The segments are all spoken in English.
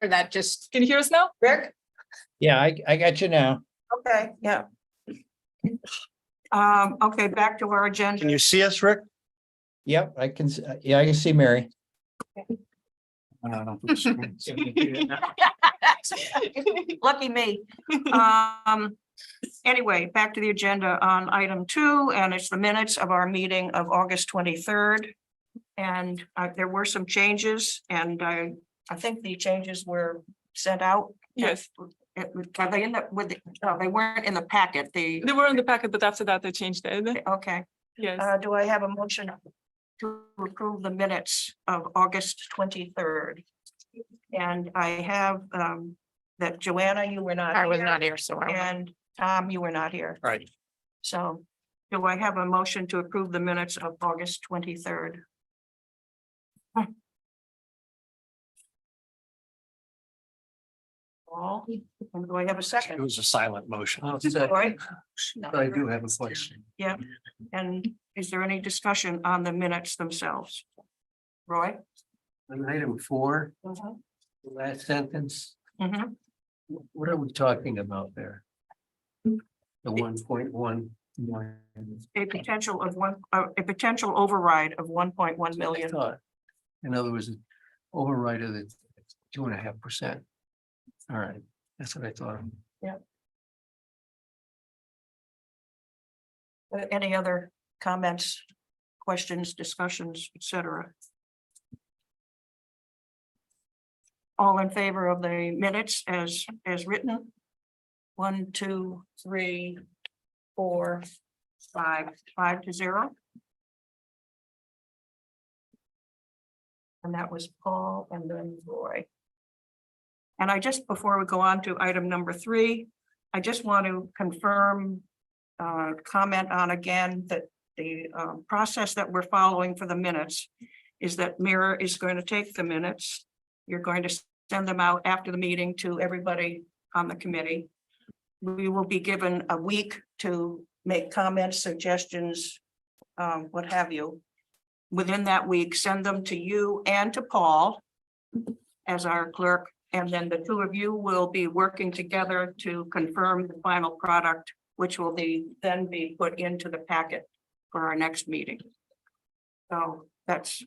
that just, Can you hear us now? Rick? Yeah, I got you now. Okay, yeah. Okay, back to our agenda. Can you see us, Rick? Yep, I can, yeah, I can see Mary. Lucky me. Anyway, back to the agenda on item 2, and it's the minutes of our meeting of August 23rd. And there were some changes, and I think the changes were sent out. Yes, Are they in the, they weren't in the packet, they were in the packet, but after that they changed it. okay. Yes, Do I have a motion to approve the minutes of August 23rd? And I have that Joanna, you were not. I was here, not here, so I. And Tom, you were not here. Right. So do I have a motion to approve the minutes of August 23rd? All, and do I have a It second? was a silent motion. All right, I do have a question. and is there any discussion on the minutes themselves? Roy? On item 4, Mhm, the last sentence, mhm. what are we talking about there? The 1.1 million. A potential of a potential override of 1.1 I million. thought, in other words, override of the 2.5%. All right, that's what I thought. Any other comments, questions, discussions, etc.? All in favor of the minutes as written? 1, 2, 3, 4, 5, 5-0. And that was Paul and then Roy. And I just, before we go on to item number 3, I just want to confirm, comment on again that the process that we're following for the minutes is that Mira is going to take the minutes. You're going to send them out after the meeting to everybody on the committee. We will be given a week to make comments, suggestions, what have you. Within that week, send them to you and to Paul as our clerk, and then the two of you will be working together to confirm the final product, which will then be put into the packet for our next meeting. So that's,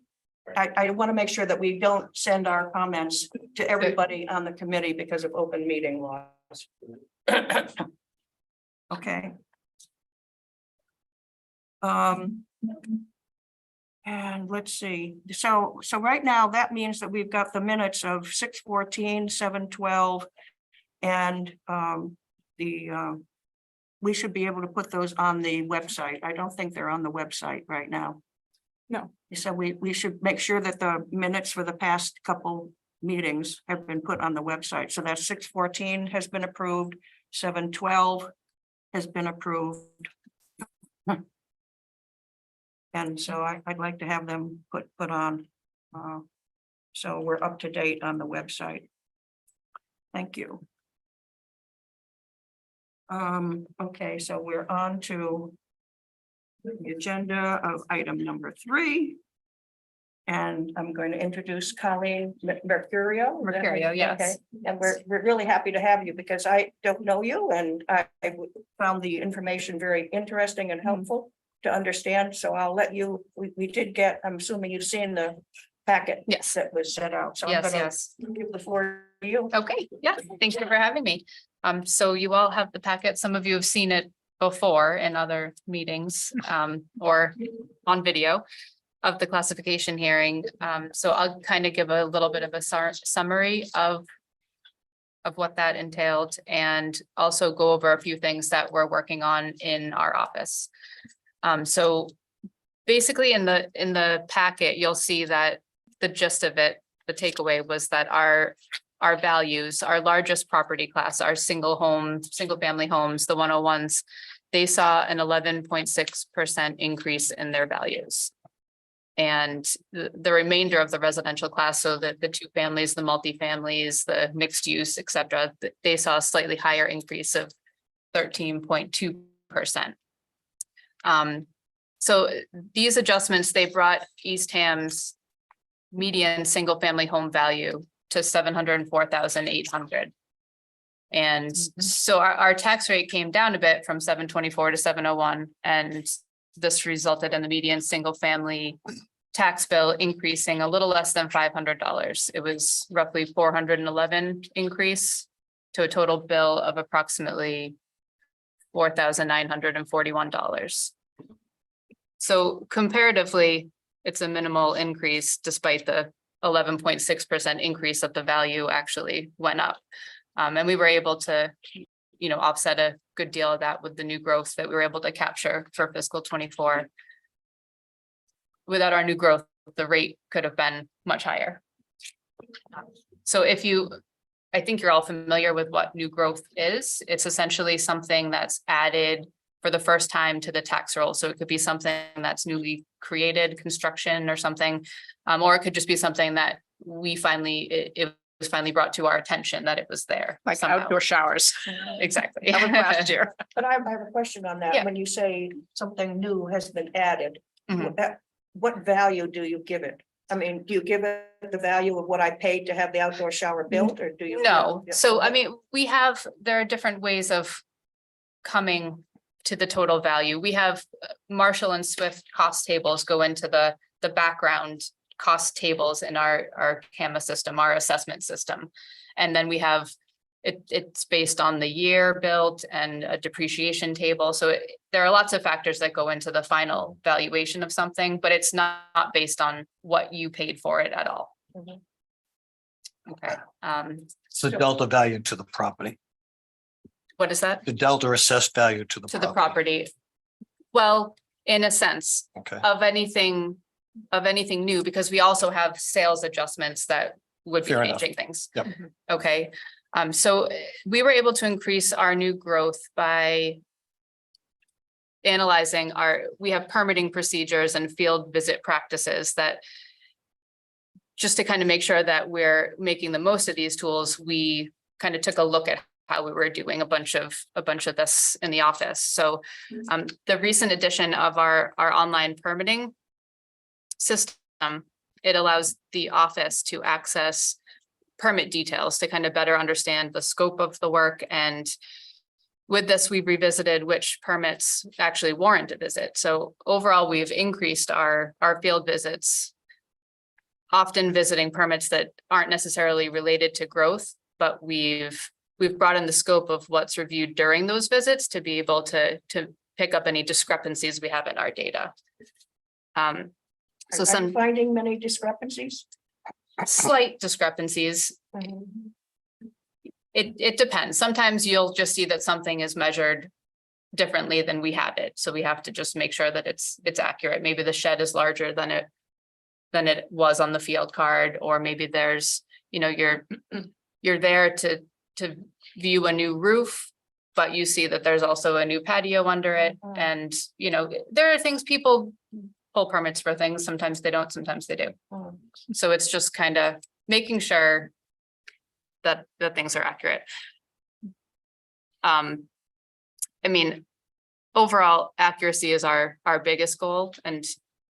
I want to make sure that we don't send our comments to everybody on the committee because of open meeting laws. Okay. And let's see, so right now, that means that we've got the minutes of 6/14, 7/12. And we should be able to put those on the website. I don't think they're on the website right now. No. So we should make sure that the minutes for the past couple meetings have been put on the website. So that 6/14 has been approved, 7/12 has been approved. And so I'd like to have them put on. So we're up to date on the website. Thank you. Okay, so we're on to the agenda of item number 3. And I'm going to introduce Colleen Mercurio. Mercurio, yes. Okay. And we're really happy to have you because I don't know you and I found the information very interesting and helpful to understand. So I'll let you, we did get, I'm assuming you've seen the packet. Yes. That was set out. So I'm Yes, gonna yes. give the floor to you. Okay, yeah, thank you for having me. So you all have the packet. Some of you have seen it before in other meetings, or on video of the classification hearing. So I'll kind of give a little bit of a summary of what that entailed and also go over a few things that we're working on in our office. So basically in the packet, you'll see that the gist of it, the takeaway was that our values, our largest property class, our single family homes, the 101s, they saw an 11.6% increase in their values. And the remainder of the residential class, so that the 2 families, the multifamilies, the mixed use, et cetera, they saw a slightly higher increase of 13.2%. So these adjustments, they brought Eastham's median single family home value to 704,800. And so our tax rate came down a bit from 724 to 701, and this resulted in the median single family tax bill increasing a little less than $500. It was roughly 411 increase to a total bill of approximately $4,941. So comparatively, it's a minimal increase despite the 11.6% increase of the value actually went up. And we were able to, offset a good deal of that with the new growth that we were able to capture for fiscal 24. Without our new growth, the rate could have been much higher. So I think you're all familiar with what new growth is. It's essentially something that's added for the first time to the tax roll. So it could be something that's newly created, construction or something, or it could just be something that it was finally brought to our attention that it was there. Like somehow. outdoor showers. Exactly. That was last year. But I have a question on that. Yeah. When you say something new has been added, Mhm. what value do you give it? I mean, do you give it the value of what I paid to have the outdoor shower built, or do you? No, Yeah. so I mean, there are different ways of coming to the total value. We have Marshall and Swift cost tables go into the background cost tables in our CAMA system, our assessment system. And then we have, it's based on the year built and a depreciation table. So there are lots of factors that go into the final valuation of something, but it's not based on what you paid for it at all. Mhm. Okay, It's the delta value to the property, what is that? the delta assessed value to the. To the property? Well, in a sense, Okay, of anything new, because we also have sales adjustments that would be Fair enough. changing things. Yep. Okay, so we were able to increase our new growth by analyzing we have permitting procedures and field visit practices that just to kind of make sure that we're making the most of these tools, we kind of took a look at how we were doing a bunch of this in the office. So the recent addition of our online permitting system, it allows the office to access permit details to kind of better understand the scope of the work. And with this, we've revisited which permits actually warrant a visit. So overall, we've increased our field visits, often visiting permits that aren't necessarily related to growth, but we've brought in the scope of what's reviewed during those visits to be able to pick up any discrepancies we have in our data. So Are you some finding many discrepancies? slight discrepancies. It depends. Sometimes you'll just see that something is measured differently than we have it. So we have to just make sure that it's accurate. Maybe the shed is larger than it was on the field card, or maybe there's, you're there to view a new roof, but you see that there's also a new patio under it. Mhm. And, there are things people pull permits for things. Sometimes they don't, sometimes they do. Oh, So it's just kind of making sure that things are accurate. I mean, overall accuracy is our biggest goal, and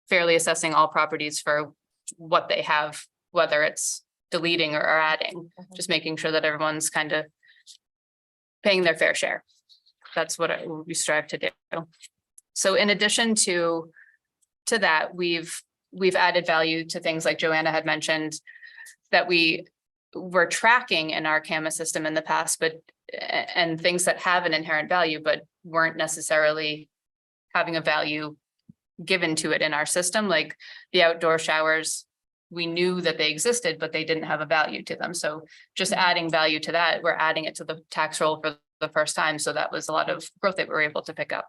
fairly assessing all properties for what they have, whether it's deleting or adding, Mhm. just making sure that everyone's kind of paying their fair share. That's what we strive to do. So in addition to that, we've added value to things like Joanna had mentioned that we were tracking in our CAMA system in the past, and things that have an inherent value, but weren't necessarily having a value given to it in our system, like the outdoor showers. We knew that they existed, but they didn't have a value to them. So just adding value to that, we're adding it to the tax roll for the first time. So that was a lot of growth that we were able to pick up.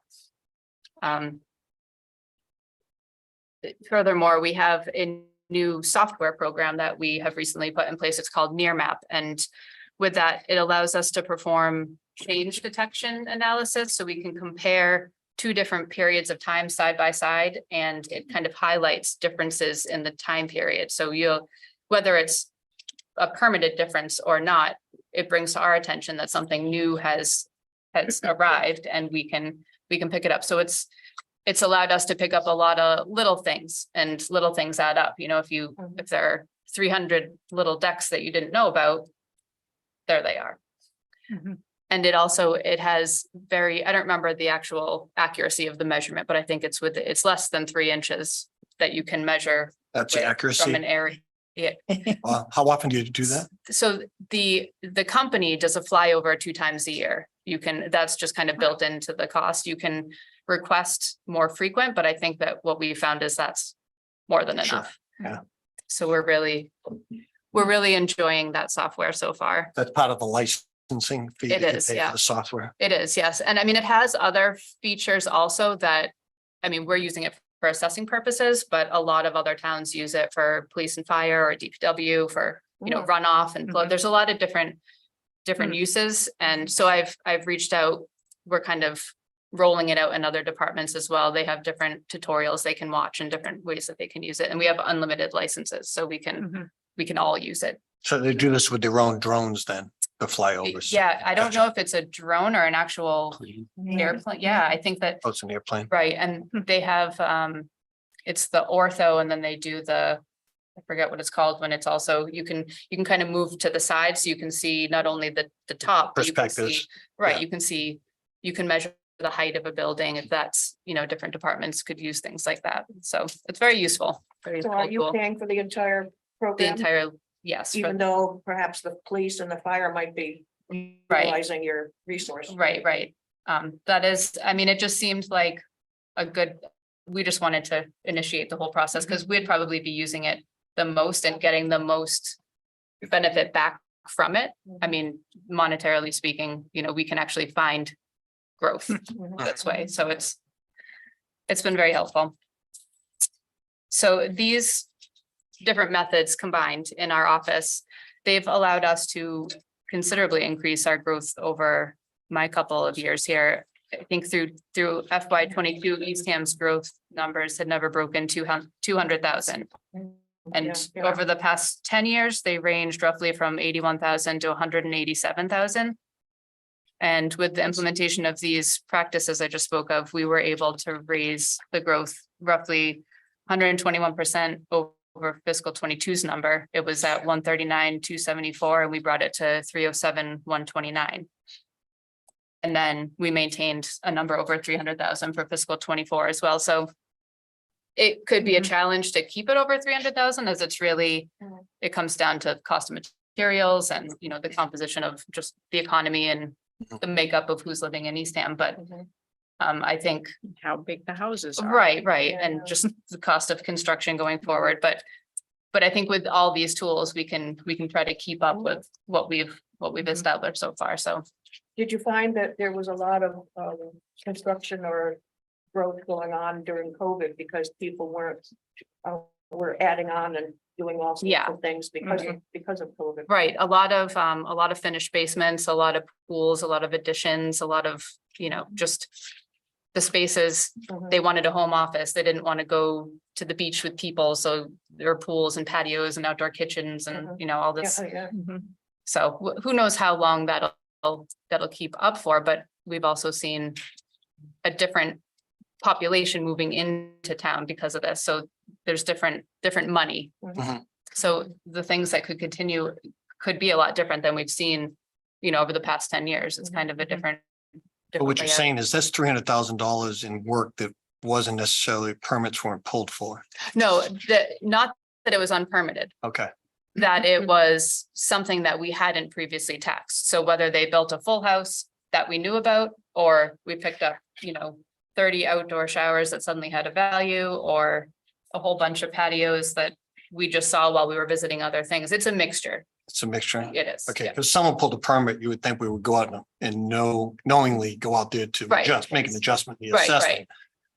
Furthermore, we have a new software program that we have recently put in place. It's called Nearmap. And with that, it allows us to perform change detection analysis. So we can compare two different periods of time side by side, and it kind of highlights differences in the time period. So whether it's a permitted difference or not, it brings to our attention that something new has arrived, and we can pick it up. So it's allowed us to pick up a lot of little things, and little things add up. If there are 300 little decks that you didn't know about, there they are. Mhm. And it has I don't remember the actual accuracy of the measurement, but I think it's less than 3 inches that you can measure That's the with from accuracy. an area. How often do you do that? So the company does a flyover 2 times a year. That's just kind of built into the cost. You can request more frequent, but I think that what we found is that's more than Sure, enough. yeah. So we're really enjoying that software so far. That's part of the licensing fee. It that you is, pay for yeah. The software. It is, yes. And I mean, it has other features also we're using it for assessing purposes, but a lot of other towns use it for police and fire or DPW for, Mhm. runoff and flood. Mhm. There's a lot of different Mhm. uses. And so I've reached out, we're kind of rolling it out in other departments as well. They have different tutorials they can watch and different ways that they can use it. And we have unlimited licenses, so we Mhm. can all use it. So they do this with their own drones then, the flyovers? Yeah, I don't Gotcha. know if it's a drone or an actual airplane. Yeah, I think that, Oh, it's an airplane. right, and they have, it's the ortho and then they do I forget what it's called when it's also, you can kind of move to the side so you can see not only the top. but you can see- Perspectives, Right, yeah. you can measure the height of a building if that's, different departments could use things like that. So it's very useful. Very So are you cool. paying for the entire The program? entire, yes, Even though perhaps the police and the fire might be right. utilizing your resource? Right. That is, I mean, it just seemed like we just wanted to initiate the whole process because we'd probably be using it the most and getting the most benefit back from it. I mean, monetarily speaking, we can actually find growth this way. So it's been very helpful. So these different methods combined in our office, they've allowed us to considerably increase our growth over my couple of years here. I think through FY 22, Eastham's growth numbers had never broken 200,000. And Yeah. over the past 10 years, they ranged roughly from 81,000 to 187,000. And with the implementation of these practices I just spoke of, we were able to raise the growth roughly 121% over fiscal 22's number. It was at 139,274, and we brought it to 307,129. And then we maintained a number over 300,000 for fiscal 24 as well. So it could be a challenge to keep it over 300,000 as it's really, it comes down to cost of materials and, the composition of just the economy and the makeup of who's living in Eastham. But I think, How big the houses are. right, Yeah. and just the cost of construction going forward. But I think with all these tools, we can try to keep up with what we've established so far. So Did you find that there was a lot of construction or growth going on during COVID because people were adding on and doing all sorts Yeah. of things because of COVID? right, a lot of finished basements, a lot of pools, a lot of additions, a lot of, just the spaces. Mhm. They wanted a home office. They didn't want to go to the beach with people. So there are pools and patios and outdoor kitchens and, all this. Yeah. So who knows how long that'll keep up for, but we've also seen a different population moving into town because of this. So there's different money. Mhm. So the things that could continue could be a lot different than we've seen, over the past 10 years. It's kind of a different. But what you're layout. saying is that's $300,000 in work that wasn't necessarily permits weren't pulled for. No, not that it was unpermitted. Okay, That it was something that we hadn't previously taxed. So whether they built a full house that we knew about, or we picked up, 30 outdoor showers that suddenly had a value, or a whole bunch of patios that we just saw while we were visiting other things. It's a mixture. it's a mixture. It is. Okay, yeah. because someone pulled a permit, you would think we would go out and knowingly go out there to Right. make an adjustment, in the Right, assessment. right.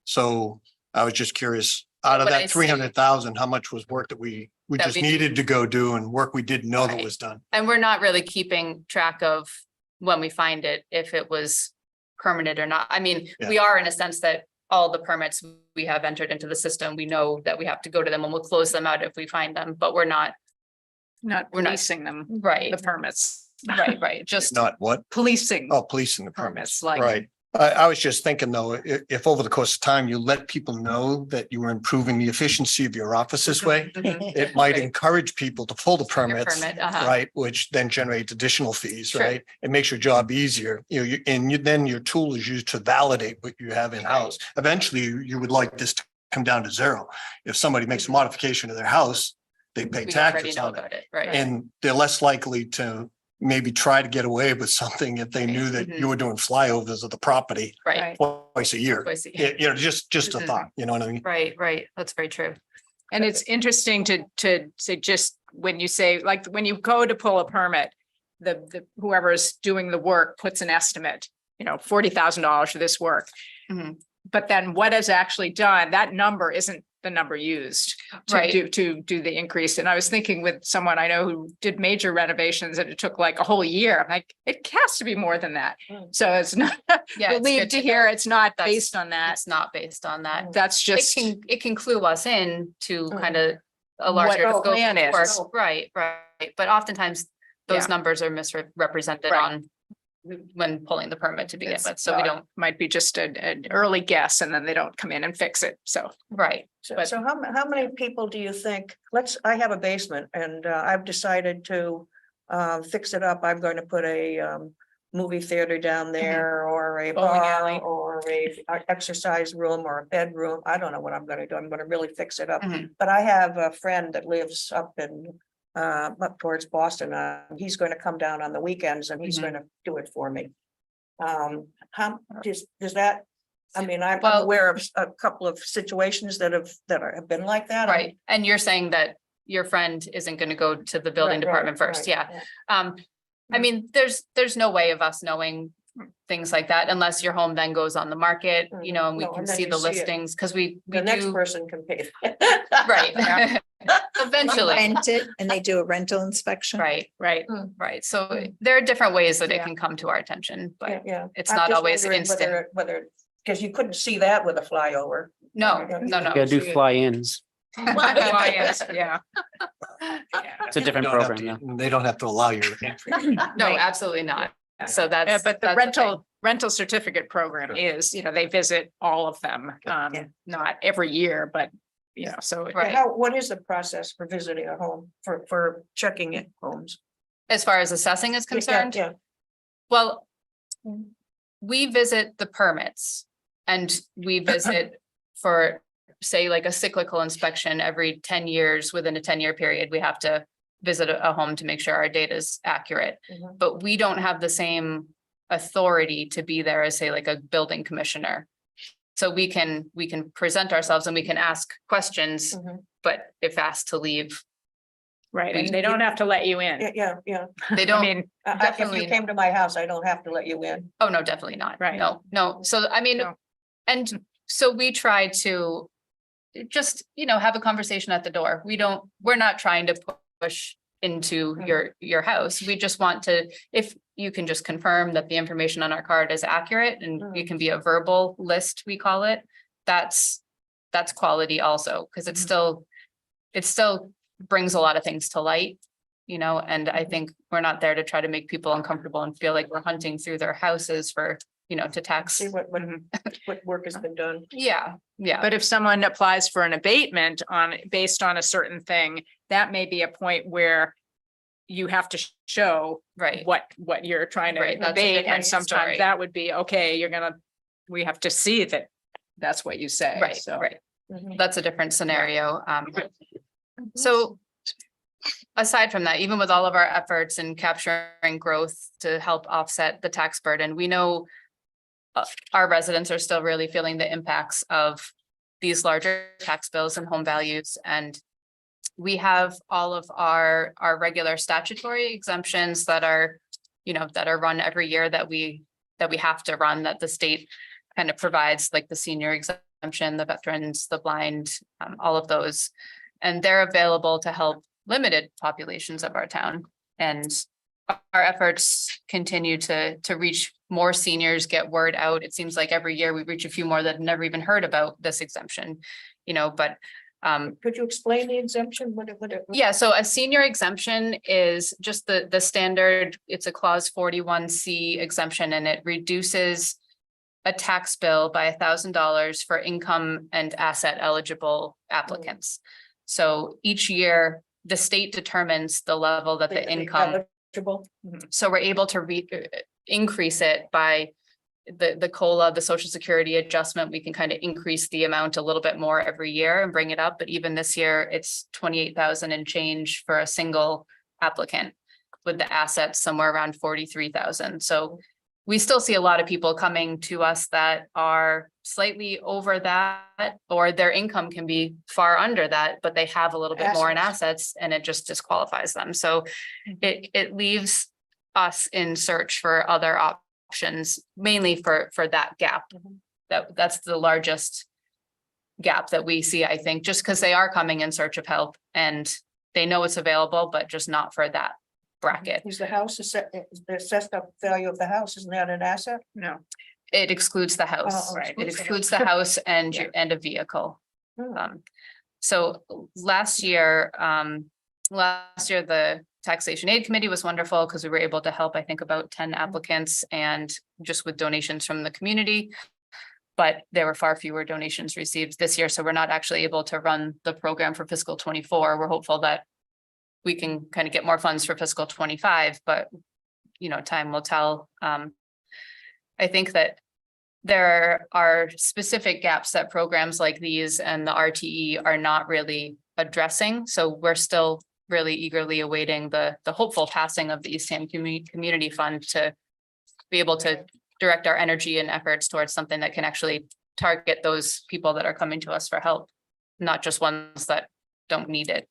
So I was just curious, out of What I that see- 300,000, how much was work that we That just we- needed to go do and work we didn't know that Right. was done? And we're not really keeping track of when we find it, if it was permitted or not. I mean, we are in a sense that all the permits we have entered into the system, we know that we have to go to them and we'll close them out if we find them, but we're not, Not We're not- policing them, right, the permits. right, just, Not what? Policing Oh, policing the permits. permits, like. Right. I was just thinking though, if over the course of time, you let people know that you were improving the efficiency of your office this way, it might Right. encourage people to pull the Your permits, permit, uh-huh. right? Which then generates additional fees, Sure. right? It makes your job easier, then your tool is used to validate what you have in-house. Eventually, you would like this to come down to zero. If somebody makes a modification to their house, they pay We already taxes know on it. about it, right? And they're less likely to maybe try to get away with something if they knew that Mhm. you were doing flyovers of the property Right. twice a year. Twice a year. Just a Mhm. thought, you know what I mean? Right, right. That's very true. And it's interesting to say, just when you say, like, when you go to pull a permit, the whoever's doing the work puts an estimate, $40,000 for this work. Mhm. But then what is actually done, that number isn't the number used to Right. do the increase. And I was thinking with someone I know who did major renovations and it took like a whole year. I'm like, it has to be more than that. Mm. So it's not, Yeah, it's relieved good to to hear it's not That's- based on that. It's not based on that. That's just. It can clue us in to Mhm. kind of a What larger the scope of plan is. work. Right, right. But oftentimes those Yeah. numbers are misrepresented Right. on when pulling the permit to begin It's, with. So we don't, might be just an early guess and then they don't come in and fix it. So. right. So, But- so how many people do you think, I have a basement and I've decided to fix it up. I'm going to put a movie theater down there or a Bowling bar alley. or a exercise room or a bedroom. I don't know what I'm gonna do. I'm gonna really fix it up. Mhm. But I have a friend that lives up up towards Boston. He's going to come down on the weekends and he's Mhm. going to do it for me. How does that? I mean, I'm Well- aware of a couple of situations that have been like that. Right. And you're saying that your friend isn't going to go to the building Right, department right, first. right, Yeah. I mean, there's no way of us knowing things like that unless your home then goes on the market, and we No, can and then see you the see it. listings, because we The next do, person can pay. right. Eventually, Rent it and they do a rental inspection. right, Right. right. So Mm. there are different ways that it Yeah. can come to our attention, Yeah, but yeah. it's I'm not just always wondering instant. Whether, because you couldn't see that with a flyover. No, no. Gotta do fly-ins. Yeah. It's a different Don't have program to- though. They don't have to allow your entry. No, absolutely not. So Yeah, that's. but the that's thing. rental certificate program is, they visit all of them, Yeah. not every year, but, so. Right. What is the process for visiting a home, for checking in homes? As far as assessing is concerned. Yeah, Well, we visit the permits and we visit for, say, like a cyclical inspection every 10 years. Within a 10-year period, we have to visit a home to make sure our data is accurate. Mhm. But we don't have the same authority to be there as, say, like a building commissioner. So we can present ourselves and we can ask questions, Mhm. but if asked to leave, Right, and they don't have to let you in. yeah. they I don't. mean, If Definitely you came to my house, I don't have to let you in. Oh, no, definitely not. Right. No. So I mean, No. and so we try to just, have a conversation at the door. We're not trying to push into Mhm. your house. We just want to, if you can just confirm that the information on our card is accurate and it can be a verbal list, we call it, that's quality also, because it still brings a lot of things to light. And I think we're not there to try to make people uncomfortable and feel like we're hunting through their houses for, to tax. See what work has been done. Yeah, but if someone applies for an abatement based on a certain thing, that may be a point where you have to show right. what you're trying to Right, that's a abate, different and sometimes story. that would be, okay, we have to see that that's what you say. Right, So. right. Mhm. That's a different scenario. So aside from that, even with all of our efforts in capturing growth to help offset the tax burden, we know our residents are still really feeling the impacts of these larger tax bills and home values. And we have all of our regular statutory exemptions that are, that are run every year that we have to run, that the state kind of provides, like the senior exemption, the veterans, the blind, all of those. And they're available to help limited populations of our town. And our efforts continue to reach more seniors, get word out. It seems like every year we reach a few more that have never even heard about this exemption, but Could you explain the exemption? yeah, so a senior exemption is just the standard, it's a clause 41C exemption, and it reduces a tax bill by $1,000 for income and asset eligible applicants. So each year, the state determines the level that the income, Eligible. so we're able to increase it by the COLA, the social security adjustment. We can kind of increase the amount a little bit more every year and bring it up. But even this year, it's 28,000 and change for a single applicant, with the assets somewhere around 43,000. So we still see a lot of people coming to us that are slightly over that, or their income can be far under that, but they have a little bit more in assets and it just disqualifies them. So it leaves us in search for other options, mainly for that gap. That's the largest gap that we see, I think, just because they are coming in search of help and they know it's available, but just not for that bracket. Is the house, the assessed up value of the house, isn't that an asset? No. It excludes the house, Oh, right? It excludes excludes the house and Yeah. and a vehicle. Hmm. So last year, the taxation aid committee was wonderful because we were able to help, I think, about 10 applicants and just with donations from the community. But there were far fewer donations received this year, so we're not actually able to run the program for fiscal 24. We're hopeful that we can kind of get more funds for fiscal 25, but time will tell. I think that there are specific gaps that programs like these and the RTE are not really addressing. So we're still really eagerly awaiting the hopeful passing of the Eastham Community Fund to be able to direct our energy and efforts towards something that can actually target those people that are coming to us for help, not just ones that don't need it.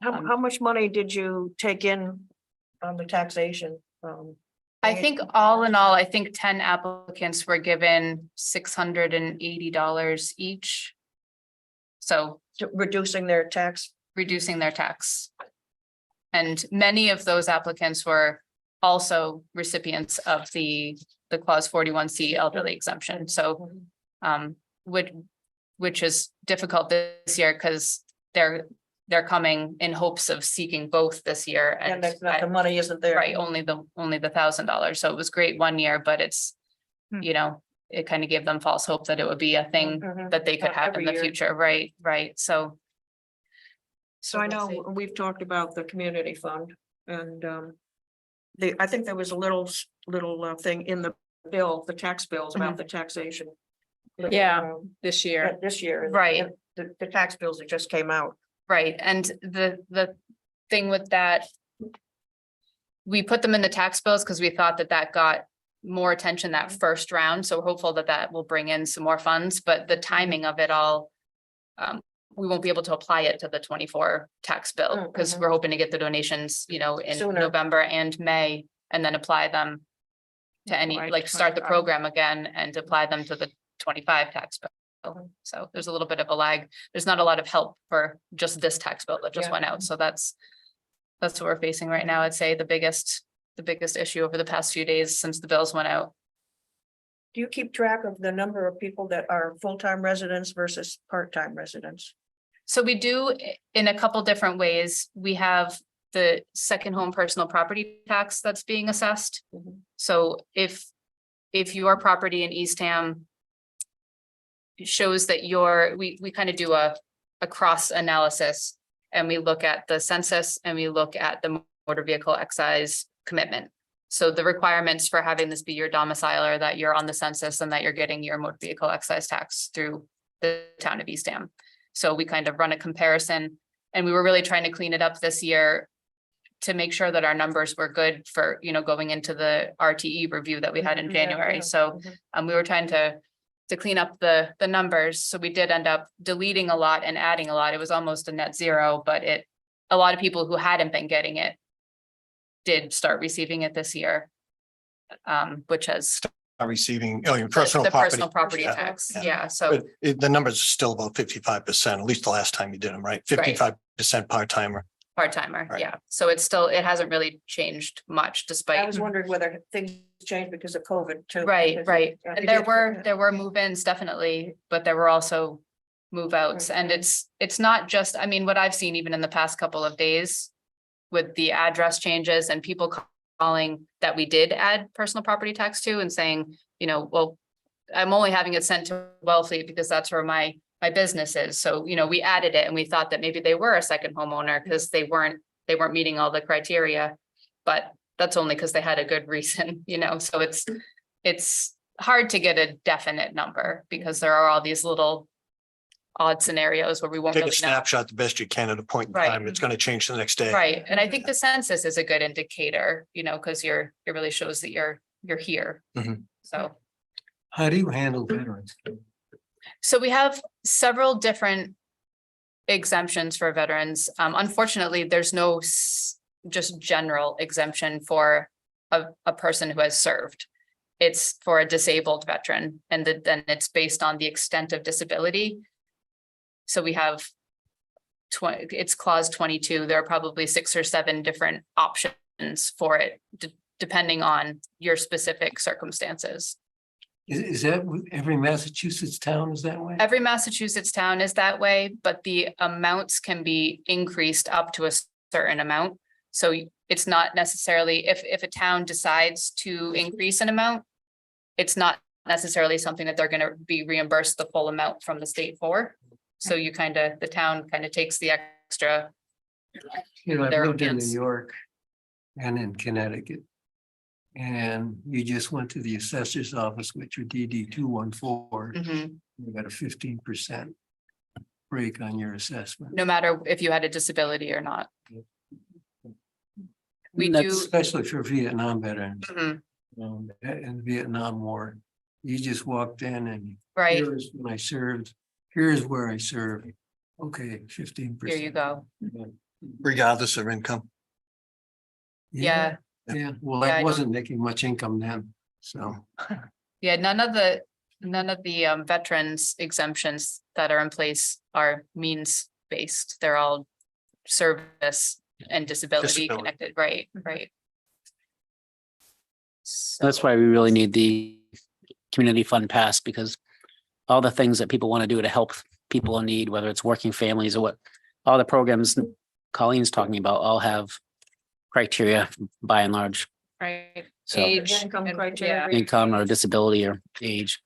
How much money did you take in on the taxation? I think all in all, I think 10 applicants were given $680 each. So Reducing their tax. reducing their tax. And many of those applicants were also recipients of the clause 41C elderly exemption. So which is difficult this year because they're coming in hopes of seeking both this year. And the money isn't there. Right, only the $1,000. So it was great one year, but it's, it kind of gave them false hope that it would be a thing Mhm. that they could have in Every the year. future. Right, right. So So I we'll know see. we've talked about the community fund and I think there was a little thing in the bill, the tax bills about the taxation. Yeah. This year. This year. Right. and The tax bills that just came out. Right, and the thing with that. We put them in the tax bills because we thought that got more attention that first round, so we're hopeful that will bring in some more funds, but the timing of it all. We won't be able to apply it to the 24 tax bill because we're hoping to get the donations, in Sooner. November and May, and then apply them. To any, Right, like start the 25. program again and apply them to the 25 tax bill. So there's a little bit of a lag. There's not a lot of help for just this tax bill that just Yeah. went out. So that's what we're facing right now. I'd say the biggest issue over the past few days since the bills went out. Do you keep track of the number of people that are full-time residents versus part-time residents? So we do in a couple different ways. We have the second home personal property tax that's being assessed. Mhm. So if your property in Eastham shows that we kind of do a cross analysis and we look at the census and we look at the motor vehicle excise commitment. So the requirements for having this be your domicile are that you're on the census and that you're getting your motor vehicle excise tax through the town of Eastham. So we kind of run a comparison and we were really trying to clean it up this year to make sure that our numbers were good for, going into the RTE review that we had in Yeah, January. yeah. So we were trying to clean up the numbers. So we did end up deleting a lot and adding a lot. It was almost a net zero, but a lot of people who hadn't been getting it did start receiving it this year. Which has Are receiving, your the personal personal property. property Yeah. tax. Yeah. Yeah, so But the numbers are still about 55%, at least the last time you did them, right? 55% part-timer. part-timer, Right. yeah. So it's still, it hasn't really changed much I despite. was wondering whether things changed because of COVID too. Right, because right. it And did- there were move-ins definitely, but there were also move-outs. And it's not just, I mean, what I've seen even in the past couple of days with the address changes and people calling that we did add personal property tax to and saying, you know, well, I'm only having it sent to Wellfleet because that's where my business is. So, you know, we added it and we thought that maybe they were a second homeowner because they weren't meeting all the criteria. But that's only because they had a good reason, you know, so it's hard to get a definite number because there are all these little odd scenarios where we won't Take really a know. snapshot the best you can at a point in Right. time. It's gonna change the next day. Right, and I think the census is a good indicator, you know, because it really shows that you're here. Mhm. So, How do you handle veterans? so we have several different exemptions for veterans. Unfortunately, there's no just general exemption for a person who has served. It's for a disabled veteran, and then it's based on the extent of disability. So we have it's clause 22. There are probably 6 or 7 different options for it, depending on your specific circumstances. Is that with every Massachusetts town is that way? Every Massachusetts town is that way, but the amounts can be increased up to a certain amount. So it's not necessarily, if a town decides to increase an amount, it's not necessarily something that they're gonna be reimbursed the full amount from the state for. So the town kind of takes the extra. You know, I've their lived in New hands. York and in Connecticut. And you just went to the assessor's office with your DD 214, Mhm. you got a 15% break on your assessment. No matter if you had a disability or not. We That's- do. Especially for Vietnam veterans, Mhm. in the Vietnam War. You just walked in and Right, here's when I served, here's where I served. Okay, 15%. here you go. Regardless of income. Yeah, Yeah, well, Yeah, I I don't- wasn't making much income then, so. yeah, none of the veterans exemptions that are in place are means based. They're all service and disability Disability. connected, right, right. That's why we really need the community fund passed, because all the things that people want to do to help people in need, whether it's working families or what, all the programs Colleen's talking about all have criteria by and large. Right. So Age Income and- criteria. yeah. income or disability or age.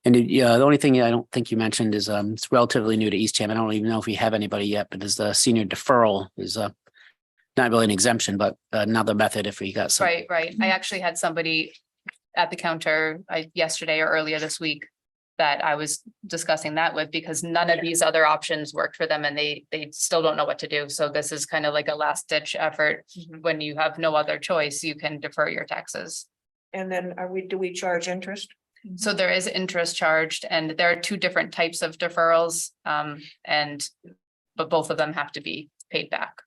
And yeah, the only thing I don't think you mentioned is it's relatively new to Eastham. I don't even know if we have anybody yet, but is the senior deferral is not really an exemption, but another method if we got some. Right, right. I actually had somebody at the counter yesterday or earlier this week that I was discussing that with, because none of these other options worked for them and they still don't know what to do. So this is kind of like a last ditch effort. When you have no other choice, you can defer your taxes. And then do we charge interest? So there is interest charged, and there are 2 different types of deferrals. But both of them have to be paid back.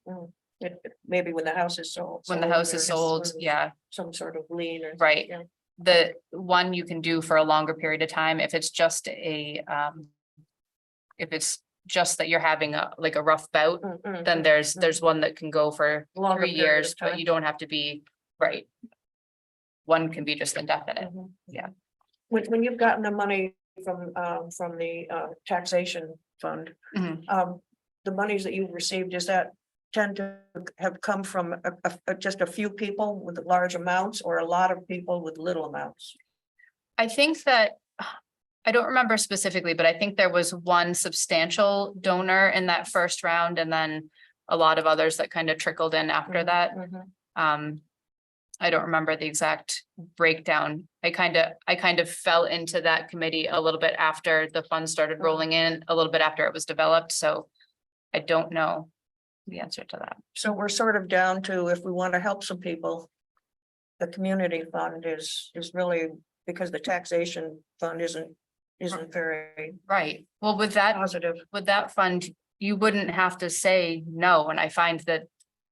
Maybe when the house is sold. When the house is sold, yeah, Some sort of lien or. right. yeah. The one you can do for a longer period of time, if it's just if it's just that you're having a rough bout, then there's one that can go for Longer 3 period of years, but time. you don't have to be, right. One can be just indefinite. Yeah. When you've gotten the money from the taxation fund, Mhm. the monies that you've received, does that tend to have come from just a few people with large amounts or a lot of people with little amounts? I think that, I don't remember specifically, but I think there was one substantial donor in that first round and then a lot of others that kind of trickled in after that. I don't remember the exact breakdown. I kind of fell into that committee a little bit after the funds started rolling in, a little bit after it was developed, so I don't know the answer to that. So we're sort of down to, if we want to help some people, the community fund is really, because the taxation fund isn't very Right, well, with that fund, you wouldn't have to say no, and I find that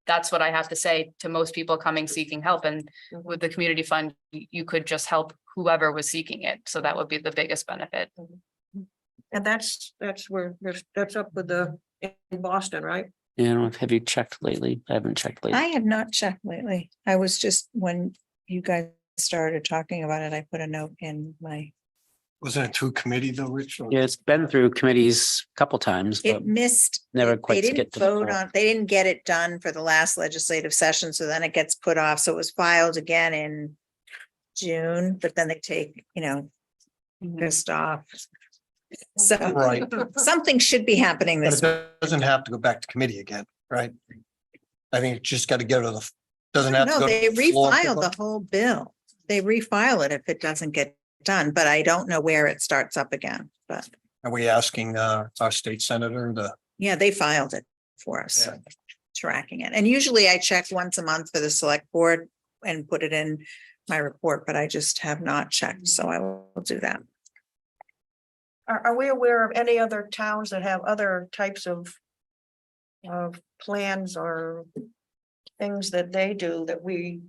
that's what I have to say to most people coming seeking help, and with the community fund, you could just help whoever was seeking it, so that would be the biggest benefit. And that's up with in Boston, right? You know, have you checked lately? I haven't checked lately. I have not checked lately. I was just, when you guys started talking about it, I put a note in my Wasn't it through committee though, Rich? Or- Yeah, it's been through committees a couple times, but It missed. never they quite didn't get to the vote floor. on, they didn't get it done for the last legislative session, so then it gets put off. So it was filed again in June, but then they take, pissed off. So Right. something should be happening But this. it doesn't have to go back to committee again, right? I think it's just got to get to the, doesn't have to No, go. to they the floor to refiled vote. the whole bill. They refile it if it doesn't get done, but I don't know where it starts up again. But Are we asking our state senator the? yeah, they filed it for us, tracking it. And usually I check once a month for the select board and put it in my report, but I just have not checked, so I will do that. Are we aware of any other towns that have other types of plans or things that they do that we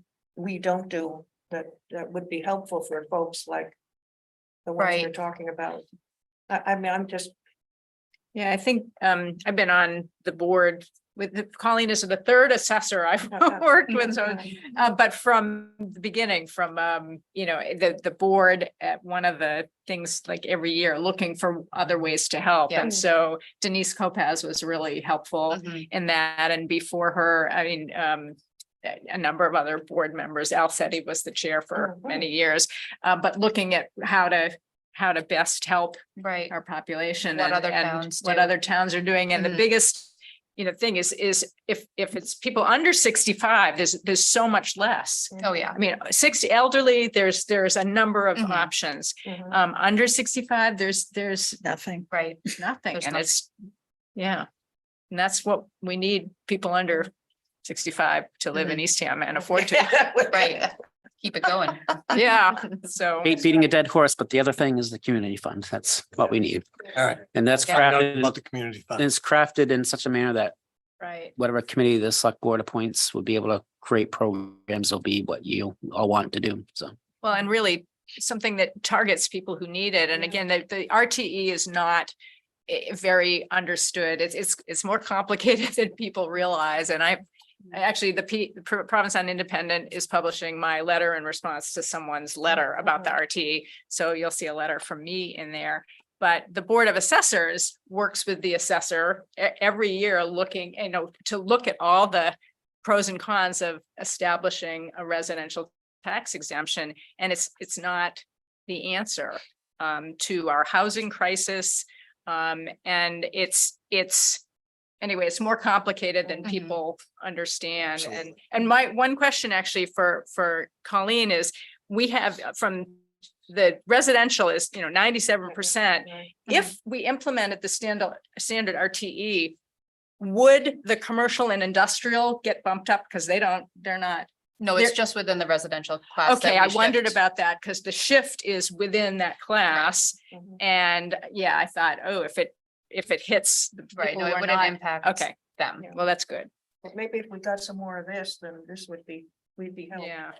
don't do that would be helpful for folks like the ones we're Right. talking about? I mean, I'm just, Yeah, I think I've been on the board with Colleen is the third assessor I've worked with, so but from the beginning, from the board at one of the things like every year looking for other ways to help. Yeah. And so Denise Kopaz was really helpful Mhm. in that. And before her, I mean, a number of other board members, Al Seti was the chair for Mhm. many years, but looking at how to best help Right. our population What and other and towns what do. other towns are doing. And the Mhm. biggest, thing is if it's people under 65, there's so much less. Oh, yeah. I mean, 60 elderly, there's a number of Mhm. options. Mhm. Under 65, there's Nothing. Right. nothing. There's And nothing. it's, yeah. And that's what we need, people under 65 to live in Eastham and afford to. Right. Keep it going. Yeah, so. Hate beating a dead horse, but the other thing is the community fund. That's what we need. All right. And that's Yeah. Find out crafted, about the community and fund. it's crafted in such a manner that Right. whatever committee the select board appoints will be able to create programs will be what you all want to do. So. Well, and really something that targets people who need it. And again, the RTE is not very understood. It's more complicated than people realize. And actually, the Province on Independent is publishing my letter in response to someone's letter about the RTE. So you'll see a letter from me in there. But the Board of Assessors works with the assessor every year looking, to look at all the pros and cons of establishing a residential tax exemption. And it's not the answer to our housing crisis. And it's anyway, it's more complicated than Mhm. people understand. Absolutely. And my one question actually for Colleen is, we have from the residential is, 97%. If we implemented the standard RTE, would the commercial and industrial get bumped up? Because they're not. No, it's There- just within the residential class. that Okay, I we wondered shift. about that because the shift is within that class. Mhm. And yeah, I thought, oh, if it hits. the Right, people no, who it are wouldn't not- impact Okay, them. well, that's good. But maybe if we got some more of this, then this would be, we'd be helped. Yeah,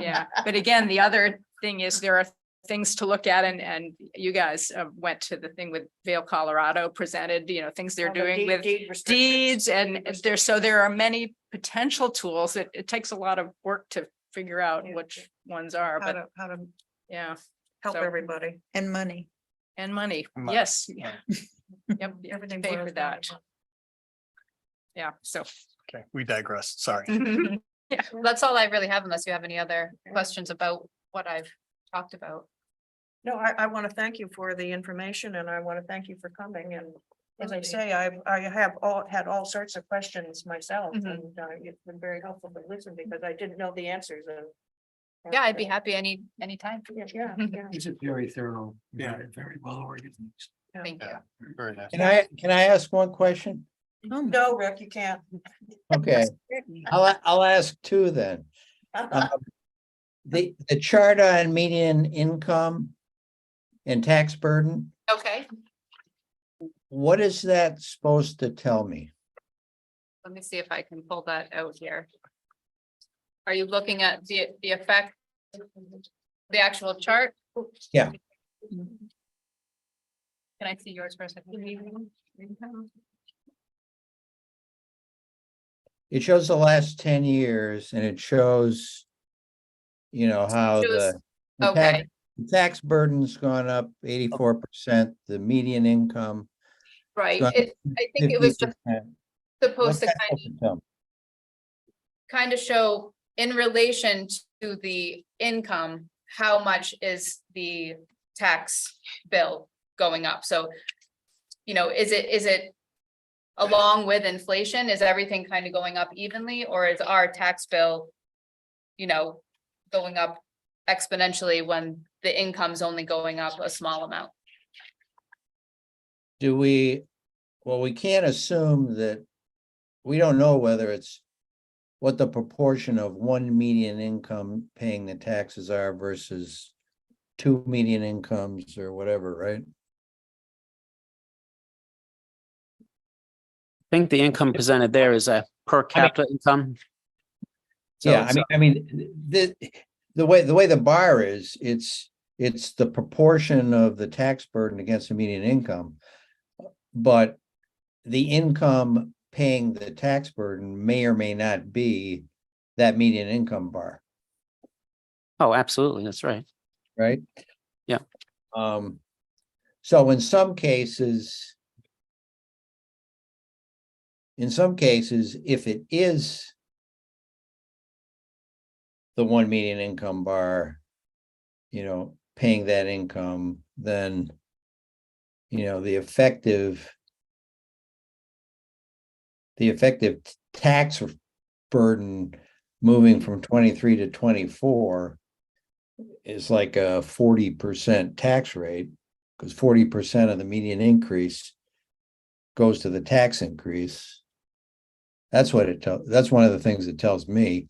yeah. But again, the other thing is there are things to look at and you guys went to the thing with Vail, Colorado, presented, things they're All the doing with restrictions. deeds and Deed there are many potential tools. It takes a lot of work to figure out Yeah. which ones are, How but to yeah, help So- everybody. And money. and money. Money, Yes. right. Yep, you have to Everything pay boils for down that. to Yeah, so. Okay, we digress. Sorry. Yeah. That's all I really have unless you have any other questions about what I've talked about. No, I want to thank you for the information and I want to thank you for coming and as I say, I have had all sorts of questions myself Mhm. and it's been very helpful to listen because I didn't know the answers and. Yeah, I'd be happy anytime. Yeah. It's a very thorough, Yeah. very well organized. Thank you. Yeah. Very nice. Can I ask one question? Oh, my No, Rick, you can't. Okay, I'll ask two then. The chart on median income and tax burden, Okay, what is that supposed to tell me? let me see if I can pull that out here. Are you looking at the effect? The actual chart? Yeah. Can I see yours for a second? It shows the last 10 years and it shows, how Shows- the tax Okay, the tax burden's gone up 84%, the median income. Right, Got I think it was just 50%. supposed What's to that kind of supposed to tell me? show in relation to the income, how much is the tax bill going up? So, you know, is it along with inflation? Is everything kind of going up evenly, or is our tax bill, you know, going up exponentially when the income's only going up a small amount? Well, we can't assume that, we don't know whether it's what the proportion of one median income paying the taxes are versus two median incomes or whatever, right? I think the income presented there is a per capita income. So Yeah, it's- the way the bar is, it's the proportion of the tax burden against the median income. But the income paying the tax burden may or may not be that median income bar, Oh, absolutely, that's right. right? Yeah. So in some cases, if it is the one median income bar, you know, paying that income, then, you know, the effective tax burden moving from 23 to 24 is like a 40% tax rate, because 40% of the median increase goes to the tax increase. That's what that's one of the things it tells me.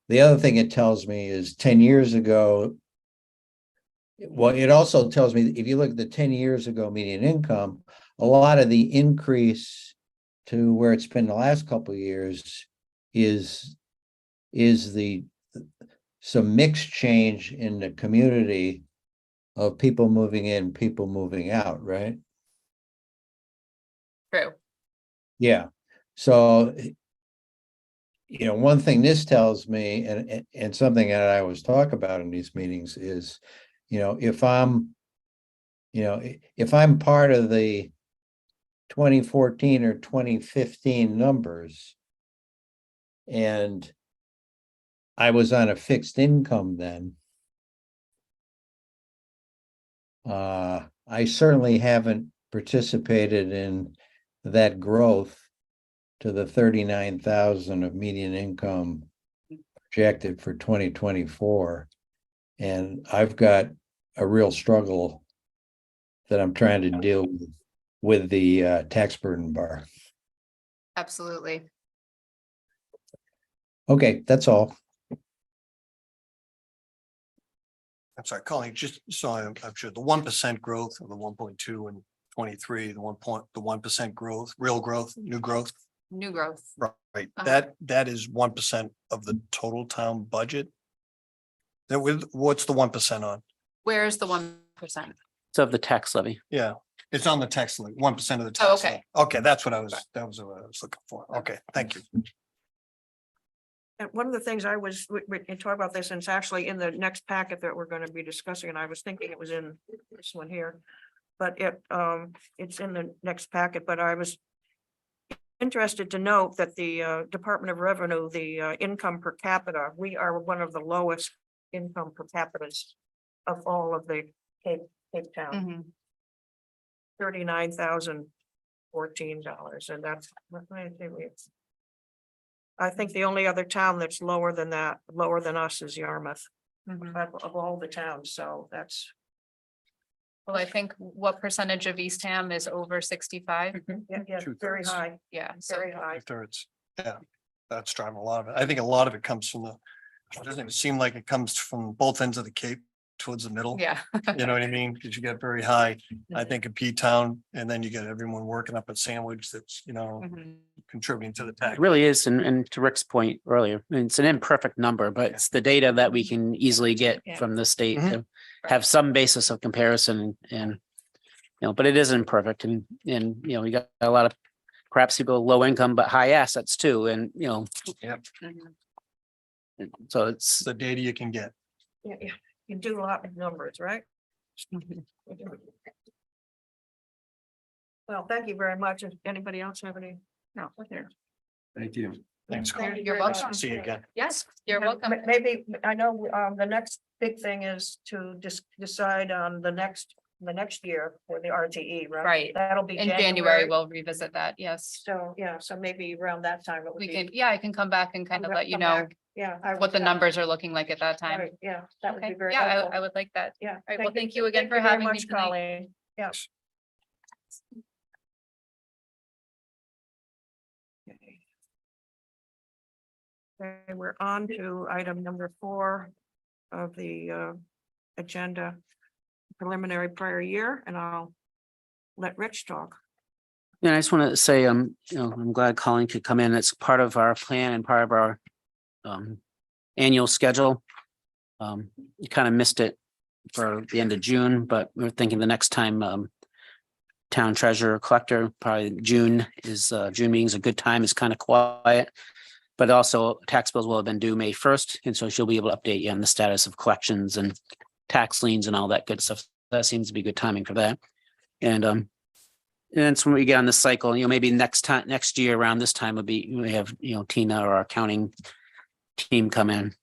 The other thing it tells me is 10 years ago, well, it also tells me that if you look at the 10 years ago median income, a lot of the increase to where it's been the last couple of years is some mixed change in the community of people moving in, people moving out, right? True. Yeah. So, you know, one thing this tells me, and something that I always talk about in these meetings is, you know, if I'm part of the 2014 or 2015 numbers, and I was on a fixed income then, I certainly haven't participated in that growth to the 39,000 of median income projected for 2024. And I've got a real struggle that I'm trying to deal with the tax burden bar. Absolutely. Okay, that's all. I'm sorry, Colleen, just so I'm sure, the 1% growth of the 1.2 and 23, the 1% growth, real growth, new growth, New growth. right? Uh-huh. That is 1% of the total town budget. That with, what's the 1% on? Where is the 1%? It's of the tax levy. Yeah, it's on the tax levy, 1% of the Oh, tax. okay. levy. Okay, that's what I was looking for. Okay, thank you. And one of the things we can talk about this, and it's actually in the next packet that we're gonna be discussing, and I was thinking it was in this one here. But it's in the next packet, but I was interested to note that the Department of Revenue, the income per capita, we are one of the lowest income per capitas of all of the Cape Town, Mhm. $39,014, and that's. I think the only other town that's lower than that, lower than us, is Yarmouth, Mhm. of all the towns, so that's. Well, I think what percentage of Eastham is over 65? Yeah, very Two-thirds. high, Yeah, so very high. Two-thirds, yeah, that's driving a lot of it. I think a lot of it comes from it doesn't even seem like it comes from both ends of the Cape towards the middle. yeah. You know what I mean? Because you get very high, I think, in P-Town, and then you get everyone working up at Sandwich that's, you know, Mhm. contributing to the tax. It really is, and to Rick's point earlier, I mean, it's an imperfect number, but it's the data that we can easily get Yeah. from the state Mhm. to have some basis of comparison and, you know, but it is imperfect and, you know, we got a lot of perhaps people low income but high assets too, and, you know, Mhm. so it's, The data you can get. Yeah, You do a lot of numbers, right? Well, thank you very much. If anybody else have any? No, here. Thank you. Thanks, Carl. Thank you You're very much. welcome. See you again. Yes, you're And welcome. Maybe, I know, the next big thing is to decide on the next year for the RTE, right? Right. That'll be In January, we'll revisit that. Yes. So, yeah, so maybe around that time it would We be. can, yeah, I can come back and kind of let you come know back. Yeah. I what the would- numbers are looking like at that time. Right, yeah, that would Okay, be very yeah, helpful. I would like that. Yeah. right, well, thank you again for very having me much, tonight. Colleen. Yes. Okay, we're on to item number 4 of the agenda, preliminary prior year, and I'll let Rich talk. Yeah, I just want to say, I'm glad Colleen could come in. It's part of our plan and part of our annual schedule. You kind of missed it for the end of June, but we're thinking the next time town treasurer collector, probably June meeting's a good time. It's kind of quiet. But also tax bills will have been due May 1st, and so she'll be able to update you on the status of collections and tax liens and all that good stuff. That seems to be good timing for that. And it's when we get on this cycle, maybe next year around this time would be, we have, Tina or our accounting team come in.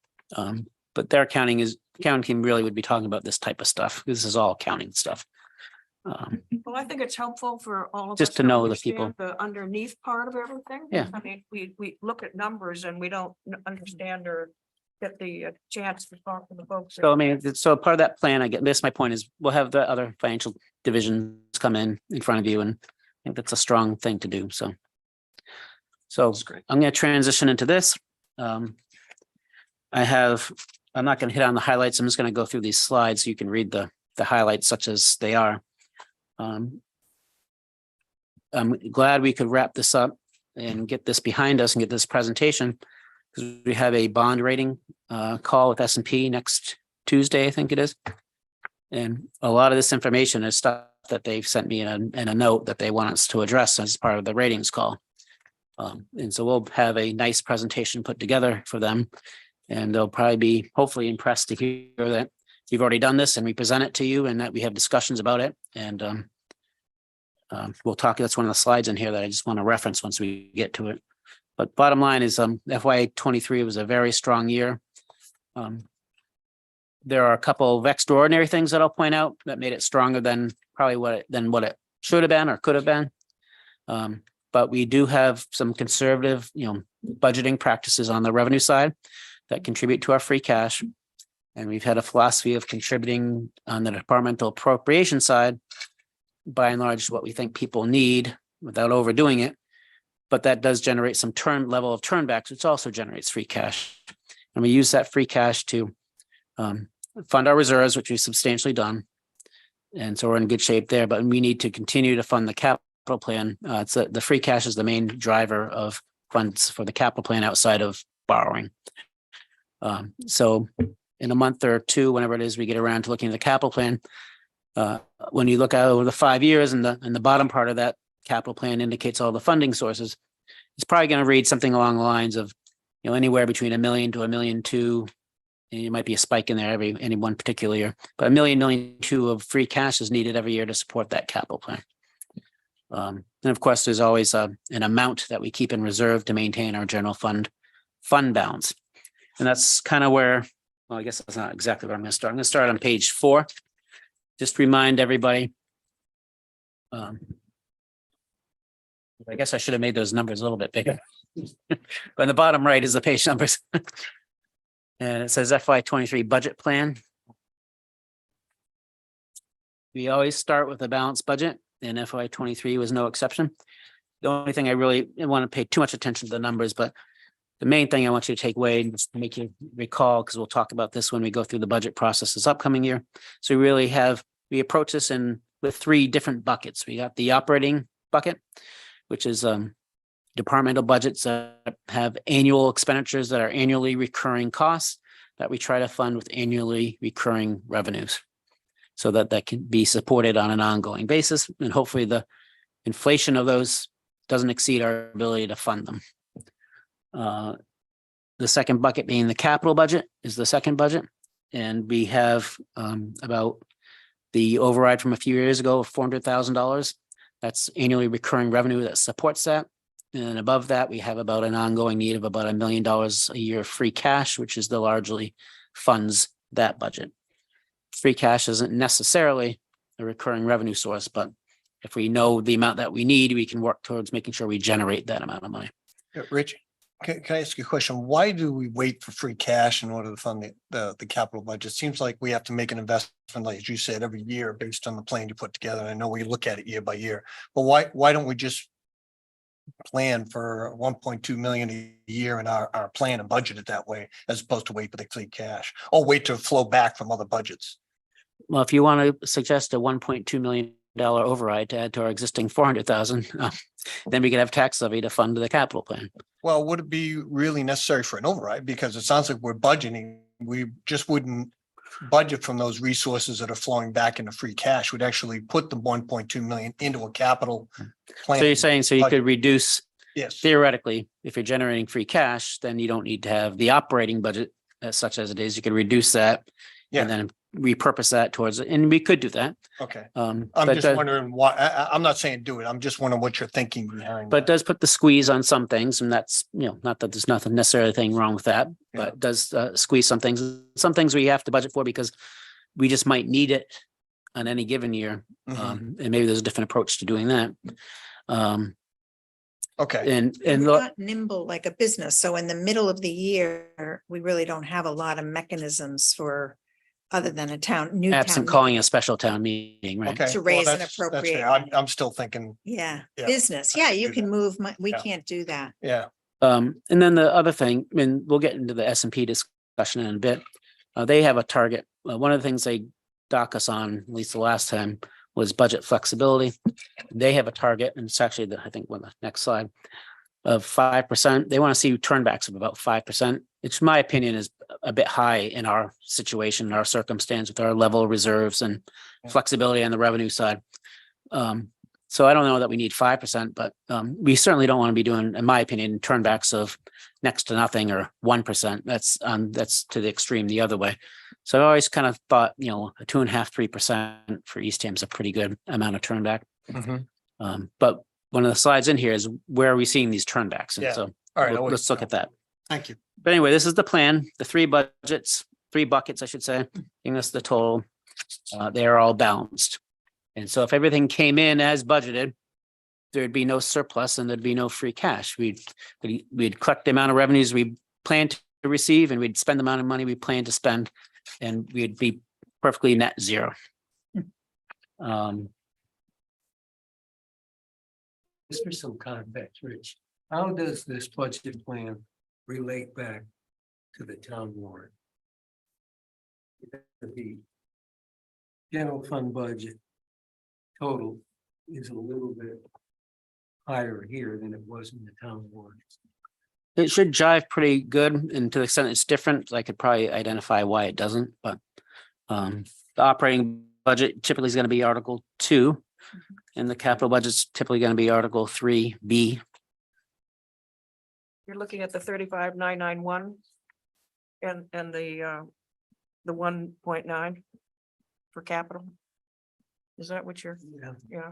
But their accounting team really would be talking about this type of stuff. This is all accounting stuff. Well, I think it's helpful for all of us. Just to know the people. understand the underneath part of everything. Yeah. I mean, we look at numbers and we don't understand or get the chance to talk to the folks. So I mean, so part of that plan, I guess my point is we'll have the other financial divisions come in front of you, and I think that's a strong thing to do. So That's great. I'm going to transition into this. I'm not going to hit on the highlights. I'm just going to go through these slides so you can read the highlights such as they are. I'm glad we could wrap this up and get this behind us and get this presentation, because we have a bond rating call with S&P next Tuesday, I think it is. And a lot of this information is stuff that they've sent me in a note that they want us to address as part of the ratings call. And so we'll have a nice presentation put together for them, and they'll probably be hopefully impressed to hear that we've already done this and we present it to you and that we have discussions about it. And we'll talk, that's one of the slides in here that I just want to reference once we get to it. But bottom line is FY23 was a very strong year. There are a couple of extraordinary things that I'll point out that made it stronger than probably what it should have been or could have been. But we do have some conservative, budgeting practices on the revenue side that contribute to our free cash. And we've had a philosophy of contributing on the departmental appropriation side, by and large, what we think people need without overdoing it. But that does generate some level of turnbacks, which also generates free cash. And we use that free cash to fund our reserves, which we've substantially done. And so we're in good shape there, but we need to continue to fund the capital plan. The free cash is the main driver of funds for the capital plan outside of borrowing. So in a month or two, whenever it is we get around to looking at the capital plan, when you look out over the 5 years and the bottom part of that capital plan indicates all the funding sources, it's probably going to read something along the lines of, anywhere between $1 million to $1.2 million. And it might be a spike in there any one particular year, but $1 million, $1.2 million of free cash is needed every year to support that capital plan. And of course, there's always an amount that we keep in reserve to maintain our general fund balance. And that's kind of where, well, I guess that's not exactly where I'm going to start. I'm going to start on page 4. Just remind everybody. I guess I should have made those numbers a little bit bigger. But in the bottom right is the page numbers. And it says FY23 budget plan. We always start with a balanced budget, and FY23 was no exception. The only thing I really want to pay too much attention to the numbers, but the main thing I want you to take away and just make you recall, because we'll talk about this when we go through the budget process this upcoming year. So we approach this with 3 different buckets. We got the operating bucket, which is departmental budgets that have annual expenditures that are annually recurring costs that we try to fund with annually recurring revenues, so that can be supported on an ongoing basis. And hopefully the inflation of those doesn't exceed our ability to fund them. The second bucket being the capital budget is the second bucket. And we have about the override from a few years ago of $400,000. That's annually recurring revenue that supports that. And above that, we have about an ongoing need of about $1 million a year of free cash, which is the largely funds that budget. Free cash isn't necessarily a recurring revenue source, but if we know the amount that we need, we can work towards making sure we generate that amount of money. Rich, can I ask you a question? Why do we wait for free cash in order to fund the capital budget? Seems like we have to make an investment, like you said, every year based on the plan you put together. I know we look at it year by year, but why don't we just plan for 1.2 million a year in our plan and budget it that way, as opposed to wait for the free cash or wait to flow back from other budgets? Well, if you want to suggest a $1.2 million override to add to our existing 400,000, then we could have tax levy to fund the capital plan. Well, would it be really necessary for an override? Because it sounds like we're budgeting. We just wouldn't budget from those resources that are flowing back into free cash. We'd actually put the 1.2 million into a capital plan. So you're saying, so you could reduce, Yes, theoretically, if you're generating free cash, then you don't need to have the operating budget as such as it is. You could reduce that Yeah. and then repurpose that towards it. And we could do that. okay. I'm I'm just wondering why, I'm not saying do it. I'm just wondering what you're thinking behind. But it that. does put the squeeze on some things, and that's, not that there's nothing necessarily thing wrong with that, but it does squeeze some things. Some things we have to budget for because we just might need it on any given year. Mhm. And maybe there's a different approach to doing that. Okay, And We're not nimble like a business. So in the middle of the year, we really don't have a lot of mechanisms for, other than a new absent town. calling a special town meeting, right? okay. To Well, raise and that's appropriate fair. I'm still thinking, Yeah, Yeah, business. Yeah, you do can that. move, we Yeah. can't do that. yeah, And then the other thing, I mean, we'll get into the S&P discussion in a bit. They have a target. One of the things they dock us on, at least the last time, was budget flexibility. They have a target, and it's actually I think, the next slide, of 5%. They want to see turnbacks of about 5%, which in my opinion is a bit high in our situation, our circumstance with our level of reserves and Yeah. flexibility on the revenue side. So I don't know that we need 5%, but we certainly don't want to be doing, in my opinion, turnbacks of next to nothing or 1%. That's to the extreme the other way. So I always kind of thought, a 2.5%, 3% for Eastham is a pretty good amount of turnback. Mhm. But one of the slides in here is where are we seeing these turnbacks? And Yeah. so all right. I'll wait. let's look at that. Thank you. But anyway, this is the plan, the three buckets, I should say, giving us the total. They're all balanced. And so if everything came in as budgeted, there'd be no surplus and there'd be no free cash. We'd collect the amount of revenues we plan to receive, and we'd spend the amount of money we plan to spend, and we'd be perfectly net zero. Just for some context, Rich, how does this budget plan relate back to the town warrant? The general fund budget total is a little bit higher here than it was in the town warrant. It should jive pretty good, and to the extent it's different, I could probably identify why it doesn't, but the operating budget typically is going to be Article 2, and the capital budget's typically going to be Article 3B. You're looking at the 35,991 and the 1.9 for capital. Is that what you're, yeah?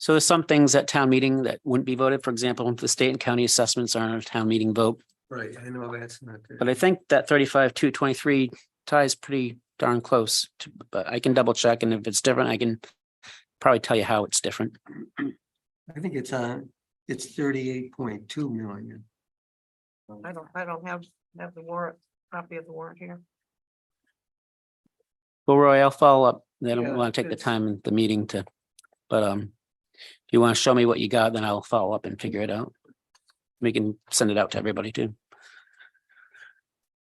So there's some things at town meeting that wouldn't be voted. For example, the state and county assessments aren't a town meeting vote. Right, I know that's not there. But I think that 35,223 ties pretty darn close. But I can double check, and if it's different, I can probably tell you how it's different. I think it's 38.2 million. I don't have the warrant, copy of the warrant here. Well, Roy, I'll follow up. I Yeah, don't want to take the it's- time in the meeting but if you want to show me what you got, then I'll follow up and figure it out. We can send it out to everybody too.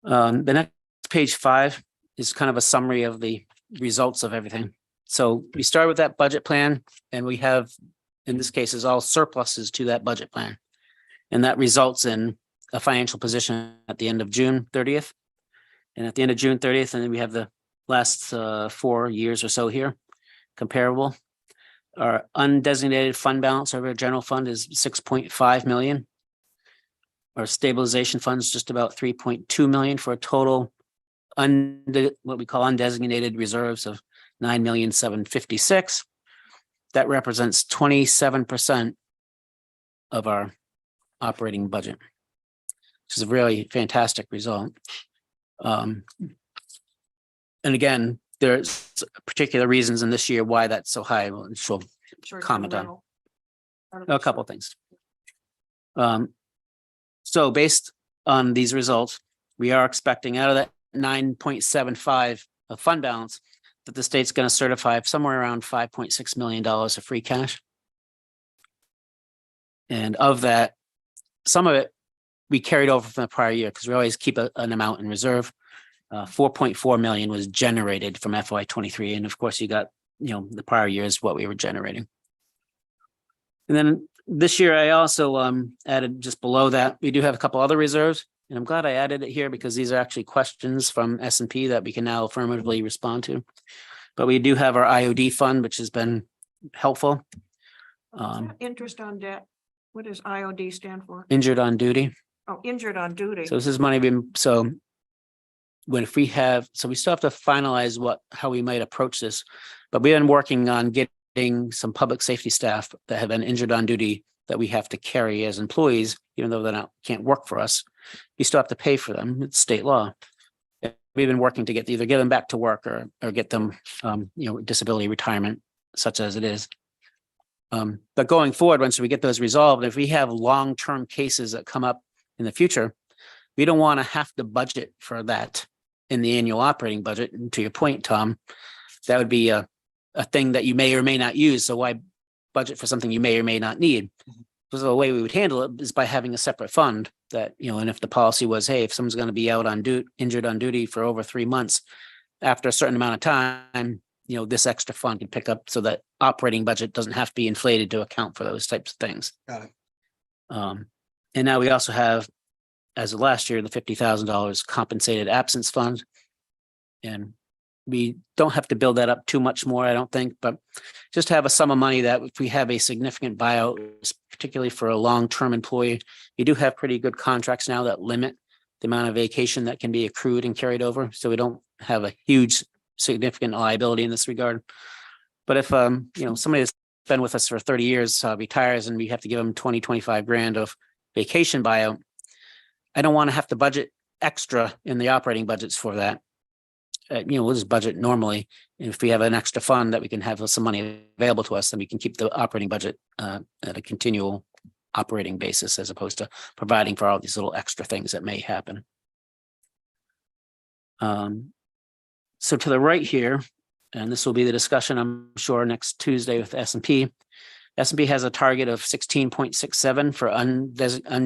The next page 5 is kind of a summary of the results of everything. So we start with that budget plan, and we have, in this case, is all surpluses to that budget plan. And that results in a financial position at the end of June 30th. And at the end of June 30th, and then we have the last 4 years or so here, comparable. Our undesignated fund balance over our general fund is 6.5 million. Our stabilization funds just about 3.2 million for a total what we call undesignated reserves of 9,756,000. That represents 27% of our operating budget, which is a really fantastic result. And again, there's particular reasons in this year why that's so high. So Short-term comment on. rental. a couple of things. So based on these results, we are expecting out of that 9.75 of fund balance that the state's going to certify somewhere around $5.6 million of free cash. And of that, some of it we carried over from the prior year because we always keep an amount in reserve. 4.4 million was generated from FY23. And of course, you got, the prior year is what we were generating. And then this year, I also added just below that, we do have a couple other reserves. And I'm glad I added it here because these are actually questions from S&P that we can now affirmatively respond to. But we do have our IOD fund, which has been helpful. Interest on debt. What does IOD stand for? Injured on duty. Oh, injured on duty. So this is money being, so if we have, so we still have to finalize how we might approach this, but we've been working on getting some public safety staff that have been injured on duty that we have to carry as employees, even though they can't work for us. We still have to pay for them. It's state law. We've been working to either get them back to work or get them, disability retirement, such as it is. But going forward, once we get those resolved, if we have long-term cases that come up in the future, we don't want to have to budget for that in the annual operating budget. And to your point, Tom, that would be a thing that you may or may not use. So why budget for something you may or may not need? So the way we would handle it is by having a separate fund that, and if the policy was, hey, if someone's going to be out on injured on duty for over 3 months, after a certain amount of time, this extra fund can pick up so that operating budget doesn't have to be inflated to account for those types of things. Got it. And now we also have, as of last year, the $50,000 compensated absence fund. And we don't have to build that up too much more, I don't think, but just have a sum of money that if we have a significant buyout, particularly for a long-term employee, we do have pretty good contracts now that limit the amount of vacation that can be accrued and carried over. So we don't have a huge significant liability in this regard. But if, somebody that's been with us for 30 years retires and we have to give them 25 grand of vacation buyout, I don't want to have to budget extra in the operating budgets for that. We'll just budget normally. And if we have an extra fund that we can have some money available to us, then we can keep the operating budget at a continual operating basis as opposed to providing for all these little extra things that may happen. So to the right here, and this will be the discussion, I'm sure, next Tuesday with S&P. S&P has a target of 16.67 for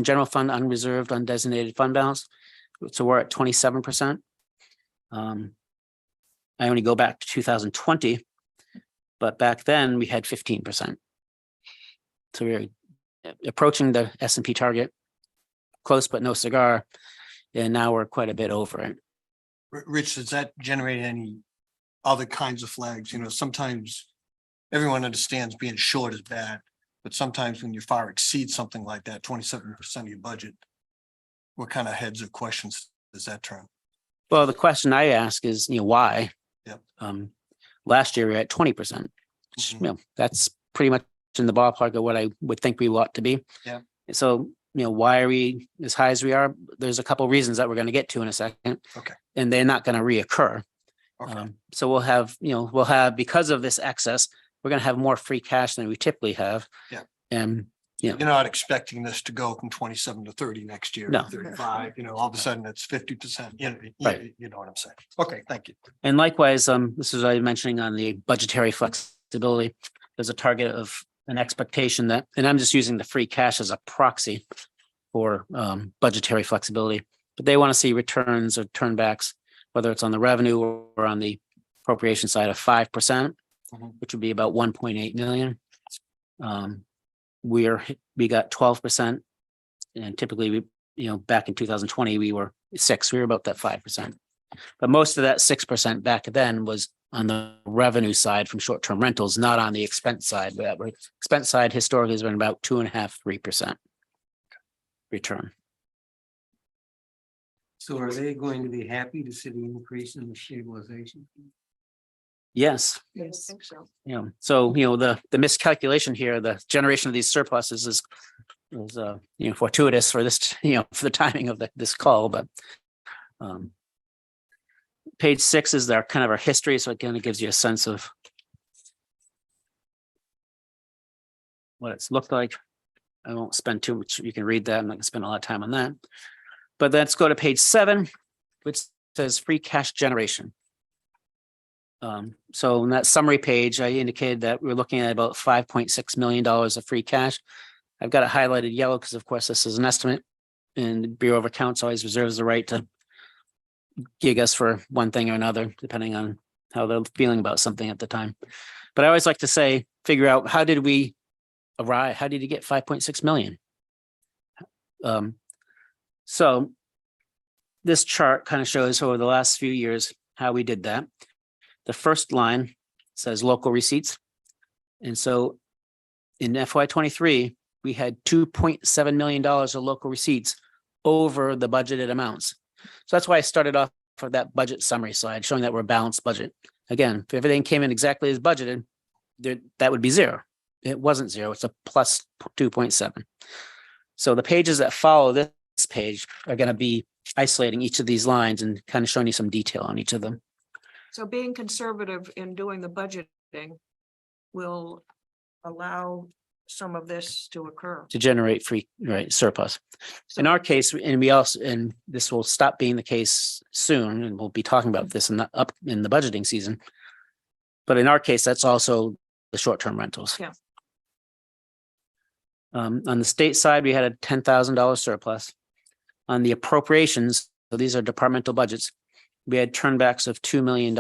general fund, unreserved, undesignated fund balance. So we're at 27%. I only go back to 2020, but back then we had 15%. So we're approaching the S&P target, close but no cigar, and now we're quite a bit over it. Rich, does that generate any other kinds of flags? Sometimes everyone understands being short is bad, but sometimes when you far exceed something like that, 27% of your budget, what kind of heads or questions does that turn? Well, the question I ask is, why? Yep. Last year we were at 20%. That's pretty much in the ballpark of what I would think we ought to be. Yeah. So, why are we as high as we are? There's a couple of reasons that we're going to get to in a second. Okay. And they're not going to reoccur. Okay. So we'll have, because of this excess, we're going to have more free cash than we typically have. Yeah. And, You're not expecting this to go from 27 to 30 next year. No. 35, all of a sudden it's 50%. Right. You know what I'm saying? Okay, thank you. And likewise, this is what I was mentioning on the budgetary flexibility. There's a target of an expectation that, and I'm just using the free cash as a proxy for budgetary flexibility, but they want to see returns or turnbacks, whether it's on the revenue or on the appropriation side of 5%, which would be about 1.8 million. We got 12%, and typically back in 2020 we were 6%. We were about that 5%, but most of that 6% back then was on the revenue side from short-term rentals, not on the expense side. That expense side historically has been about 2.5–3% return. So are they going to be happy to see the increase in the stabilization? Yes, I think so. so, the miscalculation here, the generation of these surpluses is fortuitous for this, for the timing of this call, but page 6 is our kind of our history, so it kind of gives you a sense of what it's looked like. I won't spend too much, you can read that, I'm not gonna spend a lot of time on that. But let's go to page 7, which says free cash generation. So in that summary page, I indicated that we're looking at about $5.6 million of free cash. I've got it highlighted yellow because of course this is an estimate, and the Bureau of Accounts always reserves the right to gig us for one thing or another, depending on how they're feeling about something at the time. But I always like to figure out, how did we arrive? How did you get 5.6 million? So this chart kind of shows over the last few years how we did that. The first line says local receipts. And so in FY23, we had $2.7 million of local receipts over the budgeted amounts. So that's why I started off for that budget summary slide, showing that we're a balanced budget. Again, if everything came in exactly as budgeted, that would be 0. It wasn't 0, it's a plus 2.7. So the pages that follow this page are going to be isolating each of these lines and kind of showing you some detail on each of them. So being conservative in doing the budgeting will allow some of this to occur. To generate surplus. So In our case, and this will stop being the case soon, and we'll be talking about this in the budgeting season. But in our case, that's also the short-term rentals. Yeah. On the state side, we had a $10,000 surplus. On the appropriations, so these are departmental budgets, we had turnbacks of $2 million.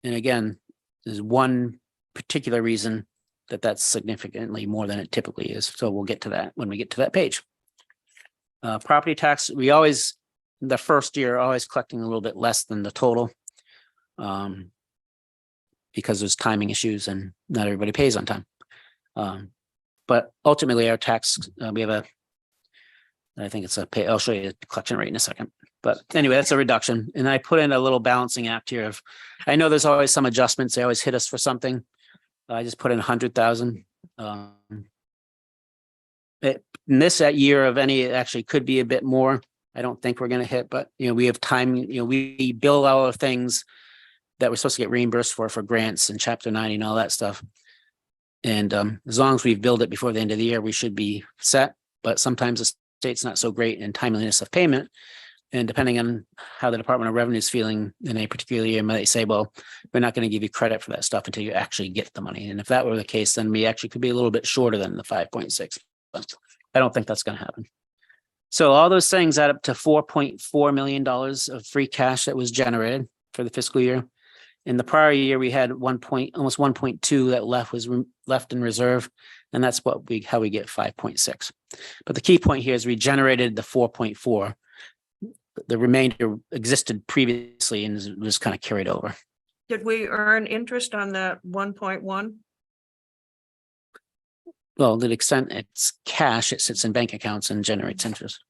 And again, there's one particular reason that's significantly more than it typically is. So we'll get to that when we get to that page. Property tax, we always, the first year, always collecting a little bit less than the total. Because there's timing issues and not everybody pays on time. But ultimately our tax, we have I think it's I'll show you the collection rate in a second. But anyway, that's a reduction. And I put in a little balancing act here of, I know there's always some adjustments. They always hit us for something. I just put in 100,000. In this year of any, it actually could be a bit more. I don't think we're going to hit, but we have time, we bill all the things that we're supposed to get reimbursed for grants and Chapter 90 and all that stuff. And as long as we've billed it before the end of the year, we should be set. But sometimes the state's not so great in timeliness of payment. And depending on how the Department of Revenue is feeling in a particular year, they say, well, we're not going to give you credit for that stuff until you actually get the money. And if that were the case, then we actually could be a little bit shorter than the 5.6. But I don't think that's going to happen. So all those things add up to $4.4 million of free cash that was generated for the fiscal year. In the prior year, we had almost 1.2 that left in reserve, and that's how we get 5.6. But the key point here is we generated the 4.4. The remainder existed previously and was kind of carried over. did we earn interest on that 1.1? Well, to the extent it's cash, it sits in bank accounts and generates interest.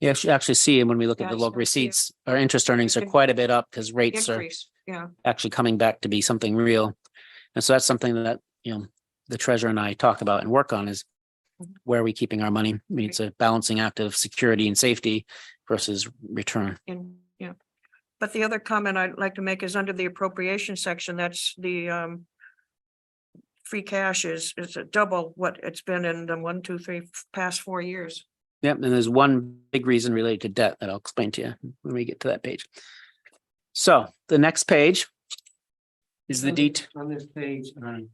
You actually see when we look at the Yes, local I see it. receipts, our interest earnings are quite a bit up because rates are Increase, yeah. actually coming back to be something real. And so that's something that, the treasurer and I talk about and work on is where are we keeping our money? I mean, it's a balancing act of security and safety versus return. Yeah. But the other comment I'd like to make is under the appropriation section, that's the free cash is a double what it's been in the past 4 years. Yep, and there's one big reason related to debt that I'll explain to you when we get to that page. So the next page is the detail. On this page on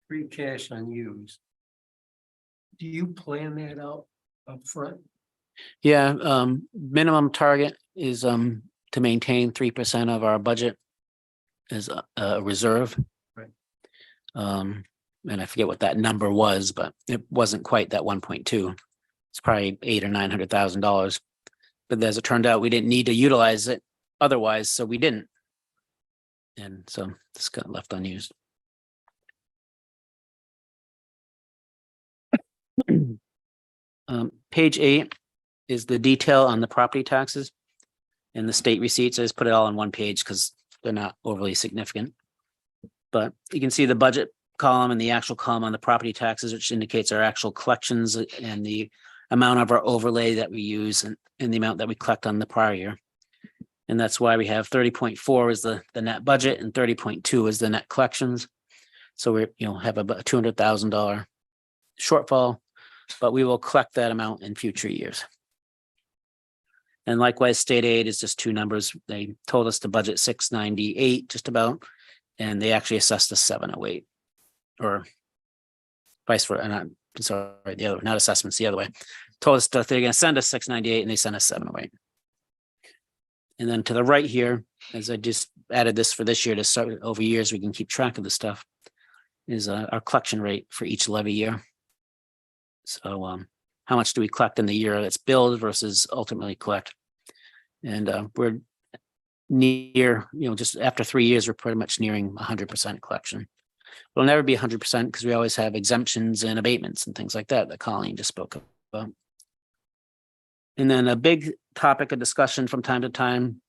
free cash unused. Do you plan that out up front? Yeah, minimum target is to maintain 3% of our budget as a reserve. Right. And I forget what that number was, but it wasn't quite that 1.2. It's probably $800,000 or $900,000. But as it turned out, we didn't need to utilize it otherwise, so we didn't. And so this got left unused. Page 8 is the detail on the property taxes and the state receipts. I just put it all on one page because they're not overly significant. But you can see the budget column and the actual column on the property taxes, which indicates our actual collections and the amount of our overlay that we use and the amount that we collect on the prior year. And that's why we have 30.4 is the net budget and 30.2 is the net collections. So we have about a $200,000 shortfall, but we will collect that amount in future years. And likewise, state aid is just two numbers. They told us to budget 698 just about, and they actually assessed us 708 or vice versa. I'm sorry, the other, not assessments, the other way. Told us that they're going to send us 698 and they sent us 708. And then to the right here, as I just added this for this year to start over years, we can keep track of the stuff, is our collection rate for each levy year. So how much do we collect in the year that's billed versus ultimately collect? And we're near, just after 3 years, we're pretty much nearing 100% collection. It'll never be 100% because we always have exemptions and abatements and things like that Colleen just spoke about. And then a big topic of discussion from time to time,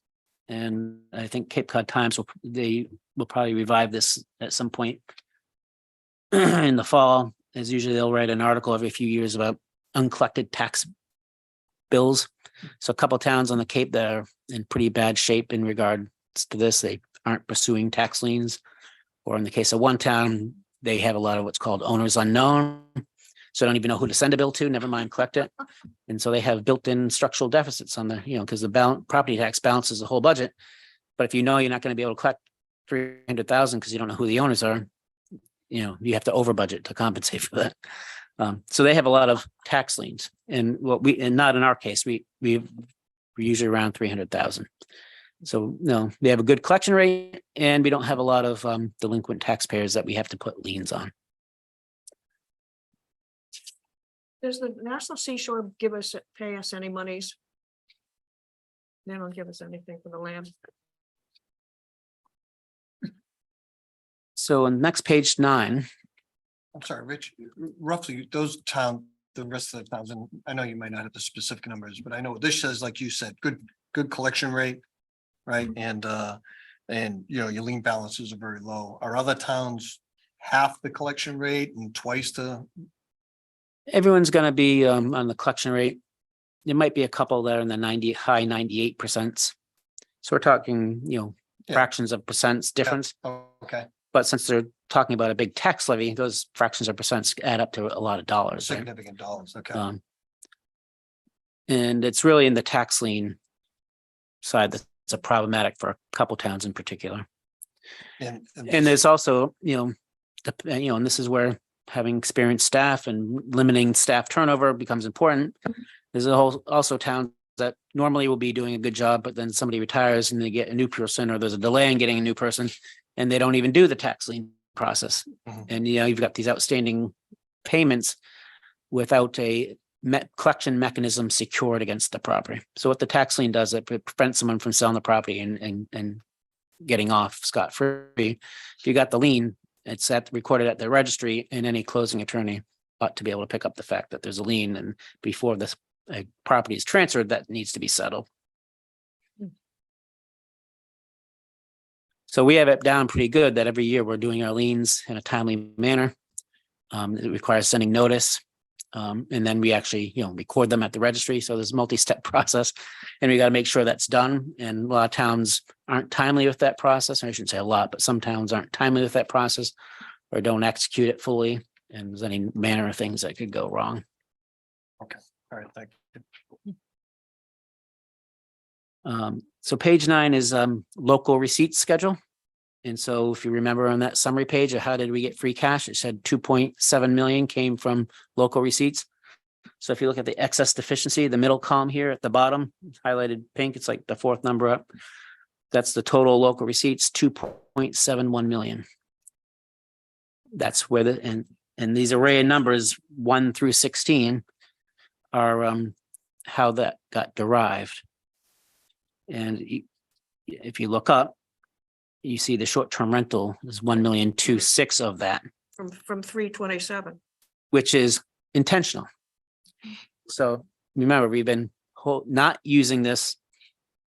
and I think Cape Cod Times will probably revive this at some point in the fall. As usually they'll write an article every few years about uncollected tax bills. So a couple of towns on the Cape that are in pretty bad shape in regards to this. They aren't pursuing tax liens, or in the case of one town, they have a lot of what's called owners unknown. So I don't even know who to send a bill to, never mind collect it. And so they have built-in structural deficits on the, because the property tax balances the whole budget. But if you're not going to be able to collect 300,000 because you don't know who the owners are, you have to over budget to compensate for that. So they have a lot of tax liens, and not in our case, we're usually around 300,000. So they have a good collection rate, and we don't have a lot of delinquent taxpayers that we have to put liens on. Does the National Seashore pay us any monies? They don't give us anything for the land. So on next page 9, I'm sorry, Rich, roughly the rest of the towns, and I know you might not have the specific numbers, but I know this says, like you said, good collection rate, right? And your lien balances are very low. Are other towns half the collection rate and twice the? everyone's going to be on the collection rate. There might be a couple that are in the high 98%. So we're talking, Yeah. fractions of percents difference. Oh, okay, But since they're talking about a big tax levy, those fractions of percents add up to a lot of dollars. Right? significant dollars, okay. And it's really in the tax lien side that's a problematic for a couple towns in particular. And And there's also, and this is where having experienced staff and limiting staff turnover becomes important. There's also towns that normally will be doing a good job, but then somebody retires and they get a new person, or there's a delay in getting a new person, and they don't even do the tax lien process. Mhm. And you've got these outstanding payments without a collection mechanism secured against the property. So what the tax lien does, it prevents someone from selling the property and getting off scot-free. If you got the lien, it's recorded at the registry, and any closing attorney ought to be able to pick up the fact that there's a lien, and before this property is transferred, that needs to be settled. So we have it down pretty good that every year we're doing our liens in a timely manner. It requires sending notice. And then we actually, record them at the registry. So there's a multi-step process, and we got to make sure that's done. And a lot of towns aren't timely with that process. I shouldn't say a lot, but some towns aren't timely with that process or don't execute it fully. And there's any manner of things that could go wrong. All right, thank you. So page 9 is local receipts schedule. And so if you remember on that summary page of how did we get free cash, it said 2.7 million came from local receipts. So if you look at the excess deficiency, the middle column here at the bottom, highlighted pink, it's like the fourth number up. That's the total local receipts, 2.71 million. That's where and these array of numbers 1 through 16 are how that got derived. And if you look up, you see the short-term rental is 1,000,026 of that, From 327. which is intentional. So remember, we've been not using this,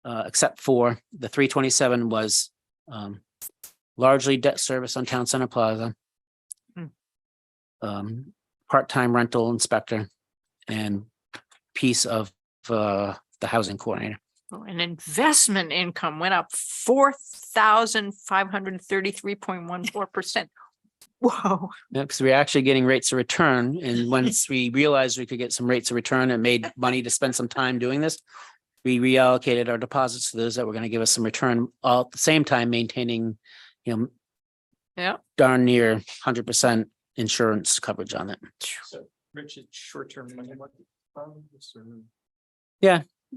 except for the 327 was largely debt service on Town Center Plaza. Part-time rental inspector and piece of the housing coordinator. Oh, and investment income went up 4,533.14%. Whoa. Yeah, because we're actually getting rates of return. And once we realized we could get some rates of return and made money to spend some time doing this, we reallocated our deposits to those that were going to give us some return, all at the same time maintaining, Yeah. darn near 100% insurance coverage on it. Richard, short-term money market funds or?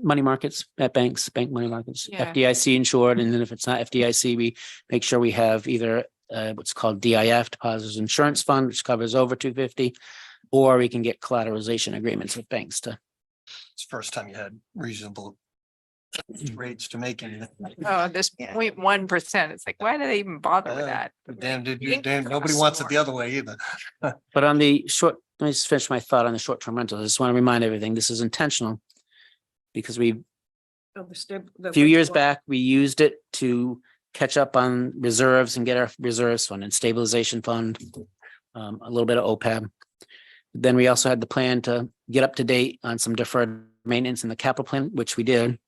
Money markets at banks, bank money markets, Yeah. FDIC insured. And then if it's not FDIC, we make sure we have either what's called DIF, Depositors Insurance Fund, which covers over 250, or we can get collateralization agreements with banks to. It's the first time you had reasonable rates to make anything. Oh, this Yeah. 0.1%. It's like, why do they even bother with that? Damn, Think nobody costs wants it more. the other way either. But on the short, let me just finish my thought on the short-term rentals. I just want to remind everything, this is intentional. Because a few years back, we used it to catch up on reserves and get our reserves fund and stabilization fund. A little bit of OPEB. Then we also had the plan to get up to date on some deferred maintenance in the capital plan, which we did.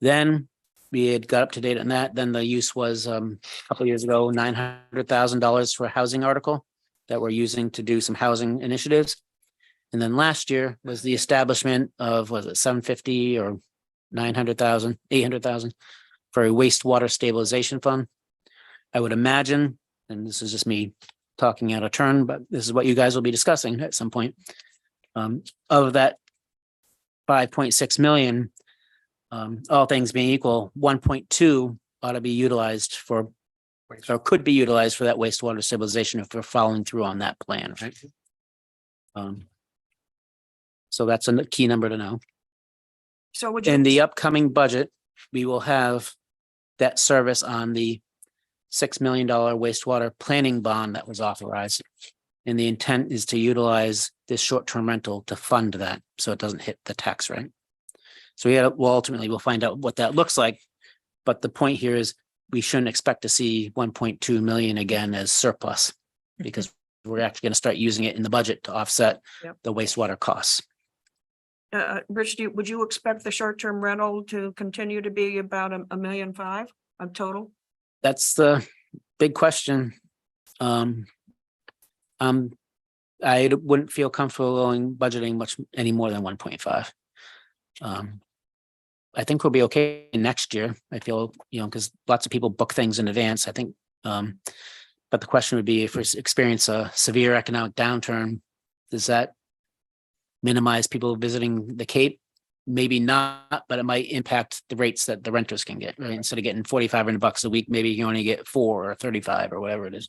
Then we had got up to date on that. Then the use was a couple of years ago, $900,000 for a housing article that we're using to do some housing initiatives. And then last year was the establishment of, was it 750 or 900,000, 800,000 for a wastewater stabilization fund. I would imagine, and this is just me talking out of turn, but this is what you guys will be discussing at some point. Of that 5.6 million, all things being equal, 1.2 ought to be utilized for, or could be utilized for that wastewater stabilization if we're following through on that plan, right? So that's a key number to know. So would In you, the upcoming budget, we will have debt service on the $6 million wastewater planning bond that was authorized. And the intent is to utilize this short-term rental to fund that, so it doesn't hit the tax rate. So we'll find out what that looks like. But the point here is we shouldn't expect to see 1.2 million again as surplus, because we're actually going to start using it in the budget to offset Yep. the wastewater costs. Rich, would you expect the short-term rental to continue to be about $1.5 million of total? That's the big question. I wouldn't feel comfortable going budgeting much any more than 1.5. I think we'll be okay next year. I feel, because lots of people book things in advance, I think. But the question would be, if we experience a severe economic downturn, does that minimize people visiting the Cape? Maybe not, but it might impact the rates that the renters can get, right? Instead of getting $4,500 a week, maybe you only get 4 or 35 or whatever it is.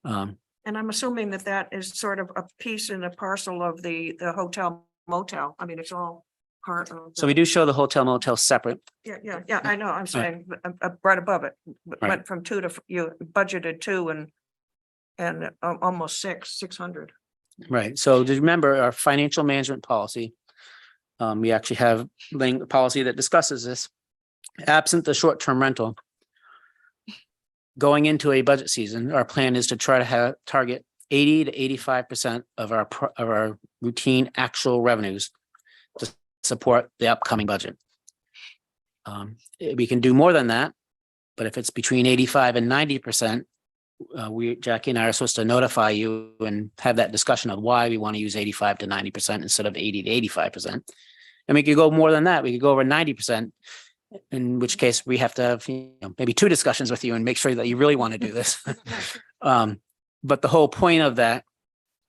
And I'm assuming that is sort of a piece and a parcel of the hotel motel. I mean, it's all part of. So we do show the hotel motel separate. Yeah, I know, I'm saying, right above it, Right. went from 2 to, you budgeted 2 and almost 600. Right, so just remember our financial management policy. We actually have a policy that discusses this. Absent the short-term rental. Going into a budget season, our plan is to try to target 80 to 85% of our routine actual revenues to support the upcoming budget. We can do more than that, but if it's between 85 and 90%, Jackie and I are supposed to notify you and have that discussion of why we want to use 85 to 90% instead of 80 to 85%. And we could go more than that. We could go over 90%, in which case we have to have maybe 2 discussions with you and make sure that you really want to do this. But the whole point of that,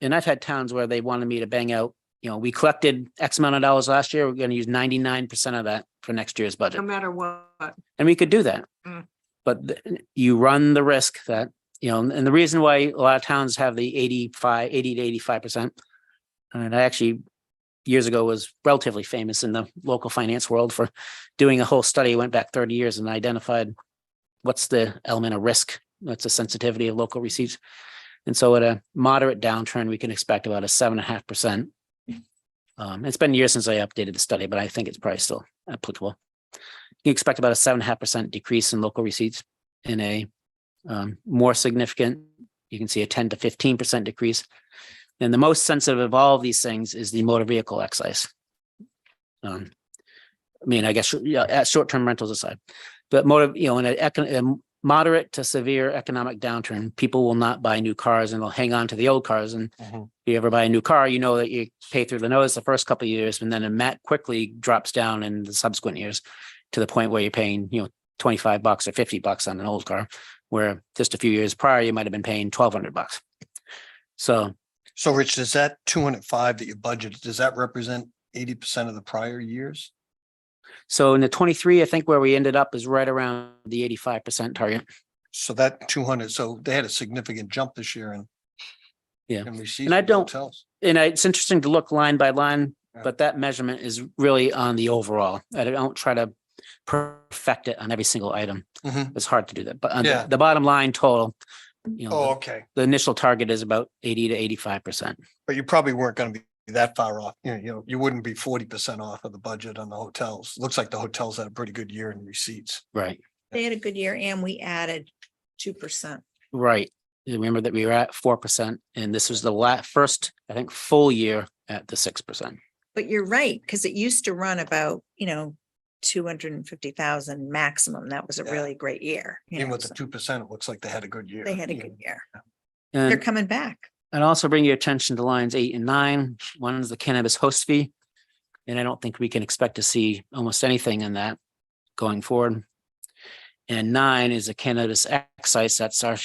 and I've had towns where they wanted me to bang out, we collected X amount of dollars last year. We're going to use 99% of that for next year's budget. No matter what. And we could do that. Mm. But you run the risk that, and the reason why a lot of towns have the 80 to 85%. And I actually years ago was relatively famous in the local finance world for doing a whole study, went back 30 years and identified what's the element of risk, what's the sensitivity of local receipts. And so at a moderate downturn, we can expect about a 7.5% It's been years since I updated the study, but I think it's probably still applicable. You expect about a 7.5% decrease in local receipts in a more significant, you can see a 10 to 15% decrease. And the most sensitive of all of these things is the motor vehicle excise. I mean, I guess, yeah, at short-term rentals aside, but in a moderate to severe economic downturn, people will not buy new cars and they'll hang on to the old cars. And Mhm. if you ever buy a new car, you know that you pay through the nose the first couple of years, and then a mat quickly drops down in the subsequent years to the point where you're paying, $25 or $50 on an old car, where just a few years prior, you might have been paying $1,200. So So Rich, does that 205 that you budgeted, does that represent 80% of the prior years? in the 23, I think where we ended up is right around the 85% target. So that 200, so they had a significant jump this year in. Yeah. in receipts And I from don't- hotels. And it's interesting to look line by line, Yeah. but that measurement is really on the overall. I don't try to perfect it on every single item. Mhm. It's hard to do that, but on Yeah. the bottom line total, Oh, okay. the initial target is about 80 to 85%. But you probably weren't gonna be that far off. You wouldn't be 40% off of the budget on the hotels. Looks like the hotels had a pretty good year in receipts. Right, They had a good year and we added 2%. right. You remember that we were at 4% and this was the first, I think, full year at the 6%. But you're right, because it used to run about, 250,000 maximum. That was a Yeah. really great year. Even with the 2%, it looks like they had a good year. They had a good year. They're And coming back. And also bring your attention to lines 8 and 9. One is the cannabis host fee. And I don't think we can expect to see almost anything in that going forward. And 9 is a cannabis excise. That's our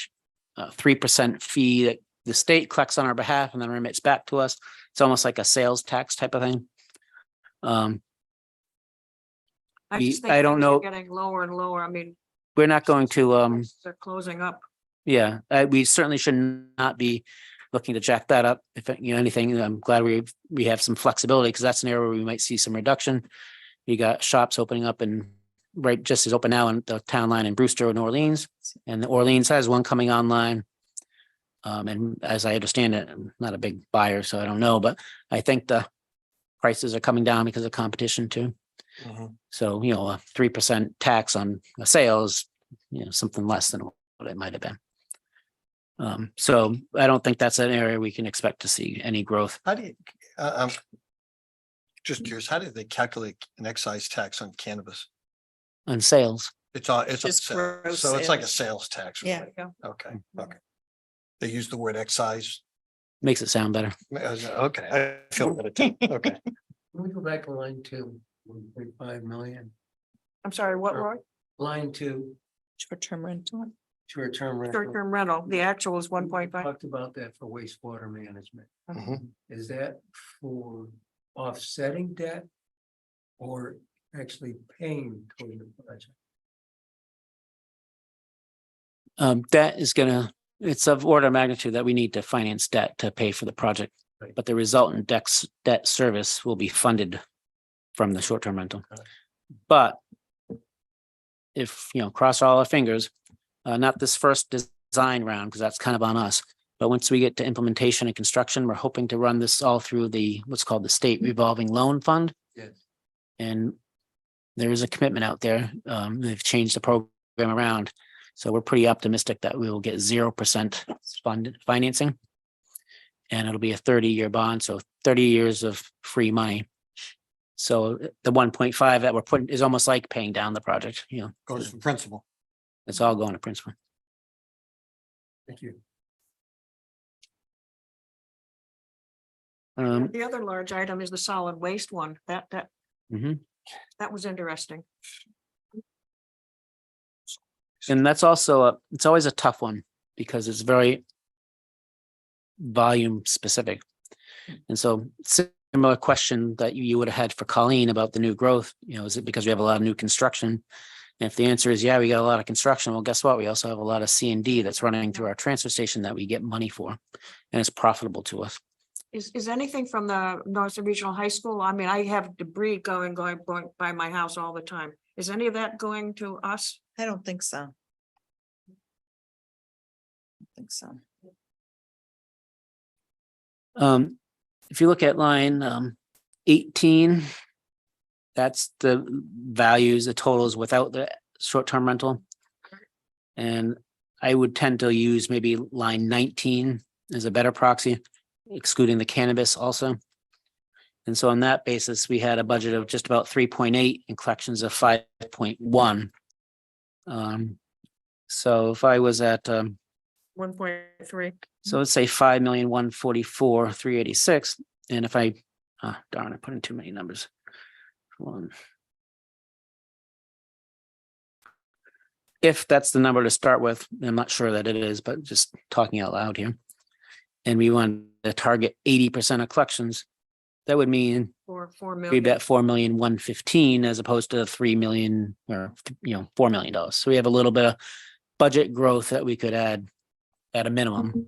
3% fee that the state collects on our behalf and then remits back to us. It's almost like a sales tax type of thing. I don't know. Getting lower and lower. I mean, We're not going to, they're closing up. yeah, we certainly should not be looking to jack that up. If anything, I'm glad we have some flexibility because that's an area where we might see some reduction. You got shops opening up and right just as open now in the town line in Brewster, New Orleans, and Orleans has one coming online. And as I understand it, I'm not a big buyer, so I don't know, but I think the prices are coming down because of competition too. Mhm. So, a 3% tax on a sales, something less than what it might have been. So I don't think that's an area we can expect to see any growth. How do you, just curious, how did they calculate an excise tax on cannabis? On sales. It's on Just sales. gross So it's like a sales. sales tax. Yeah. Okay, okay. They use the word excise. Makes it sound better. Okay, I feel better too. Okay. Can we go back to line 2, 1.5 million? I'm sorry, what, Roy? Line 2, Short-term rental. short-term rental. Short-term rental, the actual is 1.5. Talked about that for wastewater management. Mhm. Is that for offsetting debt? Or actually paying toward the project? That is it's of order of magnitude that we need to finance debt to pay for the project. Right. But the resultant debt service will be funded from the short-term rental. Okay. But if, cross all our fingers, not this first design round, because that's kind of on us. But once we get to implementation and construction, we're hoping to run this all through what's called the State Revolving Loan Fund. Yes. And there is a commitment out there. They've changed the program around. So we're pretty optimistic that we will get 0% funded financing. And it'll be a 30-year bond, so 30 years of free money. So the 1.5 that we're putting is almost like paying down the project, Goes for principal. it's all going to principal. Thank you. The other large item is the solid waste one. That Mhm. was interesting. And that's also it's always a tough one because it's very volume specific. And so similar question that you would have had for Colleen about the new growth, is it because we have a lot of new construction? And if the answer is, yeah, we got a lot of construction, well, guess what? We also have a lot of C&D that's running through our transfer station that we get money for, and it's profitable to us. Is anything from the North Regional High School? I mean, I have debris going by my house all the time. Is any of that going to us? I don't think so. I don't think so. If you look at line 18. That's the values, the totals without the short-term rental. And I would tend to use maybe line 19 as a better proxy, excluding the cannabis also. And so on that basis, we had a budget of just about 3.8 and collections of 5.1. So if I was at 1.3. so let's say 5,144,386. And if I, darn, I put in too many numbers. One. If that's the number to start with, I'm not sure that it is, but just talking out loud here. And we want to target 80% of collections. That would mean Or 4 we million. bet 4,115,000 as opposed to 3 million or, $4 million. So we have a little bit of budget growth that we could add at a minimum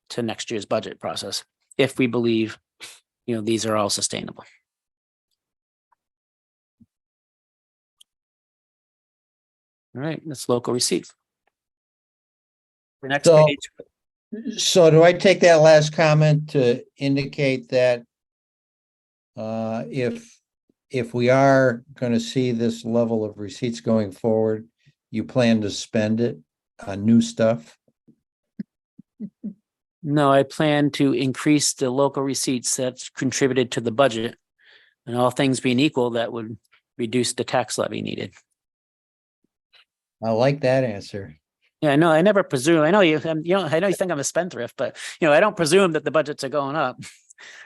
to next year's budget process, if we believe, these are all sustainable. All right, that's local receipts. The next So- page, So do I take that last comment to indicate that if we are gonna see this level of receipts going forward, you plan to spend it on new stuff? no, I plan to increase the local receipts that's contributed to the budget. And all things being equal, that would reduce the tax levy needed. I like that answer. Yeah, no, I never presume, I know you, I know you think I'm a spendthrift, but I don't presume that the budgets are going up.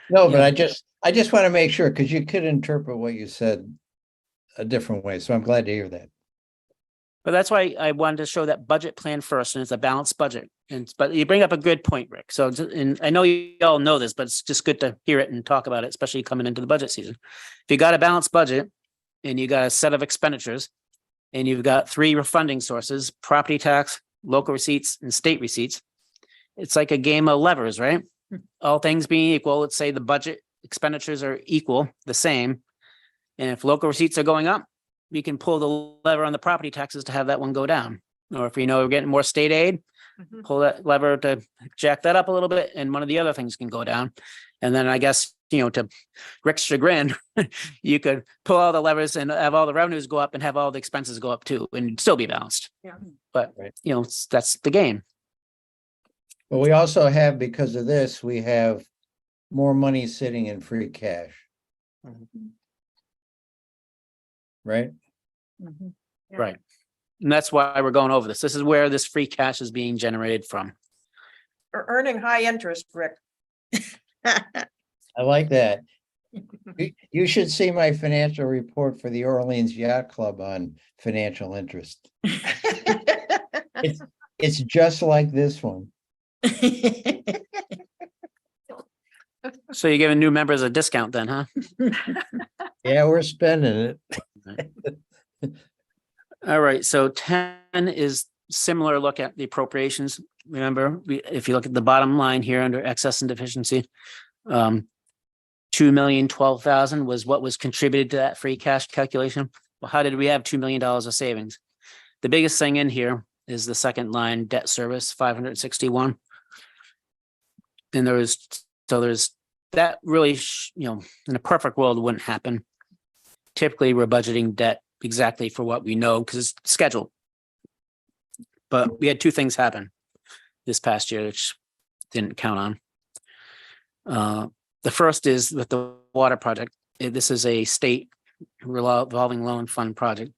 No, but Yeah. I just want to make sure, because you could interpret what you said a different way, so I'm glad to hear that. But that's why I wanted to show that budget plan first, and it's a balanced budget. But you bring up a good point, Rick. So, and I know you all know this, but it's just good to hear it and talk about it, especially coming into the budget season. If you got a balanced budget and you got a set of expenditures and you've got 3 refunding sources, property tax, local receipts, and state receipts, it's like a game of levers, right? All things being equal, let's say the budget expenditures are equal, the same. And if local receipts are going up, we can pull the lever on the property taxes to have that one go down. Or if we know we're getting more state aid, Mhm. pull that lever to jack that up a little bit, and one of the other things can go down. And then I guess, to Rick's chagrin, you could pull all the levers and have all the revenues go up and have all the expenses go up too, and still be balanced. Yeah. But, Right. that's the game. But we also have, because of this, we have more money sitting in free cash. Right? Mhm. Yeah. Right. And that's why we're going over this. This is where this free cash is being generated from. Earning high interest, Rick. I like that. You should see my financial report for the Orleans Yacht Club on financial interest. It's just like this one. So you're giving new members a discount then, huh? Yeah, we're spending it. All right, so 10 is similar look at the appropriations. Remember, if you look at the bottom line here under excess and deficiency, 2,012,000 was what was contributed to that free cash calculation. Well, how did we have $2 million of savings? The biggest thing in here is the second line, debt service, 561. And there's that really, in a perfect world wouldn't happen. Typically, we're budgeting debt exactly for what we know because it's scheduled. But we had 2 things happen this past year, which didn't count on. The first is with the water project. This is a state revolving loan fund project.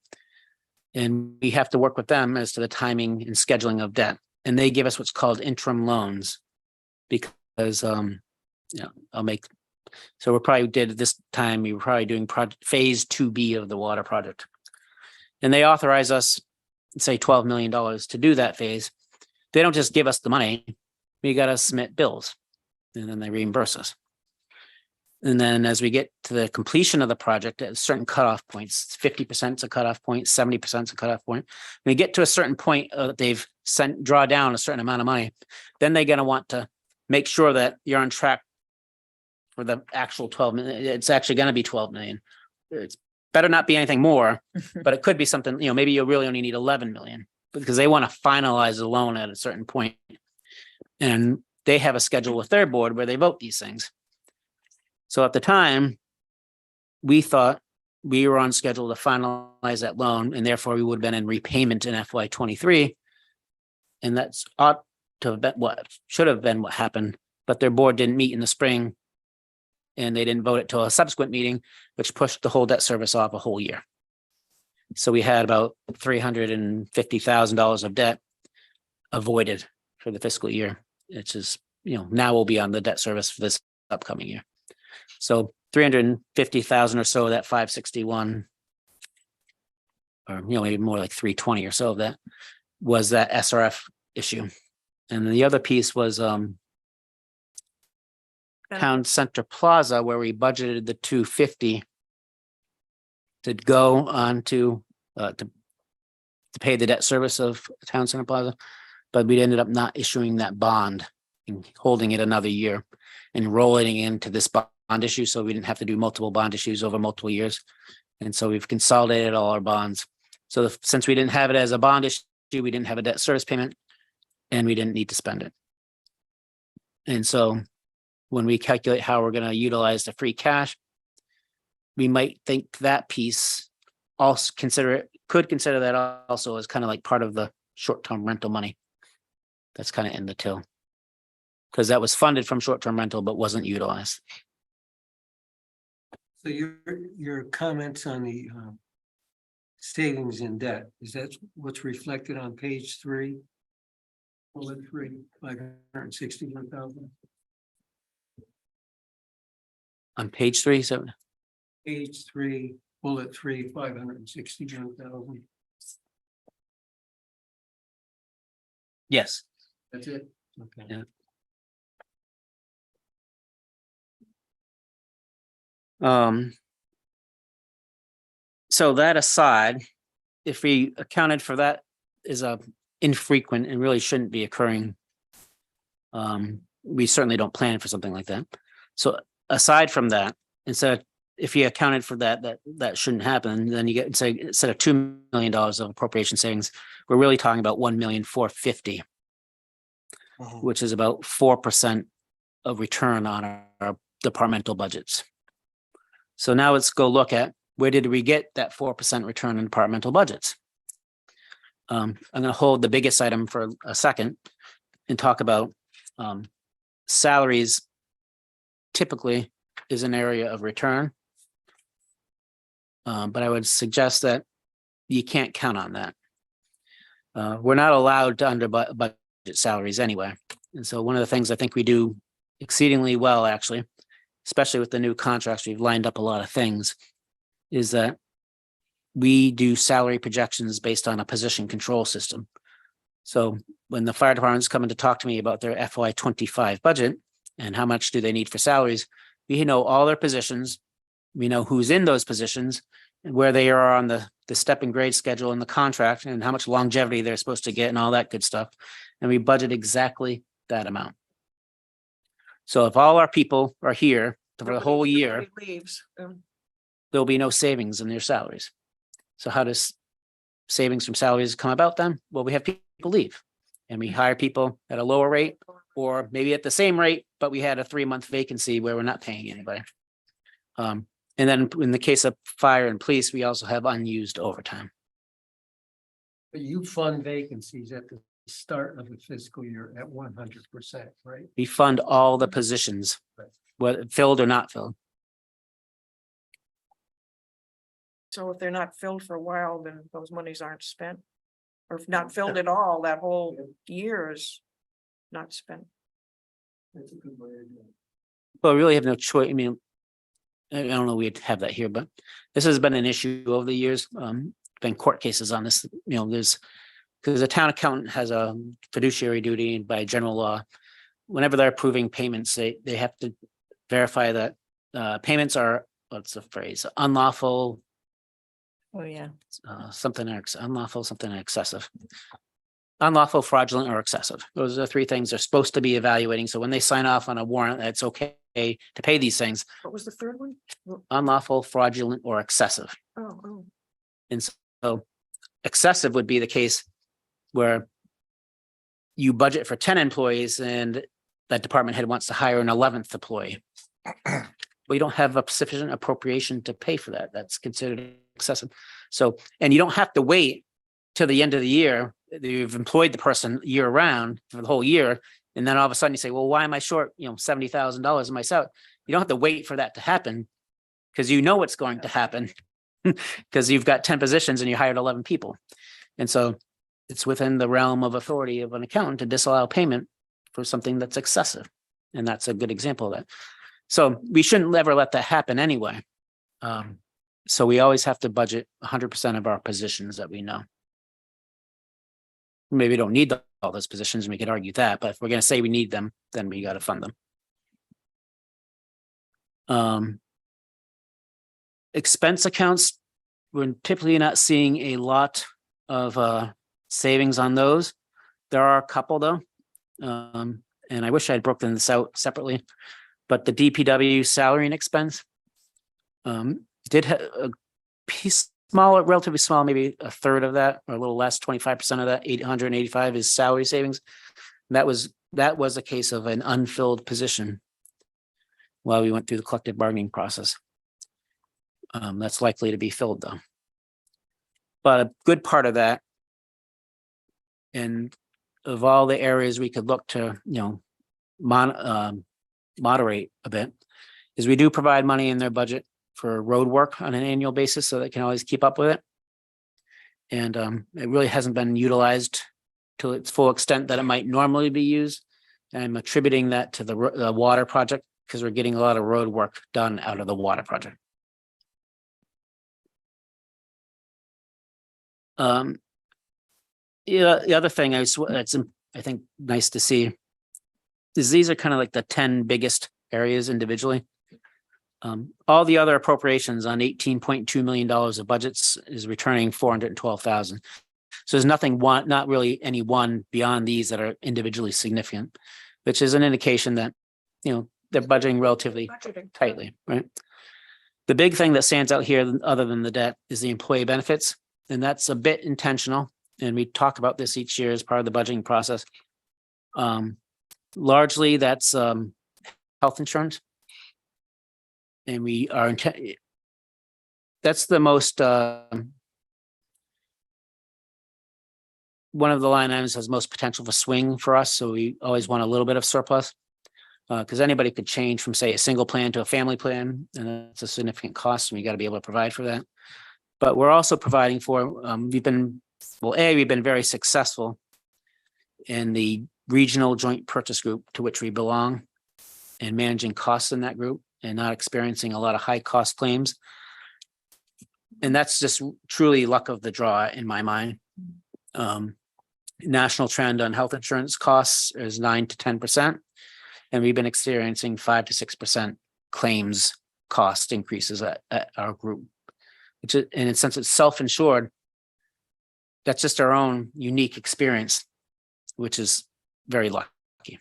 And we have to work with them as to the timing and scheduling of debt. And they give us what's called interim loans because, so we probably did this time, we were probably doing phase 2B of the water project. And they authorize us, say $12 million to do that phase. They don't just give us the money, we got to submit bills and then they reimburse us. And then as we get to the completion of the project at certain cutoff points, 50% is a cutoff point, 70% is a cutoff point. When we get to a certain point, they've draw down a certain amount of money, then they're going to want to make sure that you're on track for the actual 12 million. It's actually going to be 12 million. It's better not be anything more, but it could be something, maybe you really only need 11 million because they want to finalize the loan at a certain point. And they have a schedule with their board where they vote these things. So at the time, we thought we were on schedule to finalize that loan and therefore we would have been in repayment in FY 23. And that's ought to have been what should have been what happened, but their board didn't meet in the spring. And they didn't vote it till a subsequent meeting, which pushed the whole debt service off a whole year. So we had about $350,000 of debt avoided for the fiscal year. It's just, now we'll be on the debt service for this upcoming year. So 350,000 or so of that 561, or maybe more like 320 or so of that was that SRF issue. And then the other piece was Town Center Plaza, where we budgeted the 250 to go on to pay the debt service of Town Center Plaza, but we ended up not issuing that bond and holding it another year and rolling into this bond issue, so we didn't have to do multiple bond issues over multiple years. And so we've consolidated all our bonds. So since we didn't have it as a bond issue, we didn't have a debt service payment, and we didn't need to spend it. And so when we calculate how we're going to utilize the free cash, we might think that piece also could consider that also as kind of like part of the short-term rental money. That's kind of in the till. Because that was funded from short-term rental, but wasn't utilized. So your comments on the savings in debt, is that what's reflected on page 3? Bullet 3, 561,000. On page 3, so Page 3, bullet 3, 561,000. yes. That's it? Okay. Yeah. So that aside, if we accounted for that as a infrequent and really shouldn't be occurring, we certainly don't plan for something like that. So aside from that, if you accounted for that shouldn't happen, then you get, say, instead of $2 million of appropriation savings, we're really talking about $1,450,000, Mhm. which is about 4% of return on our departmental budgets. So now let's go look at where did we get that 4% return in departmental budgets? I'm going to hold the biggest item for a second and talk about salaries. Typically is an area of return. But I would suggest that you can't count on that. We're not allowed to under budget salaries anyway. And so one of the things I think we do exceedingly well, actually, especially with the new contracts, we've lined up a lot of things, is that we do salary projections based on a position control system. So when the fire department's coming to talk to me about their FY 25 budget and how much do they need for salaries, we know all their positions. We know who's in those positions and where they are on the step and grade schedule in the contract and how much longevity they're supposed to get and all that good stuff. And we budget exactly that amount. So if all our people are here for the whole year, Nobody leaves. there'll be no savings in their salaries. So how does savings from salaries come about then? Well, we have people leave and we hire people at a lower rate or maybe at the same rate, but we had a 3-month vacancy where we're not paying anybody. And then in the case of fire and police, we also have unused overtime. But you fund vacancies at the start of the fiscal year at 100%, right? We fund all the positions, whether filled or not filled. So if they're not filled for a while, then those monies aren't spent. Or if not filled at all, that whole year is not spent. That's a good way to do it. Well, we really have no choice. I mean, I don't know, we'd have that here, but this has been an issue over the years. Been court cases on this, there's, because the town accountant has a fiduciary duty by general law. Whenever they're approving payments, they have to verify that payments are, what's the phrase, unlawful, Oh, yeah. unlawful, something excessive. Unlawful, fraudulent, or excessive. Those are the 3 things they're supposed to be evaluating. So when they sign off on a warrant, that's okay to pay these things. What was the third one? Unlawful, fraudulent, or excessive. Oh. And so excessive would be the case where you budget for 10 employees and that department head wants to hire an 11th employee. Well, you don't have a sufficient appropriation to pay for that. That's considered excessive. So, and you don't have to wait till the end of the year. You've employed the person year round for the whole year. And then all of a sudden you say, well, why am I short, $70,000 in my salary? You don't have to wait for that to happen because you know what's going to happen because you've got 10 positions and you hired 11 people. And so it's within the realm of authority of an accountant to disallow payment for something that's excessive. And that's a good example of that. So we shouldn't ever let that happen anyway. So we always have to budget 100% of our positions that we know. Maybe we don't need all those positions, and we could argue that, but if we're going to say we need them, then we got to fund them. Expense accounts, we're typically not seeing a lot of savings on those. There are a couple though, and I wish I had broken this out separately, but the DPW salary and expense did have a piece. Small, relatively small, maybe a third of that or a little less, 25% of that, 885 is salary savings. That was a case of an unfilled position while we went through the collective bargaining process. That's likely to be filled though. But a good part of that, and of all the areas we could look to, moderate a bit, is we do provide money in their budget for road work on an annual basis, so they can always keep up with it. And it really hasn't been utilized to its full extent that it might normally be used. And I'm attributing that to the water project because we're getting a lot of road work done out of the water project. The other thing that's I think nice to see is these are kind of like the 10 biggest areas individually. All the other appropriations on $18.2 million of budgets is returning 412,000. So there's not really any one beyond these that are individually significant, which is an indication that, they're budgeting relatively tightly, right? The big thing that stands out here, other than the debt, is the employee benefits. And that's a bit intentional. And we talk about this each year as part of the budgeting process. Largely that's health insurance. And we are, that's the most, one of the line items has most potential for swing for us. So we always want a little bit of surplus because anybody could change from, say, a single plan to a family plan. And that's a significant cost. And we got to be able to provide for that. But we're also providing for, we've been very successful in the regional joint purchase group to which we belong and managing costs in that group and not experiencing a lot of high cost claims. And that's just truly luck of the draw in my mind. National trend on health insurance costs is 9 to 10%. And we've been experiencing 5 to 6% claims cost increases at our group, which is, and since it's self-insured, that's just our own unique experience, which is very lucky.